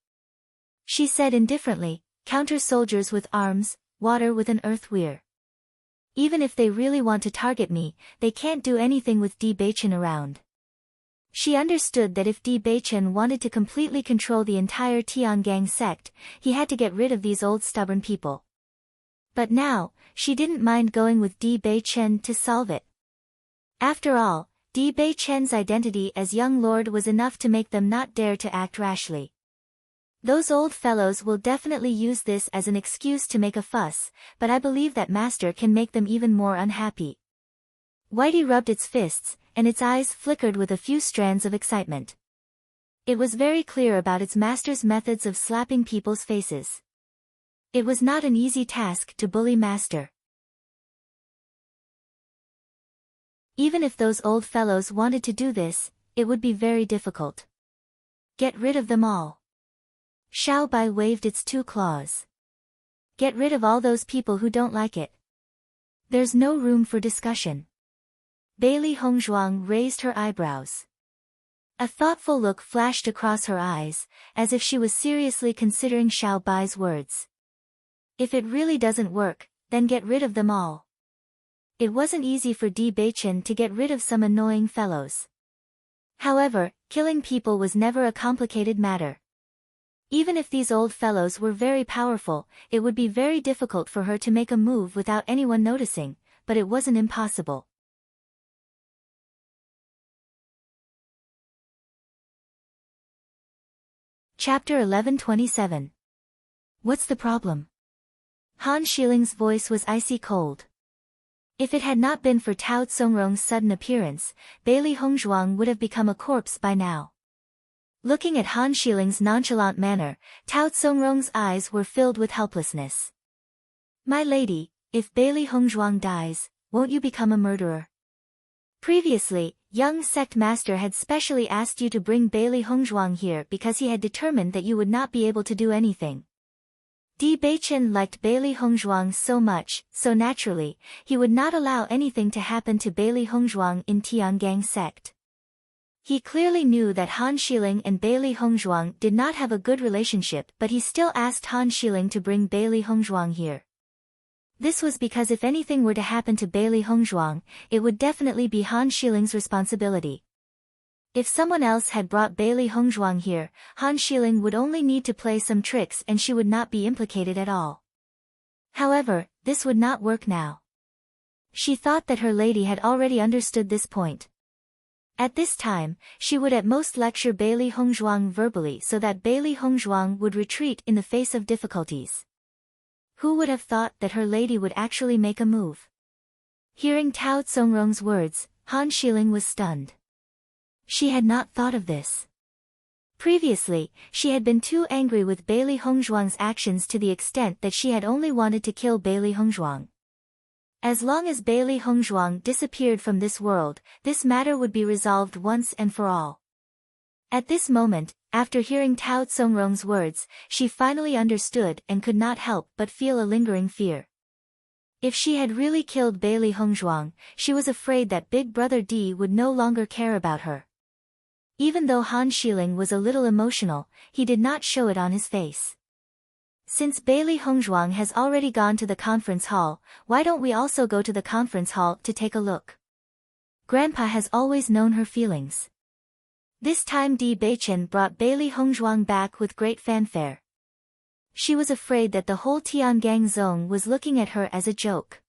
She said indifferently, "Counter soldiers with arms, water with an earth weir. Even if they really want to target me, they can't do anything with Di Beichen around." She understood that if Di Beichen wanted to completely control the entire Tiangang sect, he had to get rid of these old stubborn people. But now, she didn't mind going with Di Beichen to solve it. After all, Di Beichen's identity as young lord was enough to make them not dare to act rashly. Those old fellows will definitely use this as an excuse to make a fuss, but I believe that master can make them even more unhappy. Whitey rubbed its fists, and its eyes flickered with a few strands of excitement. It was very clear about its master's methods of slapping people's faces. It was not an easy task to bully master. Even if those old fellows wanted to do this, it would be very difficult. Get rid of them all. Xiao Bai waved its two claws. Get rid of all those people who don't like it. There's no room for discussion. Bailey Hongzhuang raised her eyebrows. A thoughtful look flashed across her eyes, as if she was seriously considering Xiao Bai's words. If it really doesn't work, then get rid of them all. It wasn't easy for Di Beichen to get rid of some annoying fellows. However, killing people was never a complicated matter. Even if these old fellows were very powerful, it would be very difficult for her to make a move without anyone noticing, but it wasn't impossible. Chapter 1127. What's the problem? Han Shiling's voice was icy cold. If it had not been for Tao Tsongrong's sudden appearance, Bailey Hongzhuang would have become a corpse by now. Looking at Han Shiling's nonchalant manner, Tao Tsongrong's eyes were filled with helplessness. "My lady, if Bailey Hongzhuang dies, won't you become a murderer?" Previously, young sect master had specially asked you to bring Bailey Hongzhuang here because he had determined that you would not be able to do anything. Di Beichen liked Bailey Hongzhuang so much, so naturally, he would not allow anything to happen to Bailey Hongzhuang in Tiangang sect. He clearly knew that Han Shiling and Bailey Hongzhuang did not have a good relationship, but he still asked Han Shiling to bring Bailey Hongzhuang here. This was because if anything were to happen to Bailey Hongzhuang, it would definitely be Han Shiling's responsibility. If someone else had brought Bailey Hongzhuang here, Han Shiling would only need to play some tricks and she would not be implicated at all. However, this would not work now. She thought that her lady had already understood this point. At this time, she would at most lecture Bailey Hongzhuang verbally so that Bailey Hongzhuang would retreat in the face of difficulties. Who would have thought that her lady would actually make a move? Hearing Tao Tsongrong's words, Han Shiling was stunned. She had not thought of this. Previously, she had been too angry with Bailey Hongzhuang's actions to the extent that she had only wanted to kill Bailey Hongzhuang. As long as Bailey Hongzhuang disappeared from this world, this matter would be resolved once and for all. At this moment, after hearing Tao Tsongrong's words, she finally understood and could not help but feel a lingering fear. If she had really killed Bailey Hongzhuang, she was afraid that Big Brother Di would no longer care about her. Even though Han Shiling was a little emotional, he did not show it on his face. Since Bailey Hongzhuang has already gone to the conference hall, why don't we also go to the conference hall to take a look? Grandpa has always known her feelings. This time Di Beichen brought Bailey Hongzhuang back with great fanfare. She was afraid that the whole Tiangang zone was looking at her as a joke.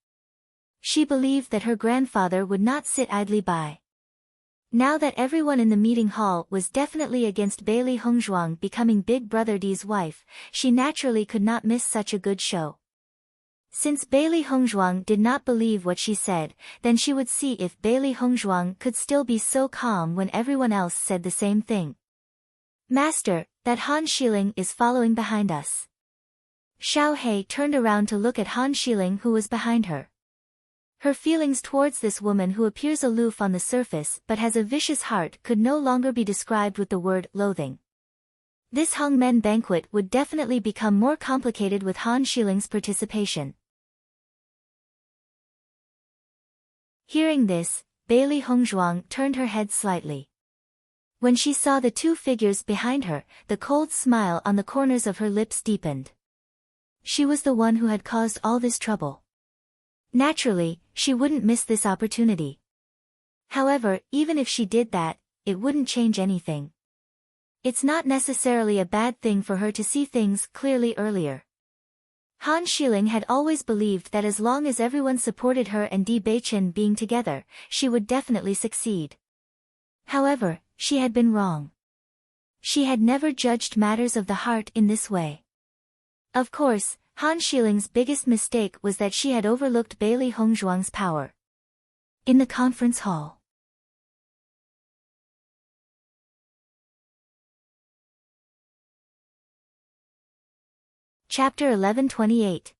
She believed that her grandfather would not sit idly by. Now that everyone in the meeting hall was definitely against Bailey Hongzhuang becoming Big Brother Di's wife, she naturally could not miss such a good show. Since Bailey Hongzhuang did not believe what she said, then she would see if Bailey Hongzhuang could still be so calm when everyone else said the same thing. "Master, that Han Shiling is following behind us." Xiao He turned around to look at Han Shiling who was behind her. Her feelings towards this woman who appears aloof on the surface but has a vicious heart could no longer be described with the word loathing. This Hongmen banquet would definitely become more complicated with Han Shiling's participation. Hearing this, Bailey Hongzhuang turned her head slightly. When she saw the two figures behind her, the cold smile on the corners of her lips deepened. She was the one who had caused all this trouble. Naturally, she wouldn't miss this opportunity. However, even if she did that, it wouldn't change anything. It's not necessarily a bad thing for her to see things clearly earlier. Han Xiling had always believed that as long as everyone supported her and Di Beichen being together, she would definitely succeed. However, she had been wrong. She had never judged matters of the heart in this way. Of course, Han Xiling's biggest mistake was that she had overlooked Bailey Hongzhuang's power. In the conference hall. Chapter 1128.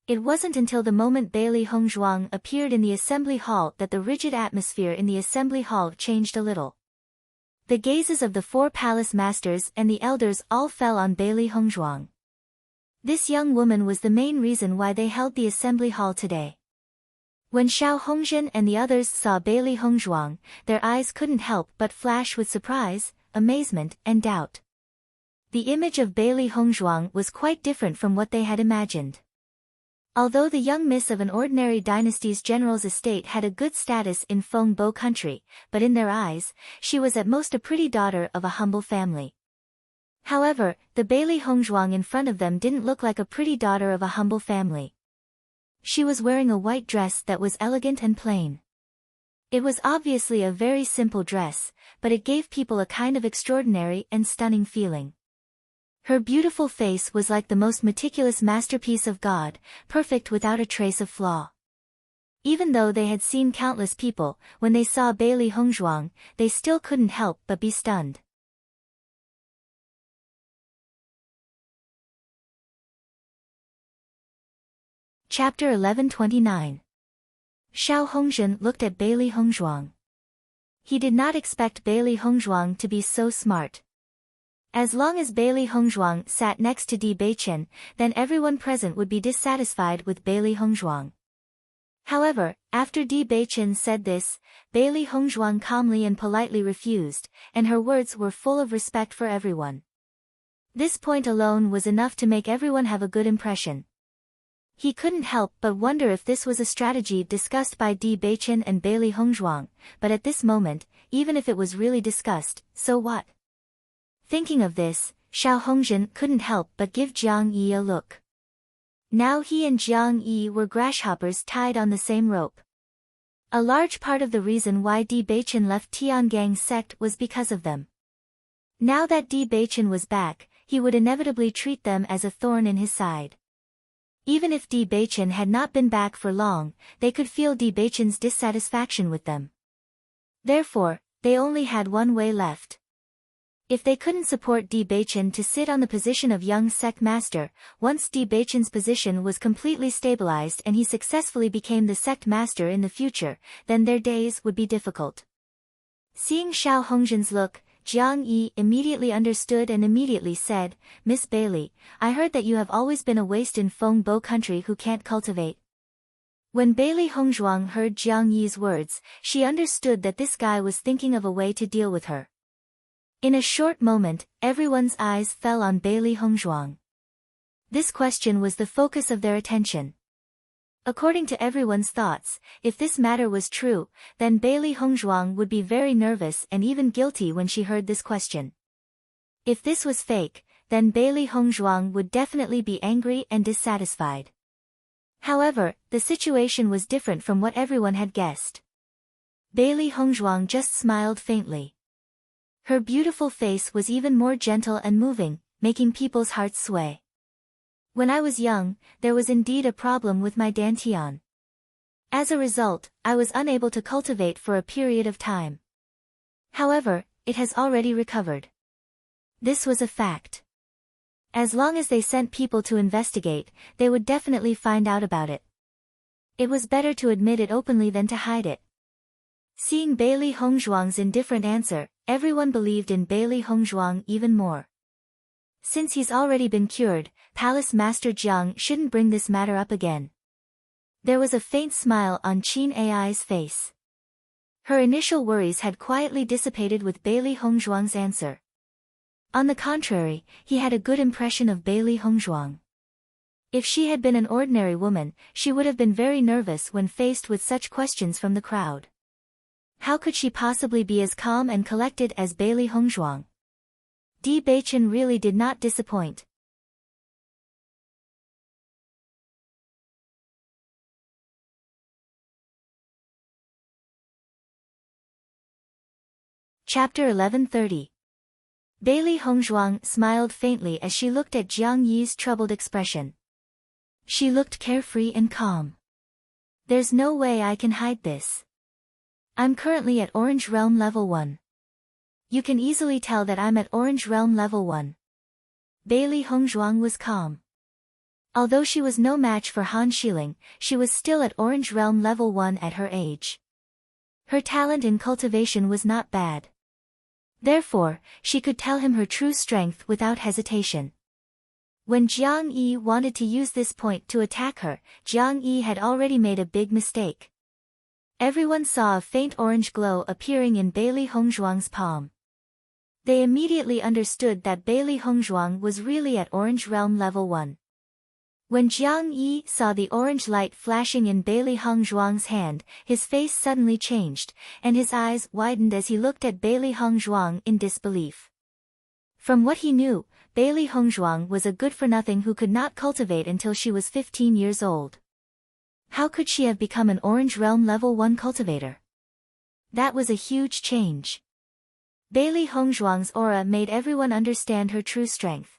It wasn't until the moment Bailey Hongzhuang appeared in the assembly hall that the rigid atmosphere in the assembly hall changed a little. The gazes of the four palace masters and the elders all fell on Bailey Hongzhuang. This young woman was the main reason why they held the assembly hall today. When Xiao Hongzhen and the others saw Bailey Hongzhuang, their eyes couldn't help but flash with surprise, amazement, and doubt. The image of Bailey Hongzhuang was quite different from what they had imagined. Although the young miss of an ordinary dynasty's general's estate had a good status in Fengbo country, but in their eyes, she was at most a pretty daughter of a humble family. However, the Bailey Hongzhuang in front of them didn't look like a pretty daughter of a humble family. She was wearing a white dress that was elegant and plain. It was obviously a very simple dress, but it gave people a kind of extraordinary and stunning feeling. Her beautiful face was like the most meticulous masterpiece of God, perfect without a trace of flaw. Even though they had seen countless people, when they saw Bailey Hongzhuang, they still couldn't help but be stunned. Chapter 1129. Xiao Hongzhen looked at Bailey Hongzhuang. He did not expect Bailey Hongzhuang to be so smart. As long as Bailey Hongzhuang sat next to Di Beichen, then everyone present would be dissatisfied with Bailey Hongzhuang. However, after Di Beichen said this, Bailey Hongzhuang calmly and politely refused, and her words were full of respect for everyone. This point alone was enough to make everyone have a good impression. He couldn't help but wonder if this was a strategy discussed by Di Beichen and Bailey Hongzhuang, but at this moment, even if it was really discussed, so what? Thinking of this, Xiao Hongzhen couldn't help but give Jiang Yi a look. Now he and Jiang Yi were grasshoppers tied on the same rope. A large part of the reason why Di Beichen left Tiangang's sect was because of them. Now that Di Beichen was back, he would inevitably treat them as a thorn in his side. Even if Di Beichen had not been back for long, they could feel Di Beichen's dissatisfaction with them. Therefore, they only had one way left. If they couldn't support Di Beichen to sit on the position of young sect master, once Di Beichen's position was completely stabilized and he successfully became the sect master in the future, then their days would be difficult. Seeing Xiao Hongzhen's look, Jiang Yi immediately understood and immediately said, "Miss Bailey, I heard that you have always been a waste in Fengbo country who can't cultivate." When Bailey Hongzhuang heard Jiang Yi's words, she understood that this guy was thinking of a way to deal with her. In a short moment, everyone's eyes fell on Bailey Hongzhuang. This question was the focus of their attention. According to everyone's thoughts, if this matter was true, then Bailey Hongzhuang would be very nervous and even guilty when she heard this question. If this was fake, then Bailey Hongzhuang would definitely be angry and dissatisfied. However, the situation was different from what everyone had guessed. Bailey Hongzhuang just smiled faintly. Her beautiful face was even more gentle and moving, making people's hearts sway. When I was young, there was indeed a problem with my dantian. As a result, I was unable to cultivate for a period of time. However, it has already recovered. This was a fact. As long as they sent people to investigate, they would definitely find out about it. It was better to admit it openly than to hide it. Seeing Bailey Hongzhuang's indifferent answer, everyone believed in Bailey Hongzhuang even more. Since he's already been cured, Palace Master Jiang shouldn't bring this matter up again. There was a faint smile on Qin Ai's face. Her initial worries had quietly dissipated with Bailey Hongzhuang's answer. On the contrary, he had a good impression of Bailey Hongzhuang. If she had been an ordinary woman, she would have been very nervous when faced with such questions from the crowd. How could she possibly be as calm and collected as Bailey Hongzhuang? Bewitching really did not disappoint. Chapter 1130. Bailey Hongzhuang smiled faintly as she looked at Jiang Yi's troubled expression. She looked carefree and calm. There's no way I can hide this. I'm currently at Orange Realm Level 1. You can easily tell that I'm at Orange Realm Level 1. Bailey Hongzhuang was calm. Although she was no match for Han Xiling, she was still at Orange Realm Level 1 at her age. Her talent in cultivation was not bad. Therefore, she could tell him her true strength without hesitation. When Jiang Yi wanted to use this point to attack her, Jiang Yi had already made a big mistake. Everyone saw a faint orange glow appearing in Bailey Hongzhuang's palm. They immediately understood that Bailey Hongzhuang was really at Orange Realm Level 1. When Jiang Yi saw the orange light flashing in Bailey Hongzhuang's hand, his face suddenly changed, and his eyes widened as he looked at Bailey Hongzhuang in disbelief. From what he knew, Bailey Hongzhuang was a good-for-nothing who could not cultivate until she was 15 years old. How could she have become an Orange Realm Level 1 cultivator? That was a huge change. Bailey Hongzhuang's aura made everyone understand her true strength.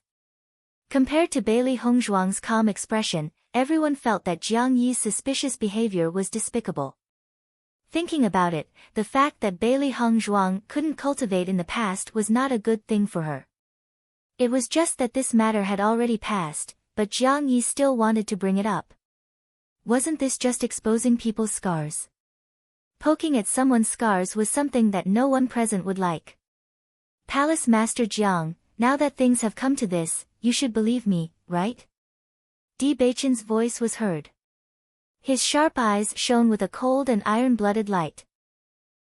Compared to Bailey Hongzhuang's calm expression, everyone felt that Jiang Yi's suspicious behavior was despicable. Thinking about it, the fact that Bailey Hongzhuang couldn't cultivate in the past was not a good thing for her. It was just that this matter had already passed, but Jiang Yi still wanted to bring it up. Wasn't this just exposing people's scars? Poking at someone's scars was something that no one present would like. Palace Master Jiang, now that things have come to this, you should believe me, right? Bewitching's voice was heard. His sharp eyes shone with a cold and iron-blooded light.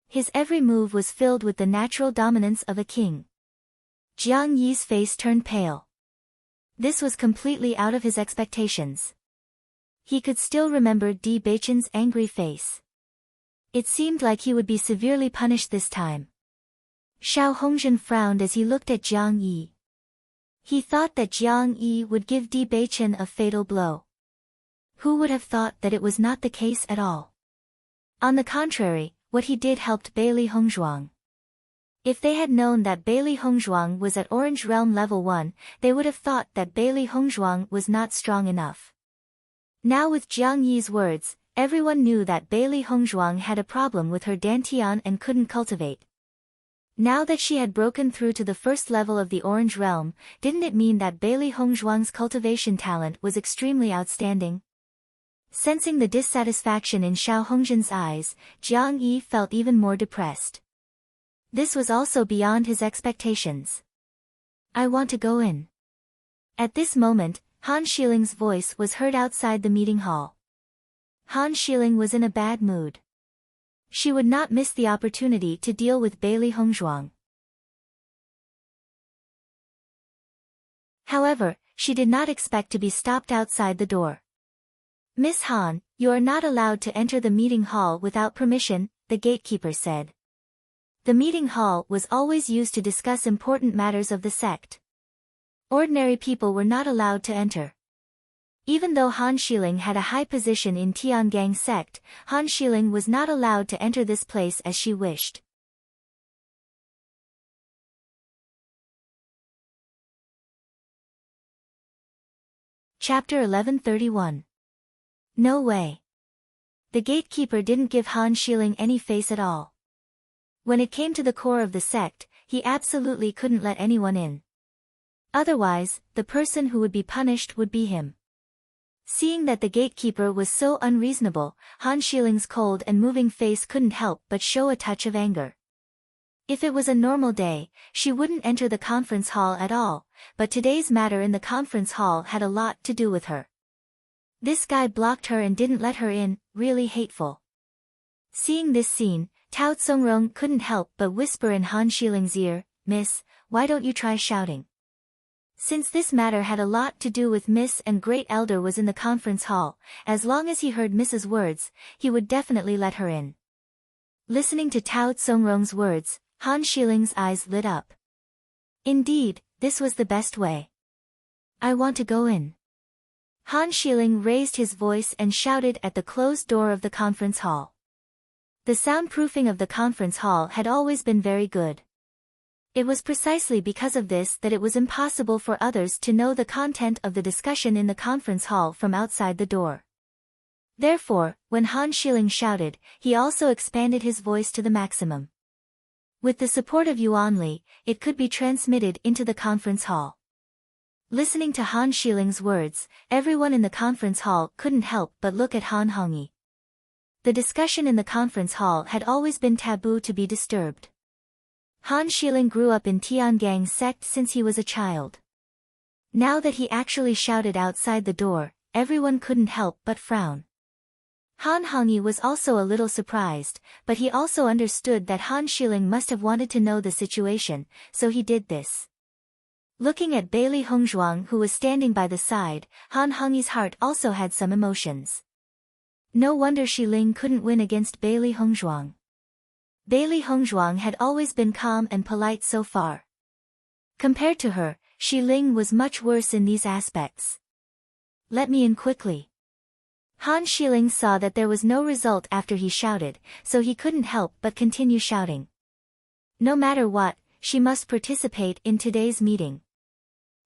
His every move was filled with the natural dominance of a king. Jiang Yi's face turned pale. This was completely out of his expectations. He could still remember Bewitching's angry face. It seemed like he would be severely punished this time. Xiao Hongzhen frowned as he looked at Jiang Yi. He thought that Jiang Yi would give Bewitching a fatal blow. Who would have thought that it was not the case at all? On the contrary, what he did helped Bailey Hongzhuang. If they had known that Bailey Hongzhuang was at Orange Realm Level 1, they would have thought that Bailey Hongzhuang was not strong enough. Now with Jiang Yi's words, everyone knew that Bailey Hongzhuang had a problem with her dantian and couldn't cultivate. Now that she had broken through to the first level of the Orange Realm, didn't it mean that Bailey Hongzhuang's cultivation talent was extremely outstanding? Sensing the dissatisfaction in Xiao Hongzhen's eyes, Jiang Yi felt even more depressed. This was also beyond his expectations. I want to go in. At this moment, Han Xiling's voice was heard outside the meeting hall. Han Xiling was in a bad mood. She would not miss the opportunity to deal with Bailey Hongzhuang. However, she did not expect to be stopped outside the door. Miss Han, you are not allowed to enter the meeting hall without permission, the gatekeeper said. The meeting hall was always used to discuss important matters of the sect. Ordinary people were not allowed to enter. Even though Han Xiling had a high position in Tiangang sect, Han Xiling was not allowed to enter this place as she wished. Chapter 1131. No way. The gatekeeper didn't give Han Xiling any face at all. When it came to the core of the sect, he absolutely couldn't let anyone in. Otherwise, the person who would be punished would be him. Seeing that the gatekeeper was so unreasonable, Han Xiling's cold and moving face couldn't help but show a touch of anger. If it was a normal day, she wouldn't enter the conference hall at all, but today's matter in the conference hall had a lot to do with her. This guy blocked her and didn't let her in, really hateful. Seeing this scene, Tao Tsongrong couldn't help but whisper in Han Shiling's ear, "Miss, why don't you try shouting?" Since this matter had a lot to do with Miss and Great Elder was in the conference hall, as long as he heard Miss's words, he would definitely let her in. Listening to Tao Tsongrong's words, Han Shiling's eyes lit up. Indeed, this was the best way. "I want to go in." Han Shiling raised his voice and shouted at the closed door of the conference hall. The soundproofing of the conference hall had always been very good. It was precisely because of this that it was impossible for others to know the content of the discussion in the conference hall from outside the door. Therefore, when Han Shiling shouted, he also expanded his voice to the maximum. With the support of Yuan Li, it could be transmitted into the conference hall. Listening to Han Shiling's words, everyone in the conference hall couldn't help but look at Han Hongyi. The discussion in the conference hall had always been taboo to be disturbed. Han Shiling grew up in Tiangang sect since he was a child. Now that he actually shouted outside the door, everyone couldn't help but frown. Han Hongyi was also a little surprised, but he also understood that Han Shiling must have wanted to know the situation, so he did this. Looking at Bailey Hongzhuang who was standing by the side, Han Hongyi's heart also had some emotions. No wonder Shi Ling couldn't win against Bailey Hongzhuang. Bailey Hongzhuang had always been calm and polite so far. Compared to her, Shi Ling was much worse in these aspects. "Let me in quickly." Han Shiling saw that there was no result after he shouted, so he couldn't help but continue shouting. No matter what, she must participate in today's meeting.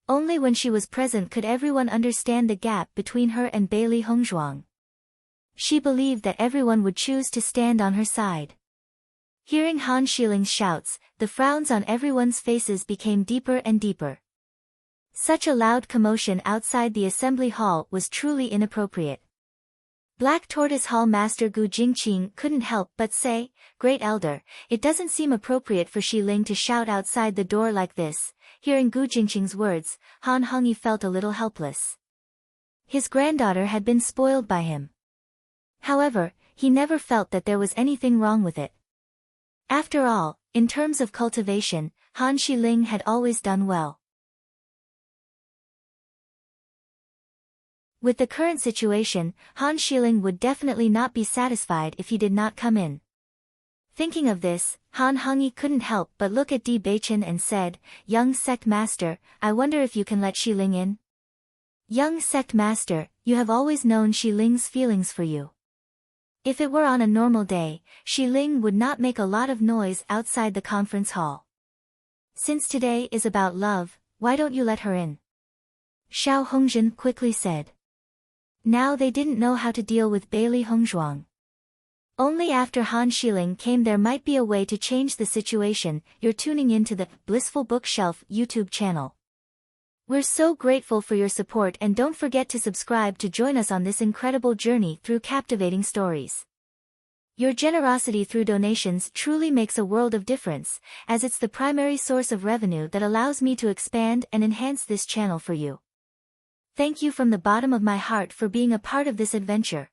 Only when she was present could everyone understand the gap between her and Bailey Hongzhuang. She believed that everyone would choose to stand on her side. Hearing Han Shiling's shouts, the frowns on everyone's faces became deeper and deeper. Such a loud commotion outside the assembly hall was truly inappropriate. Black Tortoise Hall Master Gu Jingqing couldn't help but say, "Great Elder, it doesn't seem appropriate for Shi Ling to shout outside the door like this." Hearing Gu Jingqing's words, Han Hongyi felt a little helpless. His granddaughter had been spoiled by him. However, he never felt that there was anything wrong with it. After all, in terms of cultivation, Han Shiling had always done well. With the current situation, Han Shiling would definitely not be satisfied if he did not come in. Thinking of this, Han Hongyi couldn't help but look at Di Beichen and said, "Young sect master, I wonder if you can let Shi Ling in?" "Young sect master, you have always known Shi Ling's feelings for you." If it were on a normal day, Shi Ling would not make a lot of noise outside the conference hall. "Since today is about love, why don't you let her in?" Xiao Hongzhen quickly said. Now they didn't know how to deal with Bailey Hongzhuang. Only after Han Shiling came there might be a way to change the situation. You're tuning into the Blissful Bookshelf YouTube channel. We're so grateful for your support and don't forget to subscribe to join us on this incredible journey through captivating stories. Your generosity through donations truly makes a world of difference, as it's the primary source of revenue that allows me to expand and enhance this channel for you. Thank you from the bottom of my heart for being a part of this adventure.